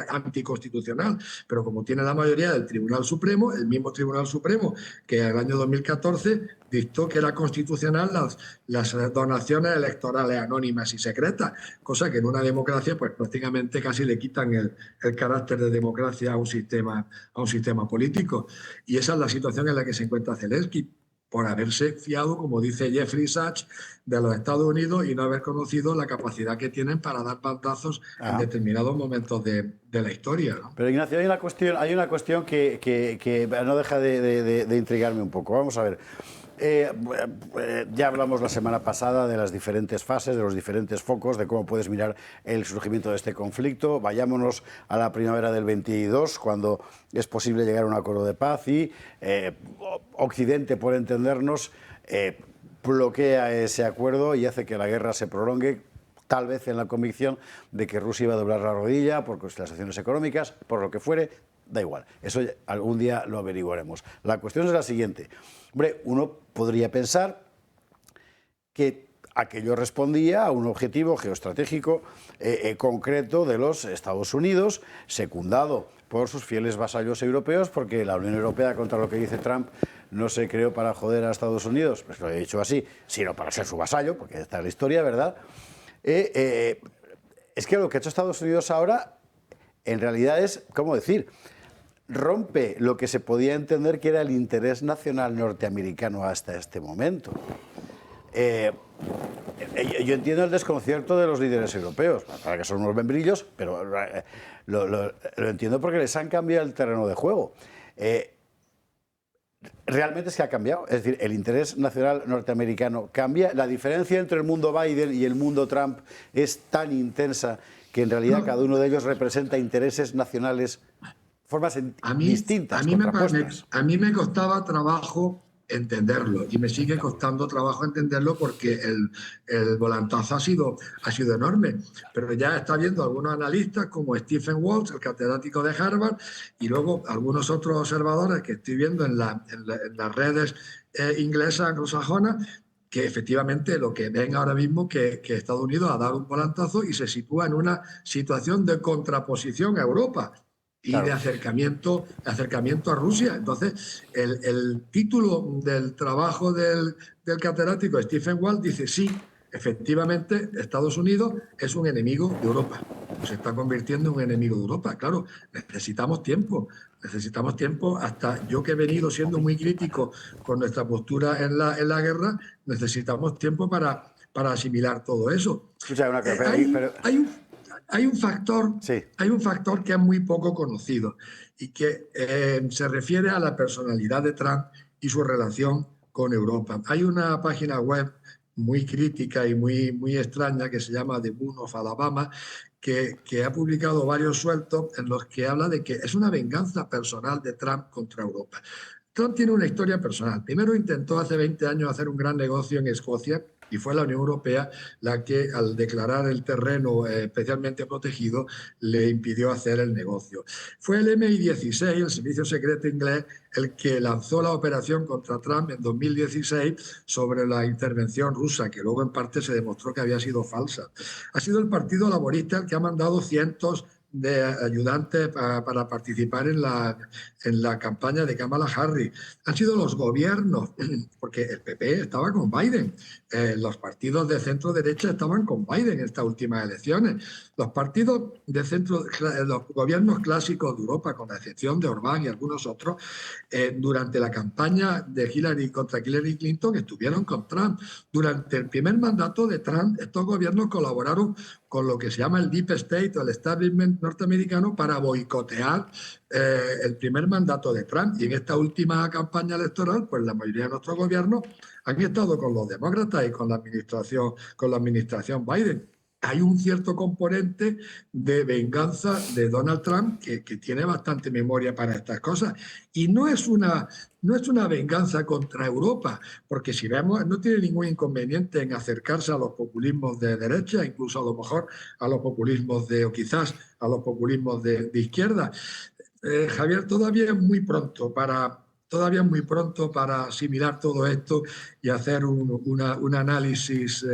anticonstitucional, pero como tiene la mayoría del Tribunal Supremo, el mismo Tribunal Supremo que en el año 2014 dictó que era constitucional las donaciones electorales anónimas y secretas, cosa que en una democracia pues prácticamente casi le quitan el carácter de democracia a un sistema político. Y esa es la situación en la que se encuentra Zelensky, por haberse fiado, como dice Jeffrey Sachs, de los Estados Unidos y no haber conocido la capacidad que tienen para dar bandazos en determinados momentos de la historia, ¿no? Pero Ignacio, hay una cuestión que no deja de intrigarme un poco. Vamos a ver. Ya hablamos la semana pasada de las diferentes fases, de los diferentes focos, de cómo puedes mirar el surgimiento de este conflicto. Vayámonos a la primavera del 22, cuando es posible llegar a un acuerdo de paz y Occidente, por entendernos, bloquea ese acuerdo y hace que la guerra se prolongue, tal vez en la convicción de que Rusia iba a doblar la rodilla por las sanciones económicas, por lo que fuere. Da igual, eso algún día lo averiguaremos. La cuestión es la siguiente. Hombre, uno podría pensar que aquello respondía a un objetivo geoestratégico concreto de los Estados Unidos, secundado por sus fieles vasallos europeos, porque la Unión Europea, contra lo que dice Trump, no se creó para joder a Estados Unidos, pues lo he dicho así, sino para ser su vasallo, porque está en la historia, ¿verdad? Es que lo que ha hecho Estados Unidos ahora, en realidad es, ¿cómo decir?, rompe lo que se podía entender que era el interés nacional norteamericano hasta este momento. Yo entiendo el desconcierto de los líderes europeos, para que son unos membrillos, pero lo entiendo porque les han cambiado el terreno de juego. Realmente es que ha cambiado, es decir, el interés nacional norteamericano cambia. La diferencia entre el mundo Biden y el mundo Trump es tan intensa que en realidad cada uno de ellos representa intereses nacionales, formas distintas, contrapuestas. A mí me costaba trabajo entenderlo y me sigue costando trabajo entenderlo porque el volantazo ha sido enorme, pero ya está viendo algunos analistas como Stephen Walsh, el catedrático de Harvard, y luego algunos otros observadores que estoy viendo en las redes inglesas anglosajonas, que efectivamente lo que ven ahora mismo que Estados Unidos ha dado un volantazo y se sitúa en una situación de contraposición a Europa y de acercamiento a Rusia. Entonces, el título del trabajo del catedrático Stephen Walt dice sí, efectivamente, Estados Unidos es un enemigo de Europa. Se está convirtiendo en un enemigo de Europa. Claro, necesitamos tiempo. Necesitamos tiempo. Hasta yo, que he venido siendo muy crítico con nuestra postura en la guerra, necesitamos tiempo para asimilar todo eso. Hay un factor que es muy poco conocido y que se refiere a la personalidad de Trump y su relación con Europa. Hay una página web muy crítica y muy extraña que se llama The Moon of Alabama, que ha publicado varios sueltos en los que habla de que es una venganza personal de Trump contra Europa. Trump tiene una historia personal. Primero intentó hace 20 años hacer un gran negocio en Escocia y fue la Unión Europea la que, al declarar el terreno especialmente protegido, le impidió hacer el negocio. Fue el MI-16, el servicio secreto inglés, el que lanzó la operación contra Trump en 2016 sobre la intervención rusa, que luego en parte se demostró que había sido falsa. Ha sido el Partido Laborista el que ha mandado cientos de ayudantes para participar en la campaña de Kamala Harris. Han sido los gobiernos, porque el PP estaba con Biden, los partidos de centro derecha estaban con Biden en estas últimas elecciones. Los partidos de centro, los gobiernos clásicos de Europa, con la excepción de Orbán y algunos otros, durante la campaña de Hillary contra Hillary Clinton estuvieron con Trump. Durante el primer mandato de Trump, estos gobiernos colaboraron con lo que se llama el Deep State o el Establishment norteamericano para boicotear el primer mandato de Trump. Y en esta última campaña electoral, pues la mayoría de nuestros gobiernos han estado con los demócratas y con la administración Biden. Hay un cierto componente de venganza de Donald Trump que tiene bastante memoria para estas cosas. Y no es una venganza contra Europa, porque si vemos, no tiene ningún inconveniente en acercarse a los populismos de derecha, incluso a lo mejor a los populismos o quizás a los populismos de izquierda. Javier, todavía es muy pronto para asimilar todo esto y hacer un análisis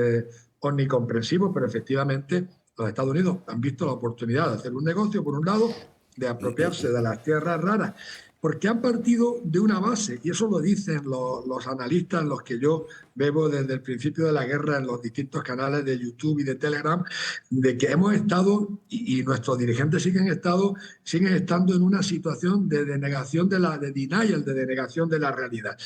omnicomprensivo, pero efectivamente los Estados Unidos han visto la oportunidad de hacer un negocio, por un lado, de apropiarse de las tierras raras, porque han partido de una base, y eso lo dicen los analistas, los que yo veo desde el principio de la guerra en los distintos canales de YouTube y de Telegram, de que hemos estado, y nuestros dirigentes siguen estando en una situación de denegación de denial, de denegación de la realidad.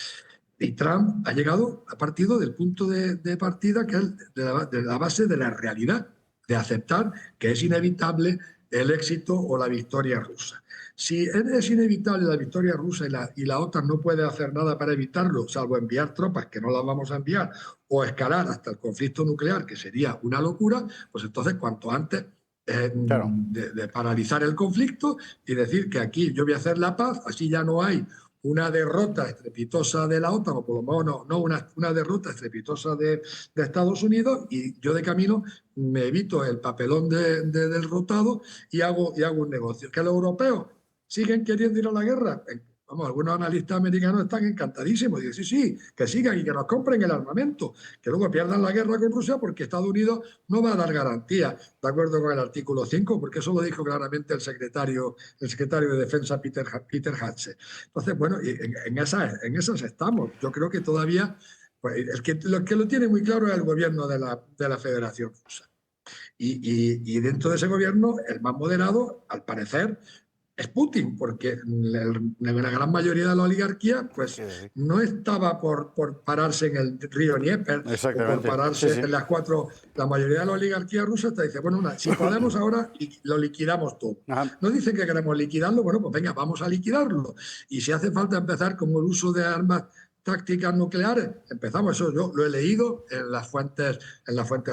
Y Trump ha partido del punto de partida que es de la base de la realidad, de aceptar que es inevitable el éxito o la victoria rusa. Si es inevitable la victoria rusa y la OTAN no puede hacer nada para evitarlo, salvo enviar tropas, que no las vamos a enviar, o escalar hasta el conflicto nuclear, que sería una locura, pues entonces cuanto antes de paralizar el conflicto y decir que aquí yo voy a hacer la paz, así ya no hay una derrota estrepitosa de la OTAN, o por lo menos no una derrota estrepitosa de Estados Unidos, y yo de camino me evito el papelón de derrotado y hago un negocio. ¿Que los europeos siguen queriendo ir a la guerra? Vamos, algunos analistas americanos están encantadísimos. Dicen, sí, que sigan y que nos compren el armamento, que luego pierdan la guerra con Rusia, porque Estados Unidos no va a dar garantía, de acuerdo con el artículo 5, porque eso lo dijo claramente el secretario de Defensa, Peter Hatch. Entonces, bueno, en esas estamos. Yo creo que todavía, pues, lo que lo tiene muy claro es el gobierno de la Federación Rusa. Y dentro de ese gobierno, el más moderado, al parecer, es Putin, porque la gran mayoría de la oligarquía pues no estaba por pararse en el río Dnieper, o por pararse en las cuatro. La mayoría de la oligarquía rusa te dice, bueno, si podemos ahora lo liquidamos todo. No dicen que queremos liquidarlo, bueno, pues venga, vamos a liquidarlo. Y si hace falta empezar con el uso de armas tácticas nucleares, empezamos. Eso yo lo he leído en las fuentes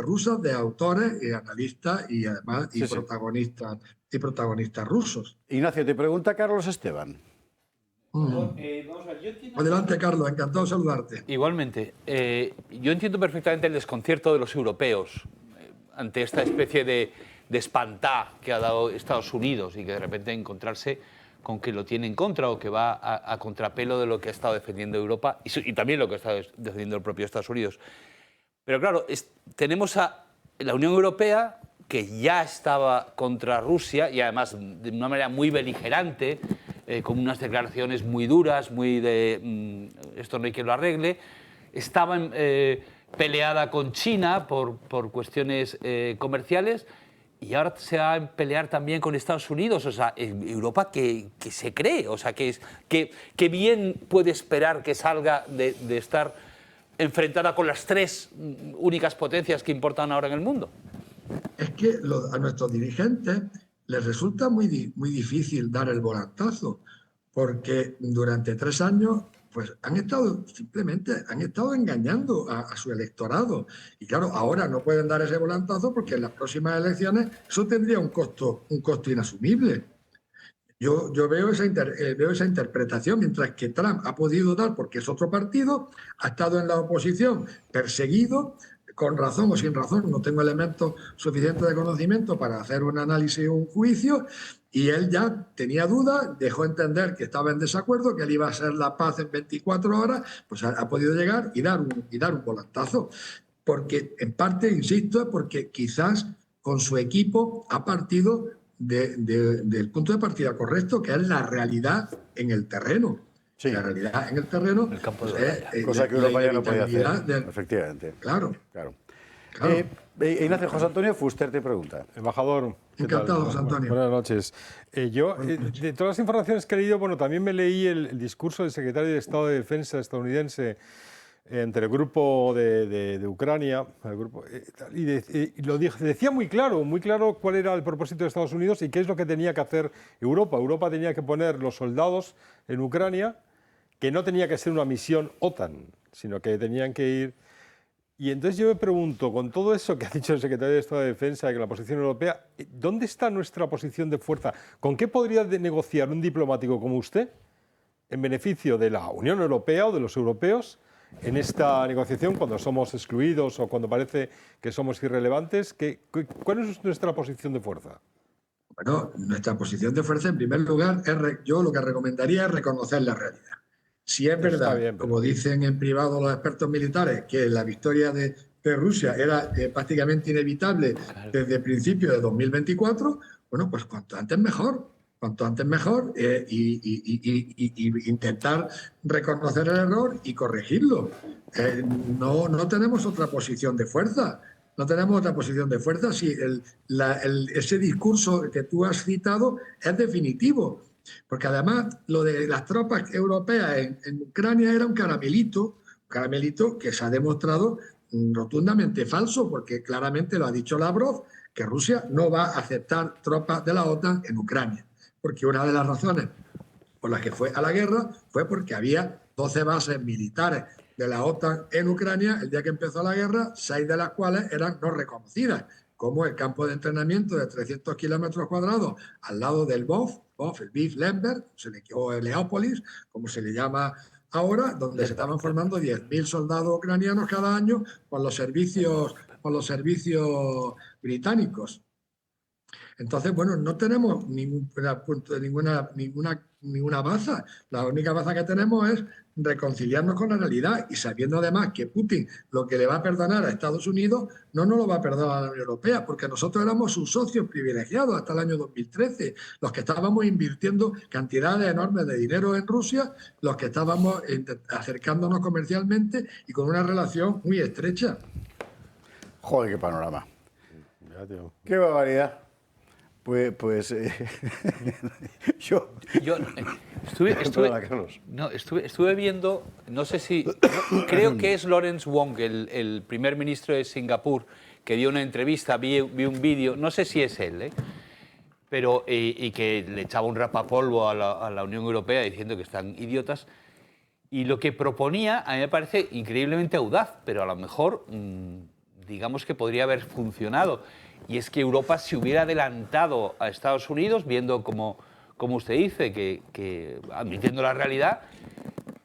rusas de autores y analistas y además protagonistas rusos. Ignacio, te pregunta Carlos Esteban. Adelante, Carlos, encantado de saludarte. Igualmente. Yo entiendo perfectamente el desconcierto de los europeos ante esta especie de espantá que ha dado Estados Unidos y que de repente encontrarse con que lo tiene en contra o que va a contrapelo de lo que ha estado defendiendo Europa y también lo que ha estado defendiendo el propio Estados Unidos. Pero claro, tenemos a la Unión Europea, que ya estaba contra Rusia y además de una manera muy beligerante, con unas declaraciones muy duras, muy de esto no hay quien lo arregle. Estaba peleada con China por cuestiones comerciales y ahora se va a pelear también con Estados Unidos. O sea, Europa que se cree, o sea, que bien puede esperar que salga de estar enfrentada con las tres únicas potencias que importan ahora en el mundo. Es que a nuestros dirigentes les resulta muy difícil dar el volantazo, porque durante 3 años pues han estado engañando a su electorado. Y claro, ahora no pueden dar ese volantazo porque en las próximas elecciones eso tendría un costo inasumible. Yo veo esa interpretación, mientras que Trump ha podido dar, porque es otro partido, ha estado en la oposición perseguido, con razón o sin razón, no tengo elementos suficientes de conocimiento para hacer un análisis o un juicio, y él ya tenía dudas, dejó entender que estaba en desacuerdo, que él iba a hacer la paz en 24 horas, pues ha podido llegar y dar un volantazo. Porque, en parte, insisto, es porque quizás con su equipo ha partido del punto de partida correcto, que es la realidad en el terreno. Sí. La realidad en el terreno, el campo cosa que Europa ya no podía hacer. Efectivamente. Claro. Ignacio, José Antonio Fuster te pregunta. Embajador. Encantado, José Antonio. Buenas noches. De todas las informaciones que he leído, bueno, también me leí el discurso del secretario de Estado de Defensa estadounidense ante el grupo de Ucrania, y lo decía muy claro cuál era el propósito de Estados Unidos y qué es lo que tenía que hacer Europa. Europa tenía que poner los soldados en Ucrania, que no tenía que ser una misión OTAN, sino que tenían que ir. Y entonces yo me pregunto, con todo eso que ha dicho el secretario de Estado de Defensa, que la posición europea, ¿dónde está nuestra posición de fuerza? ¿Con qué podría negociar un diplomático como usted en beneficio de la Unión Europea o de los europeos en esta negociación cuando somos excluidos o cuando parece que somos irrelevantes? ¿Cuál es nuestra posición de fuerza? Bueno, nuestra posición de fuerza, en primer lugar, yo lo que recomendaría es reconocer la realidad. Si es verdad, bien, como dicen en privado los expertos militares, que la victoria de Rusia era prácticamente inevitable desde el principio de 2024, bueno, pues cuanto antes mejor. Cuanto antes mejor y intentar reconocer el error y corregirlo. No tenemos otra posición de fuerza. No tenemos otra posición de fuerza si ese discurso que tú has citado es definitivo. Porque además lo de las tropas europeas en Ucrania era un caramelito que se ha demostrado rotundamente falso, porque claramente lo ha dicho Lavrov, que Rusia no va a aceptar tropas de la OTAN en Ucrania. Porque una de las razones por las que fue a la guerra fue porque había 12 bases militares de la OTAN en Ucrania el día que empezó la guerra, 6 de las cuales eran no reconocidas, como el campo de entrenamiento de 300 kilómetros cuadrados al lado del el BIF Lemberg, o Leópolis, como se le llama ahora, donde se estaban formando 10.000 soldados ucranianos cada año por los servicios británicos. Entonces, bueno, no tenemos ninguna baza. La única baza que tenemos es reconciliarnos con la realidad y sabiendo además que Putin lo que le va a perdonar a Estados Unidos no nos lo va a perdonar a la Unión Europea, porque nosotros éramos sus socios privilegiados hasta el año 2013, los que estábamos invirtiendo cantidades enormes de dinero en Rusia, los que estábamos acercándonos comercialmente y con una relación muy estrecha. Joder, qué panorama. Qué barbaridad. Pues yo estuve viendo, no sé si, creo que es Lawrence Wong, el primer ministro de Singapur, que dio una entrevista, vi un vídeo, no sé si es él, pero y que le echaba un rapapolvo a la Unión Europea diciendo que están idiotas. Y lo que proponía a mí me parece increíblemente audaz, pero a lo mejor digamos que podría haber funcionado. Y es que Europa se hubiera adelantado a Estados Unidos, viendo como usted dice, que admitiendo la realidad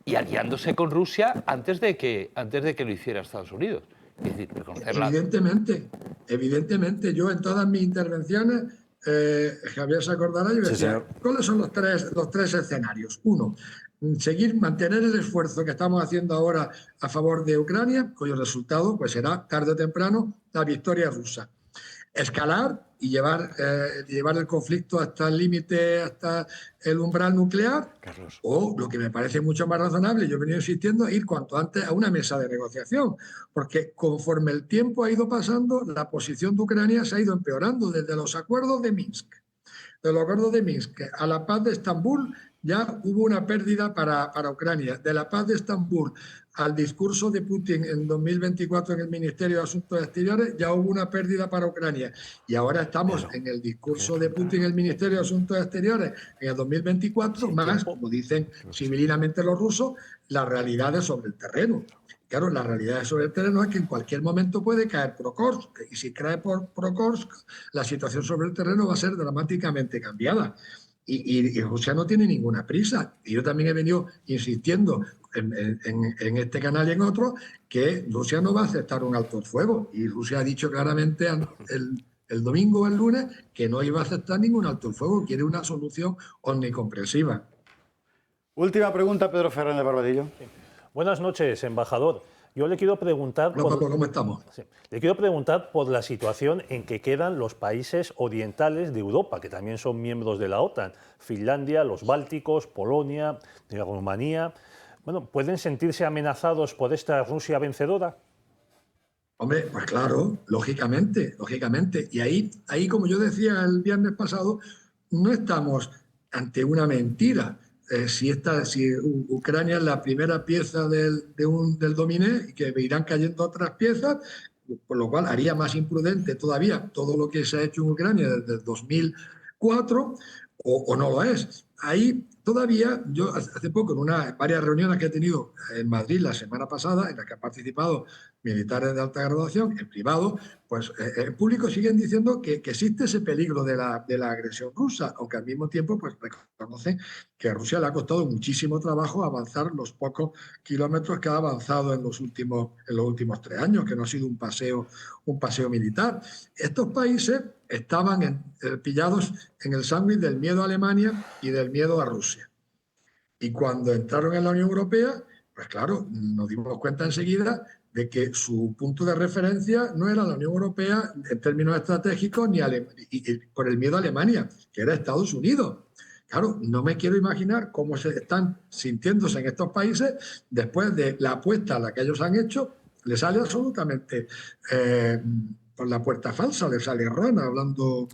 y aliándose con Rusia antes de que lo hiciera Estados Unidos. Es decir, reconocerla. Evidentemente. Yo en todas mis intervenciones Javier se acordará, yo decía, ¿cuáles son los tres escenarios? Uno, mantener el esfuerzo que estamos haciendo ahora a favor de Ucrania, cuyo resultado pues será tarde o temprano la victoria rusa. Escalar y llevar el conflicto hasta el límite, hasta el umbral nuclear, Carlos. O lo que me parece mucho más razonable, yo he venido insistiendo, ir cuanto antes a una mesa de negociación, porque conforme el tiempo ha ido pasando, la posición de Ucrania se ha ido empeorando desde los acuerdos de Minsk. De los acuerdos de Minsk a la paz de Estambul ya hubo una pérdida para Ucrania. De la paz de Estambul al discurso de Putin en 2024 en el Ministerio de Asuntos Exteriores ya hubo una pérdida para Ucrania. Y ahora estamos en el discurso de Putin en el Ministerio de Asuntos Exteriores en el 2024, más, como dicen civilinamente los rusos, las realidades sobre el terreno. Claro, la realidad sobre el terreno es que en cualquier momento puede caer Prokhorsk, y si cae por Prokhorsk, la situación sobre el terreno va a ser dramáticamente cambiada. Y Rusia no tiene ninguna prisa. Y yo también he venido insistiendo en este canal y en otros que Rusia no va a aceptar un alto el fuego. Y Rusia ha dicho claramente el domingo o el lunes que no iba a aceptar ningún alto el fuego, quiere una solución omnicomprensiva. Última pregunta, Pedro Fernández Barbadillo. Sí. Buenas noches, embajador. Yo le quiero preguntar... ¿Cómo estamos? Sí, le quiero preguntar por la situación en que quedan los países orientales de Europa, que también son miembros de la OTAN. Finlandia, los Bálticos, Polonia, Rumanía. Bueno, ¿pueden sentirse amenazados por esta Rusia vencedora? Hombre, pues claro, lógicamente. Y ahí, como yo decía el viernes pasado, no estamos ante una mentira. Si Ucrania es la primera pieza del dominé y que irán cayendo otras piezas, por lo cual haría más imprudente todavía todo lo que se ha hecho en Ucrania desde el 2004, o no lo es. Ahí todavía, yo hace poco, en varias reuniones que he tenido en Madrid la semana pasada, en las que han participado militares de alta graduación, en privado, pues en público siguen diciendo que existe ese peligro de la agresión rusa, aunque al mismo tiempo pues reconocen que a Rusia le ha costado muchísimo trabajo avanzar los pocos kilómetros que ha avanzado en los últimos 3 años, que no ha sido un paseo militar. Estos países estaban pillados en el sándwich del miedo a Alemania y del miedo a Rusia. Y cuando entraron en la Unión Europea, pues claro, nos dimos cuenta enseguida de que su punto de referencia no era la Unión Europea en términos estratégicos ni y por el miedo a Alemania, que era Estados Unidos. Claro, no me quiero imaginar cómo se están sintiéndose en estos países después de la apuesta a la que ellos han hecho. Les sale absolutamente por la puerta falsa, les sale rana, hablando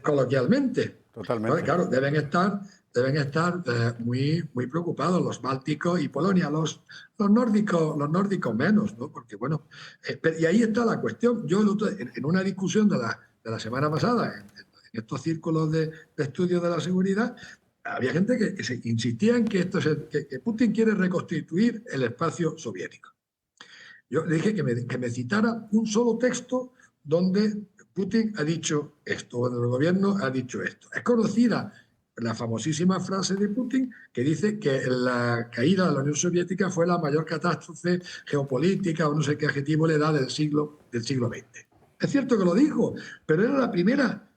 coloquialmente. Totalmente. Claro, deben estar muy preocupados los bálticos y Polonia, los nórdicos menos, ¿no? Porque bueno, y ahí está la cuestión. Yo en una discusión de la semana pasada, en estos círculos de estudio de la seguridad, había gente que se insistía en que Putin quiere reconstituir el espacio soviético. Yo le dije que me citara un solo texto donde Putin ha dicho esto, o el gobierno ha dicho esto. Es conocida la famosísima frase de Putin que dice que la caída de la Unión Soviética fue la mayor catástrofe geopolítica, o no sé qué adjetivo le da del siglo XX. Es cierto que lo dijo, pero era la primera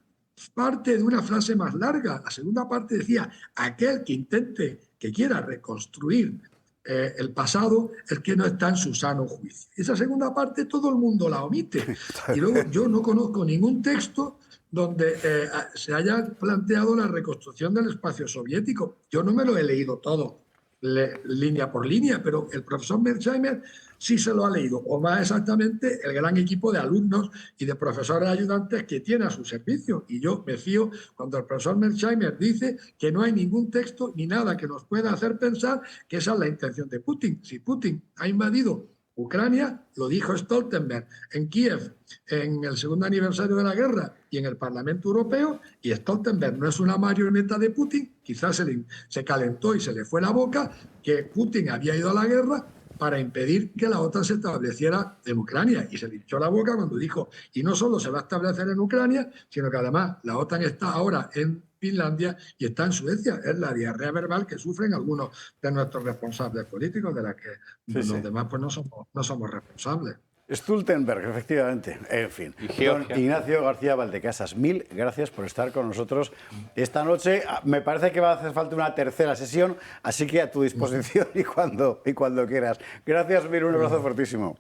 parte de una frase más larga. La segunda parte decía: aquel que quiera reconstruir el pasado, el que no está en su sano juicio. Esa segunda parte todo el mundo la omite. Y luego yo no conozco ningún texto donde se haya planteado la reconstrucción del espacio soviético. Yo no me lo he leído todo, línea por línea, pero el profesor Mearsheimer sí se lo ha leído, o más exactamente el gran equipo de alumnos y de profesores ayudantes que tiene a su servicio. Y yo me fío cuando el profesor Mearsheimer dice que no hay ningún texto ni nada que nos pueda hacer pensar que esa es la intención de Putin. Si Putin ha invadido Ucrania, lo dijo Stoltenberg en Kiev en el segundo aniversario de la guerra y en el Parlamento Europeo, y Stoltenberg no es una marioneta de Putin, quizás se calentó y se le fue la boca que Putin había ido a la guerra para impedir que la OTAN se estableciera en Ucrania, y se le hinchó la boca cuando dijo, y no solo se va a establecer en Ucrania, sino que además la OTAN está ahora en Finlandia y está en Suecia. Es la diarrea verbal que sufren algunos de nuestros responsables políticos, de las que los demás pues no somos responsables. Stoltenberg, efectivamente. En fin. Don Ignacio García Valdecasas, mil gracias por estar con nosotros esta noche. Me parece que va a hacer falta una tercera sesión, así que a tu disposición y cuando quieras. Gracias, mil, un abrazo fortísimo.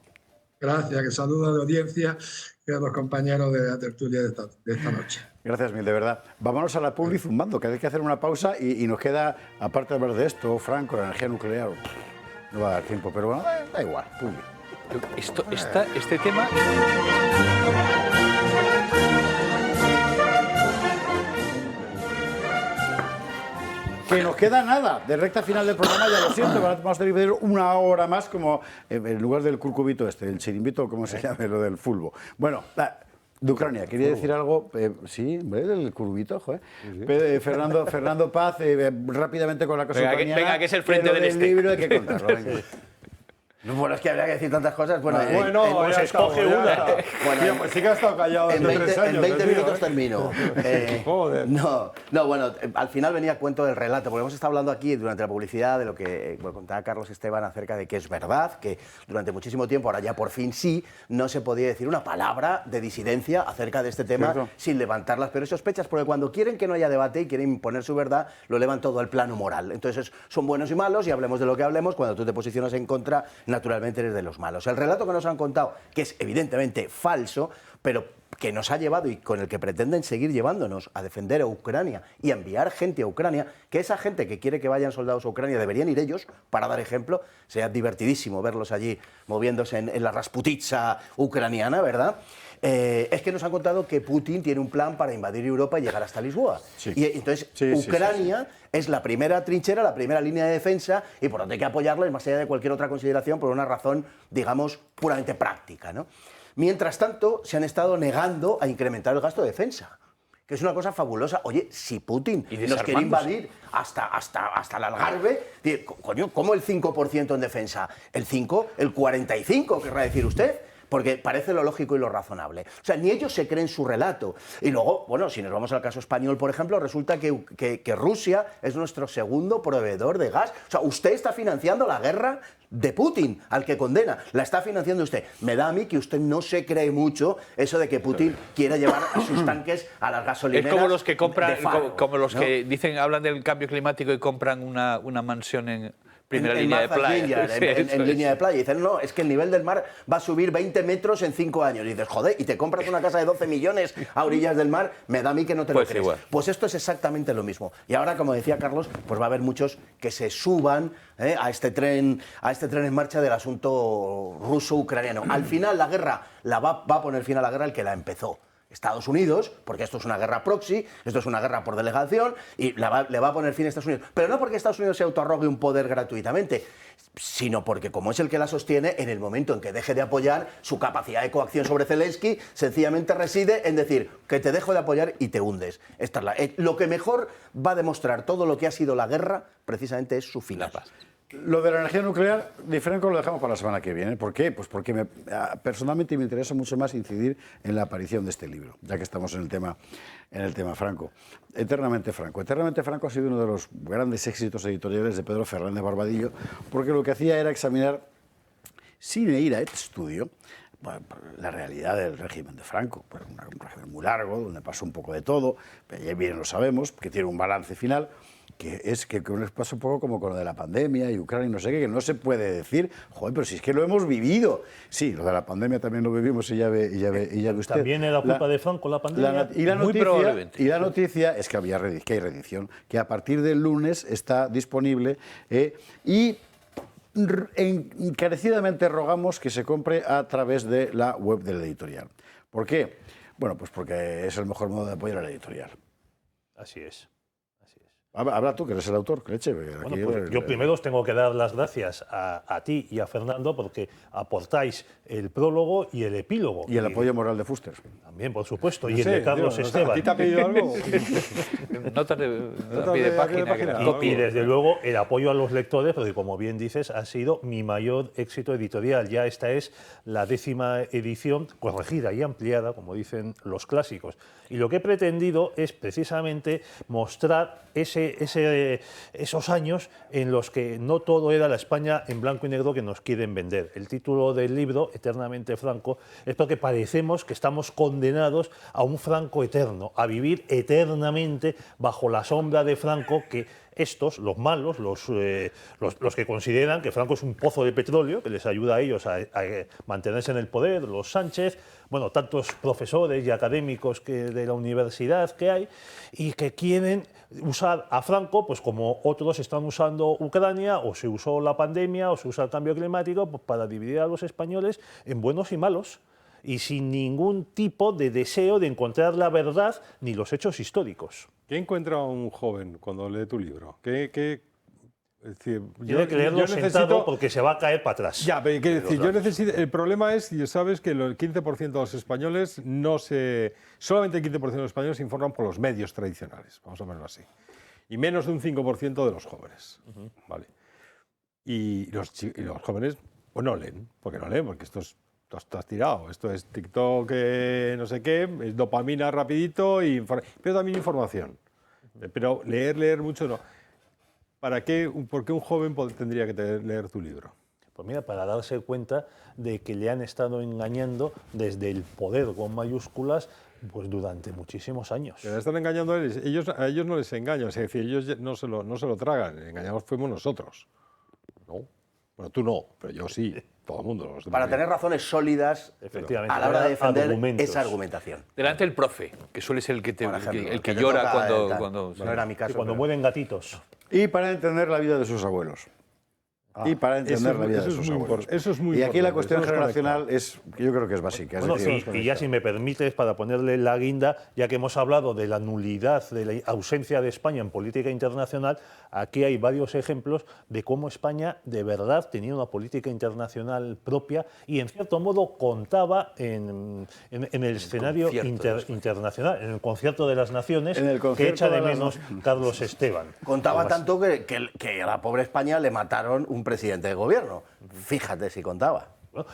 Gracias, que saludo a la audiencia y a los compañeros de la tertulia de esta noche. Gracias mil, de verdad. Vámonos a la publi zumbando, que hay que hacer una pausa y nos queda, aparte de hablar de esto, Franco, la energía nuclear. No va a dar tiempo, pero bueno, da igual, publi. Este tema... Que nos queda nada de recta final del programa, ya lo siento, vamos a dividir una hora más como en lugar del curcubito el chirimbito, ¿cómo se llama? Lo del fútbol. Bueno, de Ucrania, quería decir algo, sí, del curvubito, joder. Sí. Fernando Paz, rápidamente con la cosa ucraniana. Venga, que es el frente del este. Libro hay que contarlo, venga. Bueno, es que habría que decir tantas cosas. Bueno, escoge una. Bueno, pues sí que ha estado callado en 20 minutos termino. Joder. No, bueno, al final venía a cuento del relato, porque hemos estado hablando aquí durante la publicidad de lo que contaba Carlos Esteban acerca de que es verdad, que durante muchísimo tiempo, ahora ya por fin sí, no se podía decir una palabra de disidencia acerca de este tema sin levantar las peores sospechas, porque cuando quieren que no haya debate y quieren imponer su verdad, lo elevan todo al plano moral. Entonces son buenos y malos y hablemos de lo que hablemos, cuando tú te posicionas en contra, naturalmente eres de los malos. El relato que nos han contado, que es evidentemente falso, pero que nos ha llevado y con el que pretenden seguir llevándonos a defender a Ucrania y a enviar gente a Ucrania, que esa gente que quiere que vayan soldados a Ucrania deberían ir ellos, para dar ejemplo. Sea divertidísimo verlos allí moviéndose en la Rasputitsa ucraniana, ¿verdad? Es que nos han contado que Putin tiene un plan para invadir Europa y llegar hasta Lisboa. Sí. Y entonces Ucrania es la primera trinchera, la primera línea de defensa, y por lo tanto hay que apoyarla más allá de cualquier otra consideración por una razón, digamos, puramente práctica, ¿no? Mientras tanto, se han estado negando a incrementar el gasto de defensa, que es una cosa fabulosa. Oye, si Putin nos quiere invadir hasta el Algarve, coño, ¿cómo el 5% en defensa? ¿El 5? ¿El 45%, querrá decir usted? Porque parece lo lógico y lo razonable. O sea, ni ellos se creen su relato. Y luego, bueno, si nos vamos al caso español, por ejemplo, resulta que Rusia es nuestro segundo proveedor de gas. O sea, usted está financiando la guerra de Putin, al que condena. La está financiando usted. Me da a mí que usted no se cree mucho eso de que Putin quiera llevar a sus tanques a las gasolineras. Es como los que compran, como los ¿no? que dicen, hablan del cambio climático y compran una mansión en primera línea de playa. En línea de playa. Y dicen, no, es que el nivel del mar va a subir 20 metros en 5 años. Y dices, joder, y te compras una casa de 12 millones a orillas del mar, me da a mí que no te lo crees. Igual. Pues esto es exactamente lo mismo. Y ahora, como decía Carlos, pues va a haber muchos que se suban a este tren en marcha del asunto ruso-ucraniano. Al final, la guerra va a poner fin a la guerra el que la empezó. Estados Unidos, porque esto es una guerra proxy, esto es una guerra por delegación, y le va a poner fin a Estados Unidos. Pero no porque Estados Unidos se autoarrogue un poder gratuitamente, sino porque, como es el que la sostiene, en el momento en que deje de apoyar, su capacidad de coacción sobre Zelensky sencillamente reside en decir que te dejo de apoyar y te hundes. Esta es lo que mejor va a demostrar todo lo que ha sido la guerra, precisamente es su final. Lo de la energía nuclear, diferente, lo dejamos para la semana que viene. ¿Por qué? Pues porque personalmente me interesa mucho más incidir en la aparición de este libro, ya que estamos en el tema Franco. Eternamente Franco. Eternamente Franco ha sido uno de los grandes éxitos editoriales de Pedro Fernández Barbadillo, porque lo que hacía era examinar, sin ir a estudio, la realidad del régimen de Franco. Un régimen muy largo, donde pasó un poco de todo, pero ya bien lo sabemos, que tiene un balance final, que es que nos pasa un poco como con lo de la pandemia y Ucrania y no sé qué, que no se puede decir, joder, pero si es que lo hemos vivido. Sí, lo de la pandemia también lo vivimos y ya ve usted. ¿También era culpa de Franco la pandemia? Muy probablemente. Y la noticia es que hay reedición, que a partir del lunes está disponible y encarecidamente rogamos que se compre a través de la web del editorial. ¿Por qué? Bueno, pues porque es el mejor modo de apoyar a la editorial. Así es. Habla tú, que eres el autor, que leche. Bueno, pues yo primero os tengo que dar las gracias a ti y a Fernando porque aportáis el prólogo y el epílogo. Y el apoyo moral de Fuster. También, por supuesto, y el de Carlos Esteban. ¿A ti te ha pedido algo? Nota de página. Y desde luego el apoyo a los lectores, porque como bien dices, ha sido mi mayor éxito editorial. Ya esta es la 10ª edición, corregida y ampliada, como dicen los clásicos. Y lo que he pretendido es precisamente mostrar ese esos años en los que no todo era la España en blanco y negro que nos quieren vender. El título del libro, Eternamente Franco, es porque parecemos que estamos condenados a un Franco eterno, a vivir eternamente bajo la sombra de Franco, que estos, los malos, los que consideran que Franco es un pozo de petróleo que les ayuda a ellos a mantenerse en el poder, los Sánchez, bueno, tantos profesores y académicos de la universidad que hay, y que quieren usar a Franco, pues como otros están usando Ucrania, o se usó la pandemia, o se usa el cambio climático, pues para dividir a los españoles en buenos y malos, y sin ningún tipo de deseo de encontrar la verdad ni los hechos históricos. ¿Qué encuentra un joven cuando lee tu libro? Es decir, Tiene que leerlo sentado porque se va a caer para atrás. Ya, pero ¿qué decir? Yo necesito. El problema es, y sabes que el 15% de los españoles solamente el 15% de los españoles se informan por los medios tradicionales, vamos a verlo así, y menos de un 5% de los jóvenes, ¿vale? Y los jóvenes pues no leen, porque esto estás tirado, esto es TikTok, no sé qué, es dopamina rapidito, pero también información. Pero leer mucho no. ¿Por qué un joven tendría que leer tu libro? Pues mira, para darse cuenta de que le han estado engañando desde el poder con mayúsculas pues durante muchísimos años. Pero están engañando a ellos no les engañan, es decir, ellos no se lo tragan, engañados fuimos nosotros. ¿No? Bueno, tú no, pero yo sí. Todo el mundo. Para tener razones sólidas a la hora de defender esa argumentación. Delante del profe, que suele ser el que llora cuando no era mi caso, cuando mueren gatitos. Y para entender la vida de sus abuelos. Y para entender la vida de sus abuelos. Eso es muy y aquí importante. la cuestión generacional yo creo que es básica. Bueno, y ya si me permites, para ponerle la guinda, ya que hemos hablado de la nulidad, de la ausencia de España en política internacional, aquí hay varios ejemplos de cómo España de verdad tenía una política internacional propia y en cierto modo contaba en el escenario internacional, en el Concierto de las Naciones, que echa de menos Carlos Esteban. Contaba tanto que a la pobre España le mataron un presidente de gobierno. Fíjate si contaba.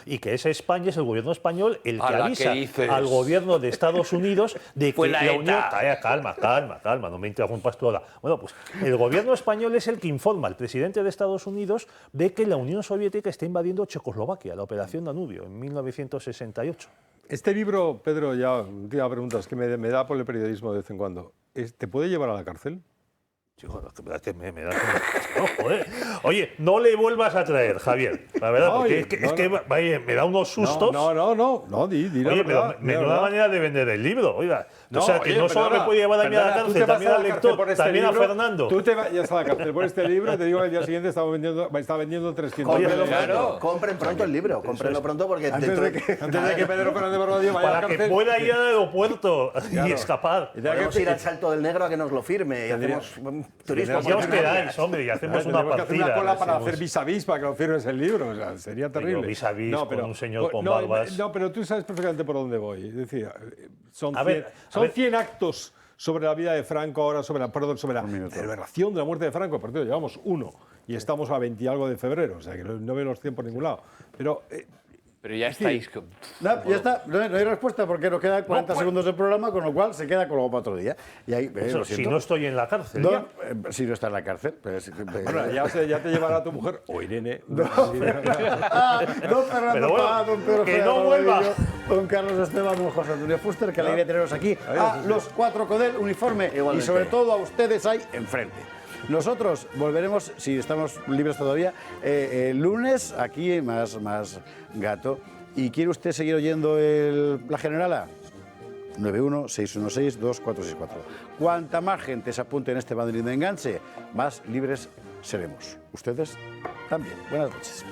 Y que esa España es el gobierno español el que avisa al gobierno de Estados Unidos de que la Unión... Calma, no me interrumpas tú ahora. Bueno, pues el gobierno español es el que informa al presidente de Estados Unidos de que la Unión Soviética está invadiendo Checoslovaquia, la Operación Danubio, en 1968. Este libro, Pedro, ya última pregunta, es que me da por el periodismo de vez en cuando. ¿Te puede llevar a la cárcel? Joder. Oye, no le vuelvas a traer, Javier. La verdad, porque me da unos sustos. No, di la Oye, verdad. pero menuda manera de vender el libro, oiga. O sea, que no solo me puede llevar a mí a la cárcel, también al lector, también a Fernando. Tú te vas a la cárcel por este libro y te digo que el día siguiente está vendiendo 300. Compren pronto el libro, cómprenlo pronto porque antes de que Pedro Fernández Barrodio vaya a la cárcel. Para que pueda ir al aeropuerto y escapar. Podemos ir al Salto del Negro a que nos lo firme y hacemos turismo. Ya os quedáis, hombre, y hacemos una partida. Hacer una cola para hacer vis-a-vis para que lo firmes el libro, o sea, sería terrible. Vis-a-vis con un señor con barbas. No, pero tú sabes perfectamente por dónde voy. Es decir, son 100 actos sobre la vida de Franco ahora, sobre la celebración de la muerte de Franco. Por cierto, llevamos uno y estamos a 20 y algo de febrero, o sea que no veo los 100 por ningún lado. Pero ya estáis... Ya está, no hay respuesta porque nos quedan 40 segundos del programa, con lo cual se queda como para otro día. Y ahí, si no estoy en la cárcel. Si no está en la cárcel. Bueno, ya te llevará tu mujer o Irene. Don Fernando Paz, don Pedro que no vuelva. Don Carlos Esteban, don José Antonio Fuster, que alegría teneros aquí. A los cuatro con el uniforme y sobre todo a ustedes ahí enfrente. Nosotros volveremos, si estamos libres todavía, el lunes, aquí más gato. ¿Y quiere usted seguir oyendo la generala? 91-616-2464. Cuanta más gente se apunte en este banderín de enganche, más libres seremos. Ustedes también. Buenas noches.